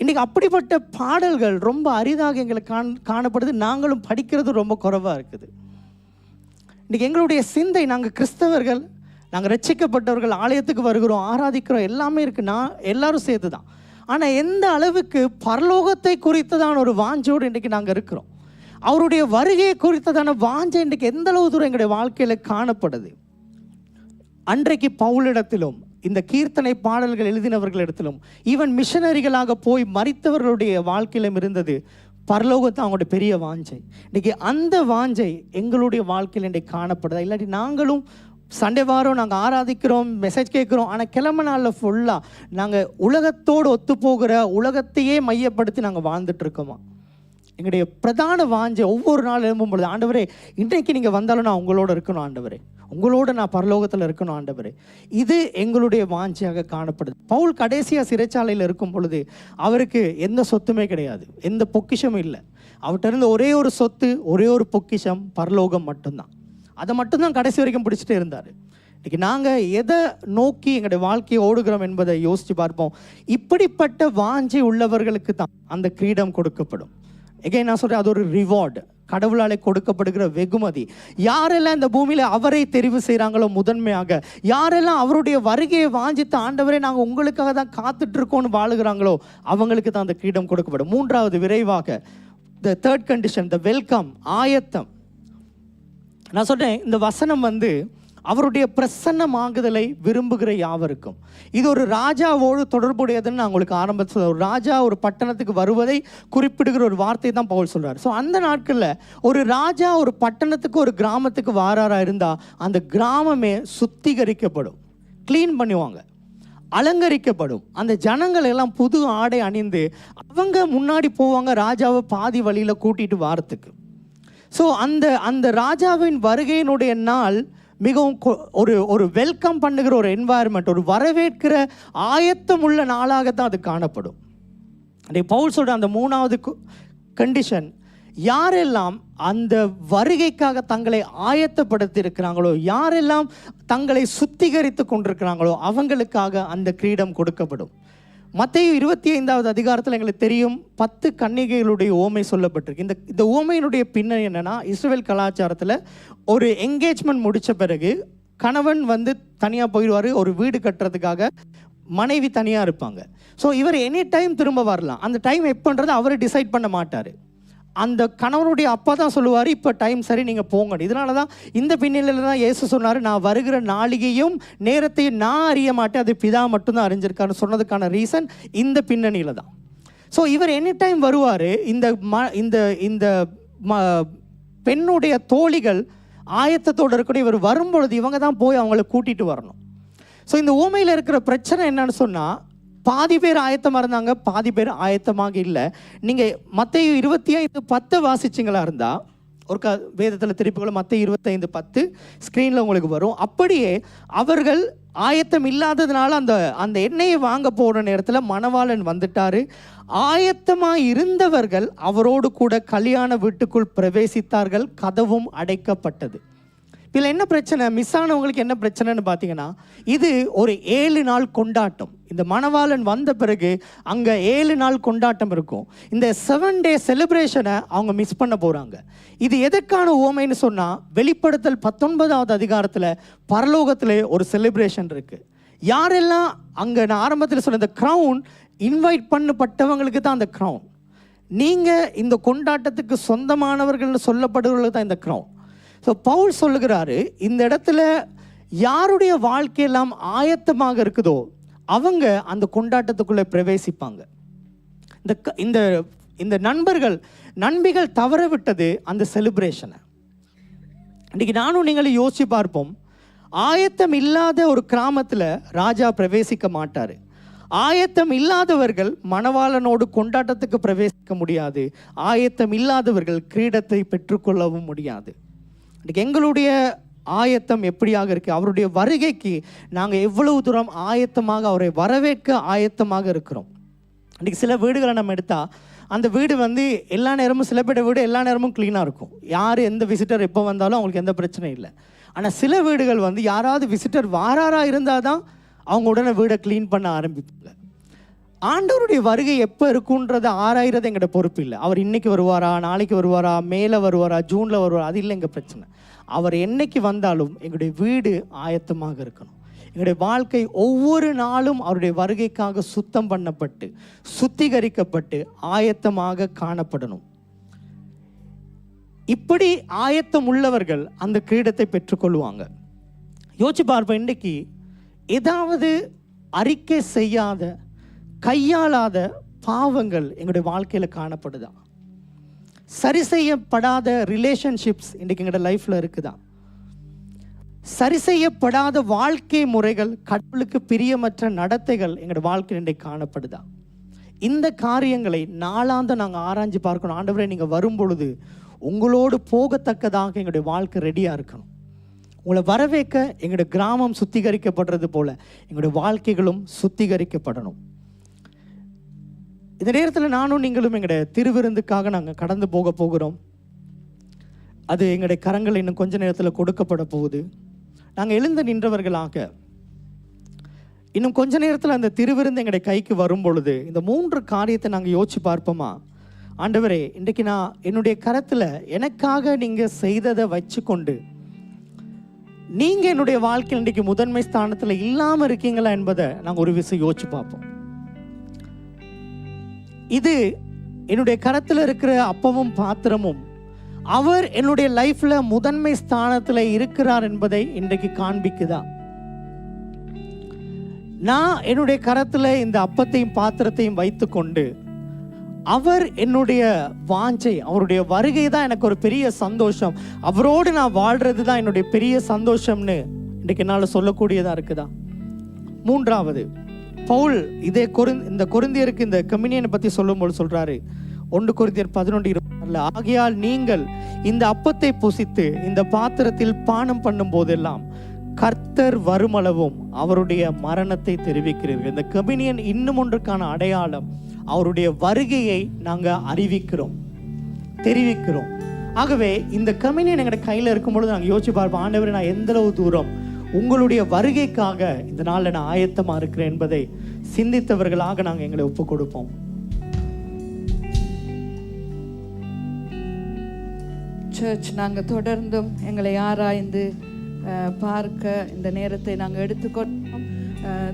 இன்றைக்கி அப்படிப்பட்ட பாடல்கள் ரொம்ப அரிதாக எங்களுக்கு காணப்படுது. நாங்களும் படிக்கிறது ரொம்ப குறைவாக இருக்குது. இன்றைக்கி எங்களுடைய சிந்தை, நாங்கள் கிறிஸ்தவர்கள், நாங்கள் ரட்சிக்கப்பட்டவர்கள், ஆலயத்துக்கு வருகிறோம், ஆராதிக்கிறோம், எல்லாமே இருக்குது, நான் எல்லாரும் சேர்த்து தான். ஆனால் எந்த அளவுக்கு பரலோகத்தை குறித்ததான ஒரு வாஞ்சோடு இன்றைக்கி நாங்கள் இருக்கிறோம், அவருடைய வருகையை குறித்ததான வாஞ்சை இன்றைக்கி எந்த அளவு தூரம் எங்களுடைய வாழ்க்கையில் காணப்படுது. அன்றைக்கு பவுலிடத்திலும் இந்த கீர்த்தனை பாடல்கள் எழுதினவர்களிடத்திலும் ஈவன் மிஷனரிகளாக போய் மரித்தவர்களுடைய வாழ்க்கையிலும் இருந்தது பரலோகத்தை அவங்களுடைய பெரிய வாஞ்சை. இன்றைக்கி அந்த வாஞ்சை எங்களுடைய வாழ்க்கையில் இன்றைக்கு காணப்படுதா? இல்லாட்டி நாங்களும் சண்டே வாரம் நாங்கள் ஆராதிக்கிறோம், மெசேஜ் கேட்குறோம், ஆனால் கிழமை நாளில் ஃபுல்லாக நாங்கள் உலகத்தோடு ஒத்து போகிற, உலகத்தையே மையப்படுத்தி நாங்கள் வாழ்ந்துட்டுருக்கோமா? எங்களுடைய பிரதான வாஞ்சை ஒவ்வொரு நாள் எழும்பும் பொழுது, ஆண்டவரே இன்றைக்கு நீங்கள் வந்தாலும் நான் உங்களோட இருக்கணும், ஆண்டவரே உங்களோட நான் பரலோகத்தில் இருக்கணும், ஆண்டவரே. இது எங்களுடைய வாஞ்சையாக காணப்படுது. பவுல் கடைசியாக சிறைச்சாலையில் இருக்கும் பொழுது அவருக்கு எந்த சொத்துமே கிடையாது, எந்த பொக்கிஷமும் இல்லை. அவர்கிட்ட இருந்த ஒரே ஒரு சொத்து, ஒரே ஒரு பொக்கிஷம் பரலோகம் மட்டும்தான். அதை மட்டும்தான் கடைசி வரைக்கும் பிடிச்சிட்டே இருந்தார். இன்றைக்கி நாங்கள் எதை நோக்கி எங்களுடைய வாழ்க்கையை ஓடுகிறோம் என்பதை யோசித்து பார்ப்போம். இப்படிப்பட்ட வாஞ்சை உள்ளவர்களுக்கு தான் அந்த கிரீடம் கொடுக்கப்படும். எகை நான் சொல்கிறேன், அது ஒரு ரிவார்டு, கடவுளாலே கொடுக்கப்படுகிற வெகுமதி. யாரெல்லாம் இந்த பூமியில் அவரை தெரிவு செய்கிறாங்களோ முதன்மையாக, யாரெல்லாம் அவருடைய வருகையை வாஞ்சித்த ஆண்டவரே நாங்கள் உங்களுக்காக தான் காத்துட்ருக்கோன்னு வாழுகிறாங்களோ அவங்களுக்கு தான் அந்த கிரீடம் கொடுக்கப்படும். 3வது விரைவாக the third condition, the welcome, ஆயத்தம். நான் சொல்கிறேன், இந்த வசனம் வந்து அவருடைய பிரசன்னமாகுதலை விரும்புகிற யாவருக்கும். இது ஒரு ராஜாவோடு தொடர்புடையதுன்னு நான் உங்களுக்கு ஆரம்பத்தில் ஒரு ராஜா ஒரு பட்டணத்துக்கு வருவதை குறிப்பிடுகிற ஒரு வார்த்தை தான் பவுல் சொல்கிறார். ஸோ அந்த நாட்களில் ஒரு ராஜா ஒரு பட்டணத்துக்கு ஒரு கிராமத்துக்கு வாராராக இருந்தால் அந்த கிராமமே சுத்திகரிக்கப்படும், க்ளீன் பண்ணுவாங்க, அலங்கரிக்கப்படும். அந்த ஜனங்கள் எல்லாம் புது ஆடை அணிந்து அவங்க முன்னாடி போவாங்க ராஜாவை பாதி வழியில் கூட்டிகிட்டு வாரத்துக்கு. ஸோ அந்த ராஜாவின் வருகையினுடைய நாள் மிகவும் ஒரு வெல்கம் பண்ணுகிற ஒரு என்வாயர்மெண்ட், ஒரு வரவேற்கிற ஆயத்தம் உள்ள நாளாகத்தான் அது காணப்படும். பவுல் சொல்ற அந்த மூணாவது கண்டிஷன், யாரெல்லாம் அந்த வருகைக்காக தங்களை ஆயத்தப்படுத்தி இருக்கிறாங்களோ, யாரெல்லாம் தங்களை சுத்திகரித்து கொண்டிருக்கிறாங்களோ அவங்களுக்காக அந்த கிரீடம் கொடுக்கப்படும். மத்தேயு 25வது அதிகாரத்தில் எங்களுக்கு தெரியும் 10 கன்னிகைகளுடைய ஓமை சொல்லப்பட்டிருக்கு. இந்த ஓமையினுடைய பின்னணி என்னன்னா, இஸ்ரவேல் கலாச்சாரத்தில் ஒரு என்கேஜ்மெண்ட் முடித்த பிறகு கணவன் வந்து தனியாக போயிடுவார், ஒரு வீடு கட்டுறதுக்காக மனைவி தனியாக இருப்பாங்க. ஸோ இவர் எனி டைம் திரும்ப வரலாம். அந்த டைம் எப்போன்றது அவர் டிசைட் பண்ண மாட்டார், அந்த கணவனுடைய அப்பா தான் சொல்லுவார், இப்போ டைம் சரி நீங்கள் போங்க. இதனால தான் இந்த பின்னணியில் தான் இயேசு சொன்னார், நான் வருகிற நாளிகையும் நேரத்தையும் நான் அறிய மாட்டேன், அது பிதா மட்டும்தான் அறிஞ்சிருக்காருன்னு சொன்னதுக்கான ரீசன் இந்த பின்னணியில் தான். ஸோ இவர் எனி டைம் வருவார். இந்த பெண்ணுடைய தோழிகள் ஆயத்தத்தோடு இருக்கணும், இவர் வரும்பொழுது இவங்க தான் போய் அவங்கள கூட்டிகிட்டு வரணும். ஸோ இந்த ஊமையில் இருக்கிற பிரச்சனை என்னன்னு சொன்னால், பாதி பேர் ஆயத்தமாக இருந்தாங்க, பாதி பேர் ஆயத்தமாக இல்லை. நீங்கள் மத்தேயு 25:10 வாசிச்சிங்களா இருந்தால் ஒரு வேதத்தில் திருப்பிகளும் மத்தேயு 25:10 ஸ்க்ரீனில் உங்களுக்கு வரும். அப்படியே அவர்கள் ஆயத்தம் இல்லாததுனால அந்த எண்ணெயை வாங்க போகிற நேரத்தில் மணவாளன் வந்துட்டார். ஆயத்தமாக இருந்தவர்கள் அவரோடு கூட கல்யாண வீட்டுக்குள் பிரவேசித்தார்கள், கதவும் அடைக்கப்பட்டது. இதில் என்ன பிரச்சனை, மிஸ் ஆனவங்களுக்கு என்ன பிரச்சனைன்னு பார்த்தீங்கன்னா, இது ஒரு 7 நாள் கொண்டாட்டம். இந்த மணவாளன் வந்த பிறகு அங்கே 7 நாள் கொண்டாட்டம் இருக்கும். இந்த 7 டே செலிப்ரேஷனை அவங்க மிஸ் பண்ண போகிறாங்க. இது எதற்கான ஓமைன்னு சொன்னால், வெளிப்படுத்தல் 19வது அதிகாரத்தில் பரலோகத்தில் ஒரு செலிப்ரேஷன் இருக்குது. யாரெல்லாம் அங்கே நான் ஆரம்பத்தில் சொன்ன இந்த க்ரௌன் இன்வைட் பண்ணப்பட்டவங்களுக்கு தான் அந்த க்ரௌன். நீங்கள் இந்த கொண்டாட்டத்துக்கு சொந்தமானவர்கள்னு சொல்லப்படுவர்களுக்கு தான் இந்த க்ரௌன். ஸோ பவுல் சொல்லுகிறாரு, இந்த இடத்துல யாருடைய வாழ்க்கையெல்லாம் ஆயத்தமாக இருக்குதோ அவங்க அந்த கொண்டாட்டத்துக்குள்ளே பிரவேசிப்பாங்க. இந்த நண்பிகள் தவற விட்டது அந்த செலிப்ரேஷனை. இன்றைக்கி நானும் நீங்களும் யோசிச்சு பார்ப்போம், ஆயத்தம் இல்லாத ஒரு கிராமத்தில் ராஜா பிரவேசிக்க மாட்டார். ஆயத்தம் இல்லாதவர்கள் மணவாளனோடு கொண்டாட்டத்துக்கு பிரவேசிக்க முடியாது. ஆயத்தம் இல்லாதவர்கள் கிரீடத்தை பெற்றுக்கொள்ளவும் முடியாது. இன்றைக்கி எங்களுடைய ஆயத்தம் எப்படியாக இருக்குது, அவருடைய வருகைக்கு நாங்கள் எவ்வளவு தூரம் ஆயத்தமாக அவரை வரவேற்க ஆயத்தமாக இருக்கிறோம். இன்றைக்கி சில வீடுகளை நம்ம எடுத்தால் அந்த வீடு வந்து எல்லா நேரமும், சில பேர் வீடு எல்லா நேரமும் க்ளீனாக இருக்கும், யார் எந்த விசிட்டர் எப்போ வந்தாலும் அவங்களுக்கு எந்த பிரச்சனையும் இல்லை. ஆனால் சில வீடுகள் வந்து யாராவது விசிட்டர் வாராராக இருந்தால் தான் அவங்க உடனே வீடை க்ளீன் பண்ண ஆரம்பிப்பாங்க. ஆண்டவருடைய வருகை எப்போ இருக்குன்றதை ஆராயிறது எங்களோட பொறுப்பு இல்லை. அவர் இன்னைக்கு வருவாரா, நாளைக்கு வருவாரா, மேலே வருவாரா, ஜூனில் வருவாரா, அது இல்லை எங்கள் பிரச்சனை. அவர் என்னைக்கு வந்தாலும் எங்களுடைய வீடு ஆயத்தமாக இருக்கணும். எங்களுடைய வாழ்க்கை ஒவ்வொரு நாளும் அவருடைய வருகைக்காக சுத்தம் பண்ணப்பட்டு சுத்திகரிக்கப்பட்டு ஆயத்தமாக காணப்படணும். இப்படி ஆயத்தம் உள்ளவர்கள் அந்த கிரீடத்தை பெற்றுக்கொள்வாங்க. யோசிச்சு பார்ப்போம், இன்றைக்கு ஏதாவது அறிக்கை செய்யாத, கையாளாத பாவங்கள் எங்களுடைய வாழ்க்கையில் காணப்படுதா? சரி செய்யப்படாத ரிலேஷன்ஷிப்ஸ் இன்றைக்கு எங்களோட லைஃப்பில் இருக்குதா? சரி செய்யப்படாத வாழ்க்கை முறைகள், கடவுளுக்கு பிரியமற்ற நடத்தைகள் எங்களோட வாழ்க்கையில் இன்றைக்கு காணப்படுதா? இந்த காரியங்களை நாளாந்த நாங்கள் ஆராய்ஞ்சு பார்க்கணும். ஆண்டவரே, நீங்கள் வரும்பொழுது உங்களோடு போகத்தக்கதாக எங்களுடைய வாழ்க்கை ரெடியாக இருக்கணும். உங்களை வரவேற்க எங்களுடைய கிராமம் சுத்திகரிக்கப்படுறது போல எங்களுடைய வாழ்க்கைகளும் சுத்திகரிக்கப்படணும். இந்த நேரத்தில் நானும் நீங்களும் எங்களுடைய திருவிருந்துக்காக நாங்கள் கடந்து போகிறோம். அது எங்களுடைய கரங்கள் இன்னும் கொஞ்ச நேரத்தில் கொடுக்கப்பட போகுது. நாங்கள் எழுந்து நின்றவர்களாக இன்னும் கொஞ்ச நேரத்தில் அந்த திருவிருந்து எங்களுடைய கைக்கு வரும் பொழுது இந்த 3 காரியத்தை நாங்கள் யோசிச்சு பார்ப்போமா? ஆண்டவரே, இன்றைக்கு நான் என்னுடைய கரத்தில் எனக்காக நீங்கள் செய்ததை வச்சுக்கொண்டு நீங்கள் என்னுடைய வாழ்க்கையில் இன்றைக்கு முதன்மை ஸ்தானத்தில் இல்லாமல் இருக்கீங்களா என்பதை நாங்கள் ஒரு விஷயம் யோசிச்சு பார்ப்போம். இது என்னுடைய கரத்தில் இருக்கிற அப்பமும் பாத்திரமும் அவர் என்னுடைய லைஃப்ல முதன்மை ஸ்தானத்தில் இருக்கிறார் என்பதை இன்றைக்கு காண்பிக்குதா? நான் என்னுடைய கரத்தில் இந்த அப்பத்தையும் பாத்திரத்தையும் வைத்துக்கொண்டு அவர் என்னுடைய வாஞ்சை, அவருடைய வருகை தான் எனக்கு ஒரு பெரிய சந்தோஷம், அவரோடு நான் வாழ்றது தான் என்னுடைய பெரிய சந்தோஷம்னு இன்றைக்கு என்னால் சொல்லக்கூடியதா இருக்குதா? மூன்றாவது, பவுல் இந்த கொரிந்தியருக்கு இந்த கம்யூனியனை பற்றி சொல்லும்போது சொல்றாரு, 1 கொரிந்தியர் 11:24, ஆகையால் நீங்கள் இந்த அப்பத்தை புசித்து இந்த பாத்திரத்தில் பானம் பண்ணும் போதெல்லாம் கர்த்தர் வருமளவும் அவருடைய மரணத்தை தெரிவிக்கிறீர்கள். இந்த கம்யூனியன் இன்னும் ஒன்றுக்கான அடையாளம், அவருடைய வருகையை நாங்கள் அறிவிக்கிறோம், தெரிவிக்கிறோம். ஆகவே இந்த கம்யூனியன் எங்களுடைய கையில் இருக்கும்பொழுது நாங்கள் யோசிச்சு பார்ப்போம், ஆண்டவரே நான் எந்த அளவு தூரம் உங்களுடைய வருகைக்காக இந்த நாளில் நான் ஆயத்தமாக இருக்கிறேன் என்பதை சிந்தித்தவர்களாக நாங்கள் எங்களை ஒப்பு கொடுப்போம். சர்ச், நாங்கள் தொடர்ந்தும் எங்களை ஆராய்ந்து பார்க்க இந்த நேரத்தை நாங்கள் எடுத்துக்கொண்டோம்.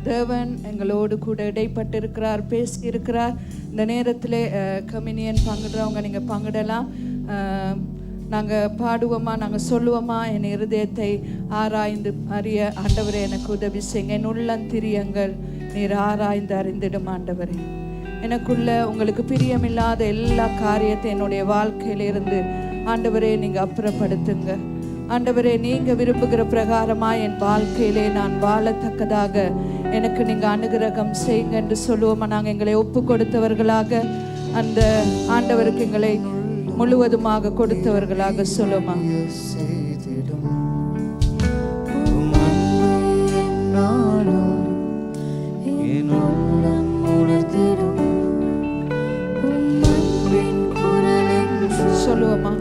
தேவன் எங்களோடு கூட இடைப்பட்டிருக்கிறார், பேசியிருக்கிறார். இந்த நேரத்தில் கம்யூனியன் பங்கிடுறவங்க நீங்கள் பங்கிடலாம். நாங்கள் பாடுவோமா, நாங்கள் சொல்லுவோமா, என் இருதயத்தை ஆராய்ந்து அறிய ஆண்டவரே எனக்கு உதவி செய்யுங்க, என் உள்ளந்திரியங்கள் நீர் ஆராய்ந்து அறிந்திடும் ஆண்டவரே. எனக்குள்ள உங்களுக்கு பிரியமில்லாத எல்லா காரியத்தை என்னுடைய வாழ்க்கையிலிருந்து ஆண்டவரே நீங்கள் அப்புறப்படுத்துங்க. ஆண்டவரே, நீங்கள் விரும்புகிற பிரகாரமாக என் வாழ்க்கையிலே நான் வாழத்தக்கதாக எனக்கு நீங்கள் அனுகிரகம் செய்யுங்க என்று சொல்லுவோமா. நாங்கள் எங்களை ஒப்பு கொடுத்தவர்களாக அந்த ஆண்டவருக்கு எங்களை முழுவதுமாக கொடுத்தவர்களாக சொல்லுமா. சொல்லுவோமா.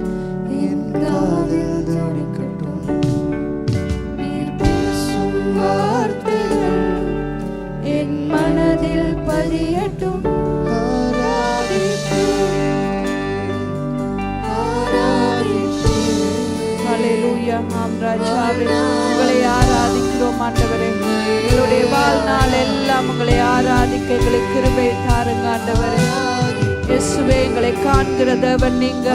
என் மனதில் பதியட்டும், உங்களை ஆராதிக்கிறோம் ஆண்டவரே. எங்களுடைய வாழ்நாள் எல்லாம் உங்களை ஆராதிக்க எங்களுக்கு கிருபை தாருங்க ஆண்டவரே. இயேசுவே, எங்களை காண்கிற தேவன் நீங்க,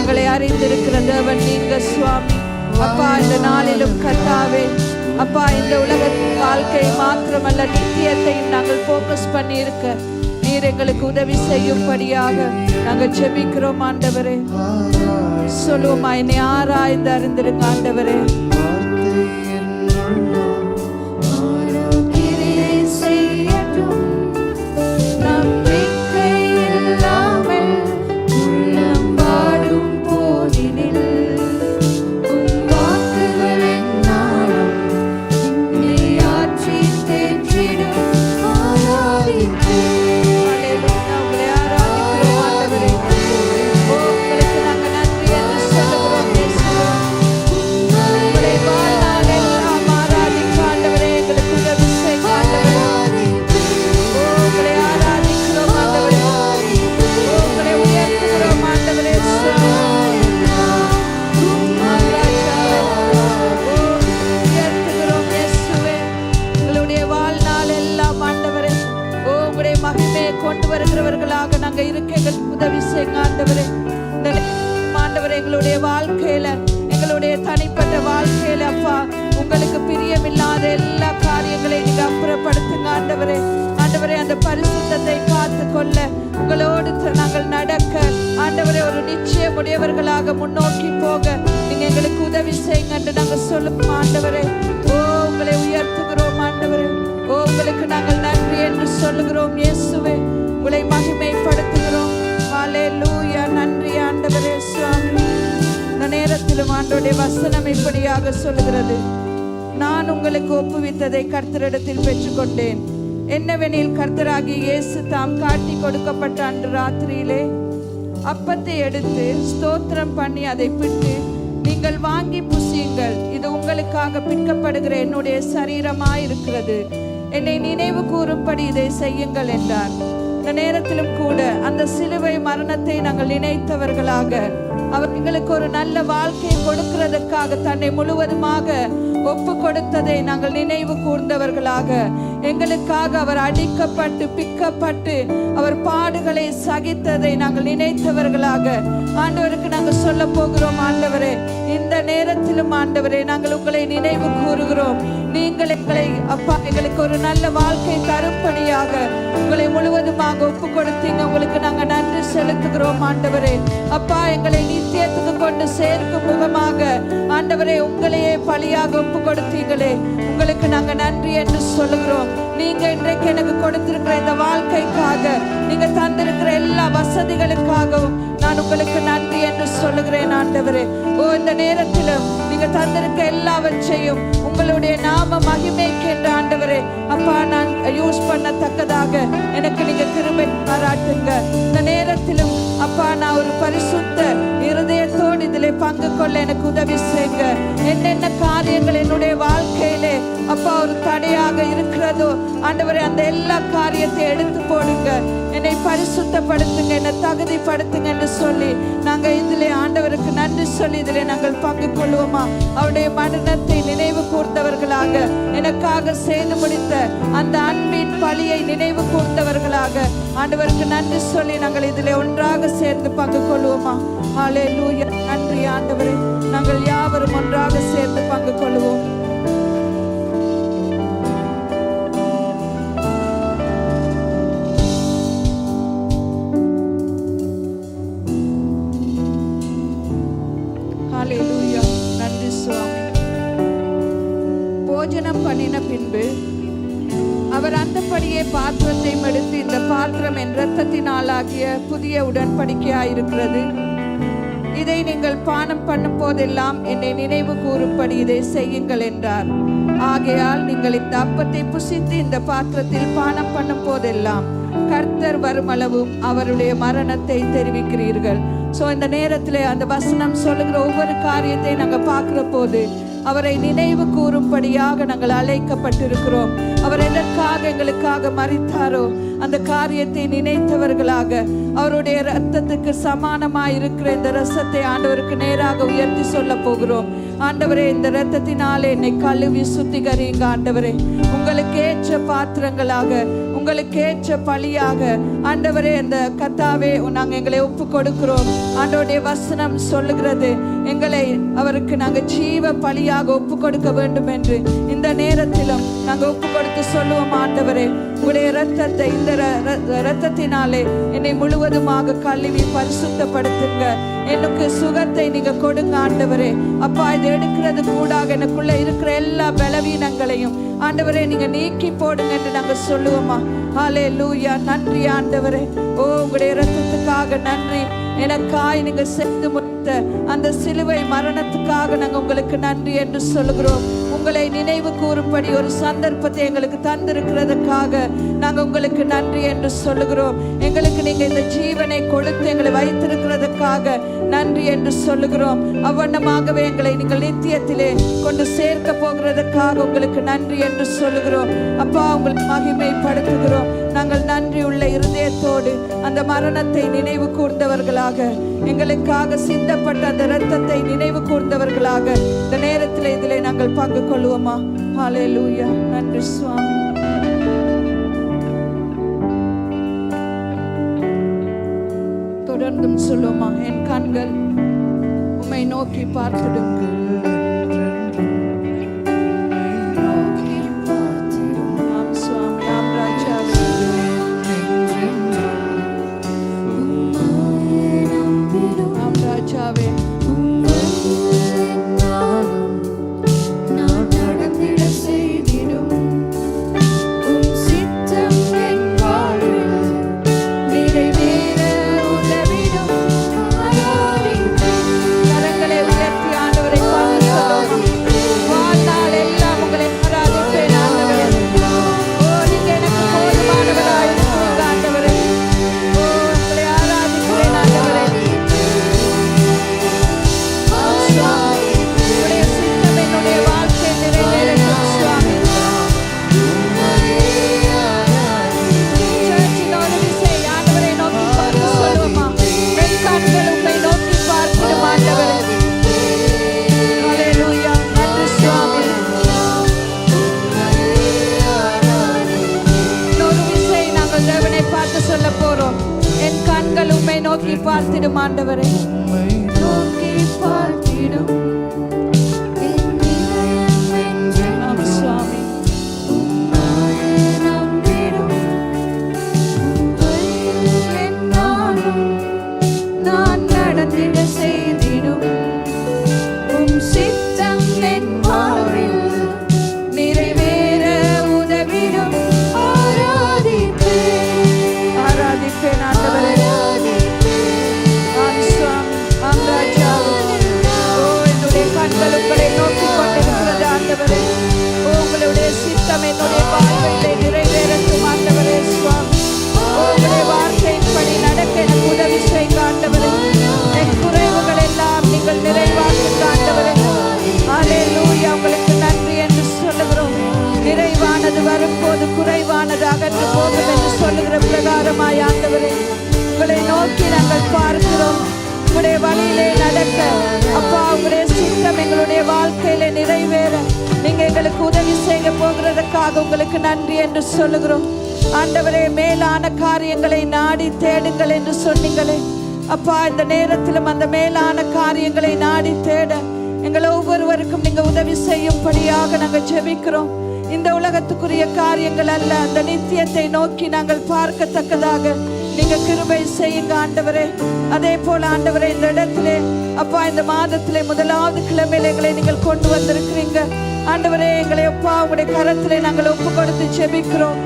எங்களை அறிந்திருக்கிற தேவன் நீங்க சுவாமி. அப்பா, இந்த நாளிலும் கர்த்தாவே அப்பா, இந்த உலக வாழ்க்கை மாத்திரமல்ல நித்தியத்தையும் நாங்கள் போக்கஸ் பண்ணி இருக்க நீர் எங்களுக்கு உதவி செய்யும்படியாக நாங்கள் ஜெபிக்கிறோம் ஆண்டவரே. சொல்லுவோமா, என்னை ஆராய்ந்து அறிந்திருங்க ஆண்டவரே. எங்களுடைய வாழ்க்கையில, எங்களுடைய தனிப்பட்ட வாழ்க்கையில அப்பா, உங்களுக்கு பிரியமில்லாத எல்லா காரியங்களையும் நீங்க அப்புறப்படுத்துங்க ஆண்டவரே. ஆண்டவரே, அந்த பரிசுத்தத்தை காத்து கொள்ள உங்களோடு நாங்கள் நடக்க ஆண்டவரே, ஒரு நிச்சயமுடையவர்களாக முன்னோக்கி போக நீங்க எங்களுக்கு உதவி செய்யுங்க என்று நாங்கள் சொல்லுவோம் ஆண்டவரே. ஓ, உங்களை உயர்த்துகிறோம் ஆண்டவரே. ஓ, உங்களுக்கு நாங்கள் நன்றி என்று சொல்லுகிறோம் இயேசுவே. உங்களை மகிமைப்படுத்துகிறோம். ஹல்லேலூயா. நன்றி ஆண்டவரே சுவாமி. இந்த நேரத்திலும் ஆண்டவருடைய வசனம் இப்படியாக சொல்லுகிறது, நான் உங்களுக்கு ஒப்புவித்ததை கர்த்தரிடத்தில் பெற்றுக்கொண்டேன். என்னவெனில், கர்த்தராகிய இயேசு தாம் காட்டி கொடுக்கப்பட்ட அன்று ராத்திரியிலே அப்பத்தை எடுத்து ஸ்தோத்திரம் பண்ணி அதை பிட்டு, நீங்கள் வாங்கி புசியுங்கள், இது உங்களுக்காக பிற்கப்படுகிற என்னுடைய சரீரமாயிருக்கிறது, என்னை நினைவு கூறும்படி இதை செய்யுங்கள் என்றார். இந்த நேரத்திலும் கூட அந்த சிலுவை மரணத்தை நாங்கள் நினைத்தவர்களாக, அவர் எங்களுக்கு ஒரு நல்ல வாழ்க்கையை கொடுக்கிறதுக்காக தன்னை முழுவதுமாக ஒப்பு கொடுத்ததை நாங்கள் நினைவு கூர்ந்தவர்களாக, எங்களுக்காக அவர் அடிக்கப்பட்டு பிக்கப்பட்டு அவர் பாடுகளை சகித்ததை நாங்கள் நினைத்தவர்களாக ஆண்டவருக்கு நாங்கள் சொல்ல போகிறோம். ஆண்டவரே, இந்த நேரத்திலும் ஆண்டவரே நாங்கள் உங்களை நினைவு கூறுகிறோம். நீங்கள் எங்களை அப்பா எங்களுக்கு ஒரு நல்ல வாழ்க்கை தரும்படியாக உங்களை முழுவதுமாக ஒப்பு கொடுத்தீங்க. உங்களுக்கு நாங்கள் நன்றி செலுத்துகிறோம் ஆண்டவரே. அப்பா, எங்களை நித்தியத்துக்கு கொண்டு சேர்க்கும் முகமாக ஆண்டவரே உங்களையே பலியாக ஒப்பு கொடுத்தீங்களே, உங்களுக்கு நாங்க நன்றி என்று சொல்லுகிறோம். நீங்க இன்றைக்கு எனக்கு கொடுத்திருக்கிற இந்த வாழ்க்கைக்காக, நீங்க தந்திருக்கிற எல்லா வசதிகளுக்காகவும் நான் உங்களுக்கு நன்றி என்று சொல்லுகிறேன் ஆண்டவரே. இந்த நேரத்திலும் நீங்க தந்திருக்க எல்லாவற்றையும் உங்களுடைய நாம மகிமைக்கு என்று ஆண்டவரே அப்பா நான் யூஸ் பண்ணத்தக்கதாக எனக்கு நீங்க கிருபை பாராட்டுங்க. இந்த நேரத்திலும் அப்பா நான் ஒரு பரிசுத்த இருதயத்தோடு இதிலே பங்கு கொள்ள எனக்கு உதவி செய்யுங்க. என்னென்ன காரியங்கள் என்னுடைய வாழ்க்கையிலே அப்பா ஒரு தடையாக இருக்கிறதோ ஆண்டவரே, அந்த எல்லா காரியத்தை எடுத்து போடுங்க. என்னை பரிசுத்தப்படுத்துங்க, என்னை தகுதிப்படுத்துங்க என்று சொல்லி நாங்கள் இதிலே ஆண்டவருக்கு நன்றி சொல்லி இதிலே நாங்கள் பங்கு கொள்வோமா? அவருடைய மரணத்தை நினைவு கூர்ந்தவர்களாக, எனக்காக செய்து முடித்த அந்த அன்பின் பலியை நினைவு கூர்ந்தவர்களாக ஆண்டவருக்கு நன்றி சொல்லி நாங்கள் இதிலே ஒன்றாக சேர்ந்து பங்கு கொள்வோமா? ஹல்லேலூயா. நன்றி ஆண்டவரே. நாங்கள் யாவரும் ஒன்றாக சேர்ந்து பங்கு கொள்வோம். ஹல்லேலூயா. நன்றி சுவாமி. போஜனம் பண்ணின பின்பு அவர் அந்தப்படியே பாத்திரத்தை எடுத்து, இந்த பாத்திரம் என் இரத்தத்தினாலாகிய புதிய உடன்படிக்கையாயிருக்கிறது. இதை நீங்கள் பானம் பண்ணும் போதெல்லாம் என்னை நினைவு கூறும்படி இதை செய்யுங்கள் என்றார். ஆகையால் நீங்கள் இந்த அப்பத்தை புசித்து இந்த பாத்திரத்தில் பானம் பண்ணும் போதெல்லாம் கர்த்தர் வருமளவும் அவருடைய மரணத்தை தெரிவிக்கிறீர்கள். இந்த நேரத்திலே அந்த வசனம் சொல்லுகிற ஒவ்வொரு காரியத்தை நாங்கள் பார்க்கிற போது அவரை நினைவு கூறும்படியாக நாங்கள் அழைக்கப்பட்டிருக்கிறோம். அவர் எதற்காக எங்களுக்காக மரித்தாரோ அந்த காரியத்தை நினைத்தவர்களாக அவருடைய இரத்தத்துக்கு சமானமாய் இருக்கிற இந்த ரசத்தை ஆண்டவருக்கு நேராக உயர்த்தி சொல்ல போகிறோம். ஆண்டவரே, இந்த இரத்தத்தினாலே என்னை கழுவி சுத்திகரிங்க ஆண்டவரே. உங்களுக்கு ஏற்ற பாத்திரங்களாக, உங்களுக்கு ஏற்ற பலியாக ஆண்டவரே அந்த கர்த்தாவே நாங்கள் எங்களை ஒப்பு கொடுக்கிறோம். ஆண்டவருடைய வசனம் சொல்லுகிறது எங்களை அவருக்கு நாங்கள் ஜீவ பலியாக ஒப்பு கொடுக்க வேண்டும் என்று. இந்த நேரத்திலும் நாங்கள் ஒப்பு கொடுத்து சொல்லுவோம், ஆண்டவரே உங்களுடைய இரத்தத்தை, இந்த இரத்தத்தினாலே என்னை முழுவதுமாக கழுவி பரிசுத்தப்படுத்துங்க. எனக்கு சுகத்தை நீங்க கொடுங்க ஆண்டவரே. அப்பா, இதை எடுக்கிறது கூடாக எனக்குள்ள இருக்கிற எல்லா பலவீனங்களையும் ஆண்டவரே நீங்க நீக்கி போடுங்க என்று நாங்கள் சொல்லுவோமா? ஹல்லேலூயா. நன்றி ஆண்டவரே. உங்களுடைய இரத்தத்துக்காக நன்றி. எனக்காய் நீங்க செய்து முடித்த அந்த சிலுவை மரணத்துக்காக நாங்கள் உங்களுக்கு நன்றி என்று சொல்லுகிறோம். உங்களை நினைவு கூறும்படி ஒரு சந்தர்ப்பத்தை எங்களுக்கு தந்திருக்கிறதுக்காக நாங்கள் உங்களுக்கு நன்றி என்று சொல்லுகிறோம். எங்களுக்கு நீங்க இந்த ஜீவனை கொடுத்து எங்களை வைத்திருக்கிறதுக்காக நன்றி என்று சொல்லுகிறோம். அவ்வண்ணமாகவே எங்களை நீங்கள் நித்தியத்திலே கொண்டு சேர்க்க போகிறதுக்காக உங்களுக்கு நன்றி என்று சொல்லுகிறோம். அப்பா, உங்களுக்கு மகிமைப்படுத்துகிறோம். நாங்கள் நன்றி உள்ள இருதயத்தோடு அந்த மரணத்தை நினைவு கூர்ந்தவர்களாக, எங்களுக்காக சிந்தப்பட்ட அந்த இரத்தத்தை நினைவு கூர்ந்தவர்களாக இந்த நேரத்தில் இதிலே நாங்கள் பங்கு கொள்வோமா? ஹல்லேலூயா. நன்றி சுவாமி. தொடர்ந்தும் சொல்லுவோமா? என் கண்கள் உம்மை நோக்கி பார்த்திடும். கரங்களை உயர்த்தி ஆண்டவரை நோக்கி பார்த்திடும் ஆண்டவரே, நோக்கி பார்த்திடும் என் இதயம் என்றும் ஆம் சுவாமி. உம்மையே நம்பிடும். உம் வழியில் எந்நாளும் நான் நடந்திட செய்திடும். உம் சித்தம் என் வாழ்வில் நிறைவேற உதவிடும். ஆராதிப்பேன் ஆண்டவரே. ஆம் சுவாமி, ஆம் ராஜா. ஓ, என்னுடைய கண்கள் உங்களை நோக்கி கொண்டிருக்கிறது ஆண்டவரே. ஓ, உங்களுடைய சித்தம் என்னுடைய வாழ்க்கையிலே நிறைவேறட்டும் ஆண்டவரே சுவாமி. ஓ, உங்களுடைய வார்த்தையின்படி நடக்க எனக்கு உதவி செய்யுங்க ஆண்டவரே. என் குறைவுகள் எல்லாம் நீங்கள் நிறைவாக்குங்க ஆண்டவரே. அல்லேலூயா. உங்களுக்கு நன்றி என்று சொல்லுகிறோம். நிறைவானது வரும்போது குறைவானது அகன்று போகும் என்று சொல்லுகிற பிரகாரமாய் ஆண்டவரே, உங்களை நோக்கி நாங்கள் பார்க்கிறோம். உங்களுடைய வழியிலே நடக்க அப்பா, உங்களுடைய சித்தம் எங்களுடைய வாழ்க்கையில நிறைவேற நீங்க எங்களுக்கு உதவி செய்ய போகிறதுக்காக உங்களுக்கு நன்றி என்று சொல்லுகிறோம் ஆண்டவரே. மேலான காரியங்களை நாடி தேடுங்கள் என்று சொன்னீங்களே அப்பா, இந்த நேரத்திலும் அந்த மேலான காரியங்களை நாடி தேட எங்கள் ஒவ்வொருவருக்கும் நீங்க உதவி செய்யும்படியாக நாங்கள் ஜெபிக்கிறோம். இந்த உலகத்துக்குரிய காரியங்கள் அல்ல, அந்த நித்தியத்தை நோக்கி நாங்கள் பார்க்கத்தக்கதாக நீங்க கிருபை செய்யுங்க ஆண்டவரே. அதே போல ஆண்டவரே, இந்த இடத்திலே அப்பா, இந்த மாதத்திலே முதலாவது கிழமையில எங்களை நீங்கள் கொண்டு வந்திருக்கிறீங்க ஆண்டவரே. எங்களை அப்பா உங்களுடைய கரத்திலே நாங்கள் ஒப்பு கொடுத்து ஜெபிக்கிறோம்.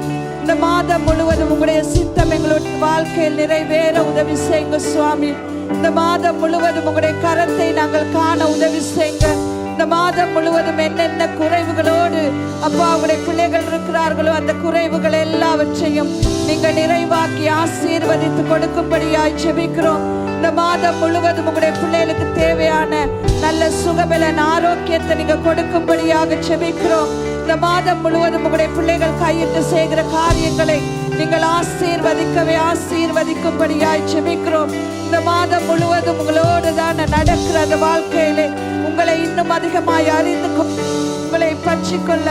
இந்த மாதம் முழுவதும் உங்களுடைய சித்தம் எங்களுடைய வாழ்க்கையில் நிறைவேற உதவி செய்யுங்க சுவாமி. இந்த மாதம் முழுவதும் உங்களுடைய கரத்தை நாங்கள் காண உதவி செய்யுங்க. இந்த மாதம் முழுவதும் என்னென்ன குறைவுகளோடு அப்பா உங்களுடைய பிள்ளைகள் இருக்கிறார்களோ அந்த குறைவுகள் எல்லாவற்றையும் நீங்க நிறைவாக்கி ஆசீர்வதித்து கொடுக்கும்படியாய் ஜெபிக்கிறோம். இந்த மாதம் முழுவதும் உங்களுடைய பிள்ளைகளுக்கு தேவையான நல்ல சுகபலன் ஆரோக்கியத்தை நீங்க கொடுக்கும்படியாக ஜெபிக்கிறோம். இந்த மாதம் முழுவதும் உங்களுடைய பிள்ளைகள் கையிட்டு செய்கிற காரியங்களை நீங்கள் ஆசீர்வதிக்கும்படியாய் ஜெபிக்கிறோம். இந்த மாதம் முழுவதும் உங்களோடு தான் நடக்கிற அந்த வாழ்க்கையிலே உங்களை இன்னும் அதிகமாய் அறிந்து உங்களை பற்றிக்கொள்ள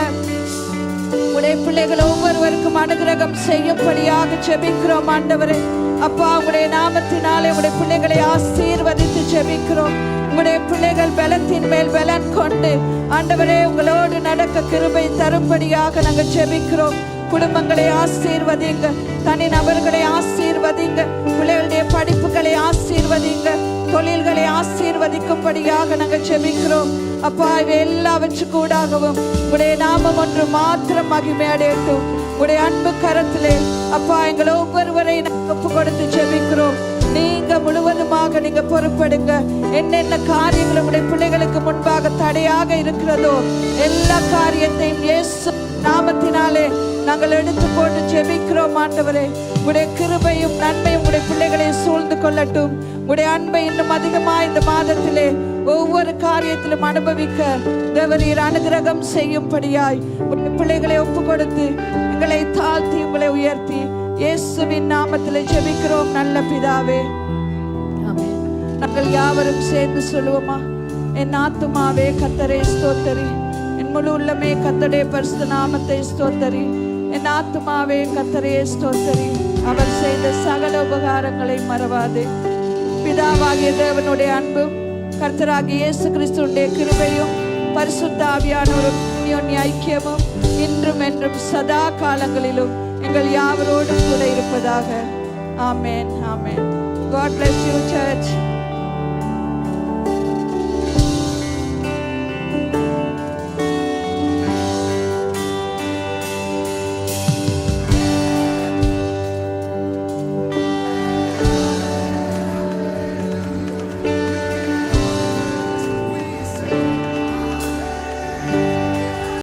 உங்களுடைய பிள்ளைகள் ஒவ்வொருவருக்கும் அனுகிரகம் செய்யும்படியாக ஜெபிக்கிறோம் ஆண்டவரே. அப்பா, உங்களுடைய நாமத்தினாலே உங்களுடைய பிள்ளைகளை ஆசீர்வதித்து ஜெபிக்கிறோம். உங்களுடைய பிள்ளைகள் பலத்தின் மேல் பலன் கொண்டு ஆண்டவரே உங்களோடு நடக்க கிருபை தரும்படியாக நாங்கள் ஜெபிக்கிறோம். குடும்பங்களை ஆசீர்வதிங்க, தனி நபர்களை ஆசீர்வதிங்க, பிள்ளைகளுடைய படிப்புகளை ஆசீர்வதிங்க, தொழில்களை ஆசீர்வதிக்கும்படியாக நாங்கள் ஜெபிக்கிறோம். அப்பா, இவை எல்லாவற்றுக்கு கூடாகவும் உங்களுடைய நாமம் ஒன்று மாத்திரம் மகிமை அடையட்டும். உங்களுடைய அன்பு கரத்திலே அப்பா எங்களை ஒவ்வொருவரை ஒப்பு கொடுத்து ஜெபிக்கிறோம். நீங்க முழுவதுமாக நீங்க பொறுப்படுங்க. என்னென்ன காரியங்கள் உங்களுடைய பிள்ளைகளுக்கு முன்பாக தடையாக இருக்கிறதோ எல்லா காரியத்தையும் இயேசு நாமத்தினாலே நாங்கள் எடுத்து போட்டு ஜெபிக்கிறோம் ஆண்டவரே. உங்களுடைய கிருபையும் நன்மையும் உங்களுடைய பிள்ளைகளை சூழ்ந்து கொள்ளட்டும். உங்களுடைய அன்பை இன்னும் அதிகமாக இந்த மாதத்திலே ஒவ்வொரு காரியத்திலும் அனுபவிக்க தேவரீர் அனுகிரகம் செய்யும்படியாய் உங்களுடைய பிள்ளைகளை ஒப்பு கொடுத்து எங்களை தாழ்த்தி உங்களை உயர்த்தி இயேசுவின் நாமத்திலே ஜெபிக்கிறோம் நல்ல பிதாவே, ஆமென். நாங்கள் யாவரும் சேர்ந்து சொல்லுவோமா? என் ஆத்துமாவே கர்த்தரை ஸ்தோத்தரி, என் முழு உள்ளமே கர்த்தருடைய பரிசுத்த நாமத்தை ஸ்தோத்தரி. என் ஆத்துமாவே கர்த்தரை ஸ்தோத்தரி, அவர் செய்த சகல உபகாரங்களை மறவாதே. பிதாவாகிய தேவனுடைய அன்பும் கர்த்தராகிய இயேசு கிறிஸ்துவின் கிருபையும் பரிசுத்த ஆவியானவருடைய ஐக்கியமும் இன்றும் என்றும் சதா காலங்களிலும் எங்கள் யாவரோடும் கூட இருப்பதாக. ஆமென், ஆமென். God bless you, church.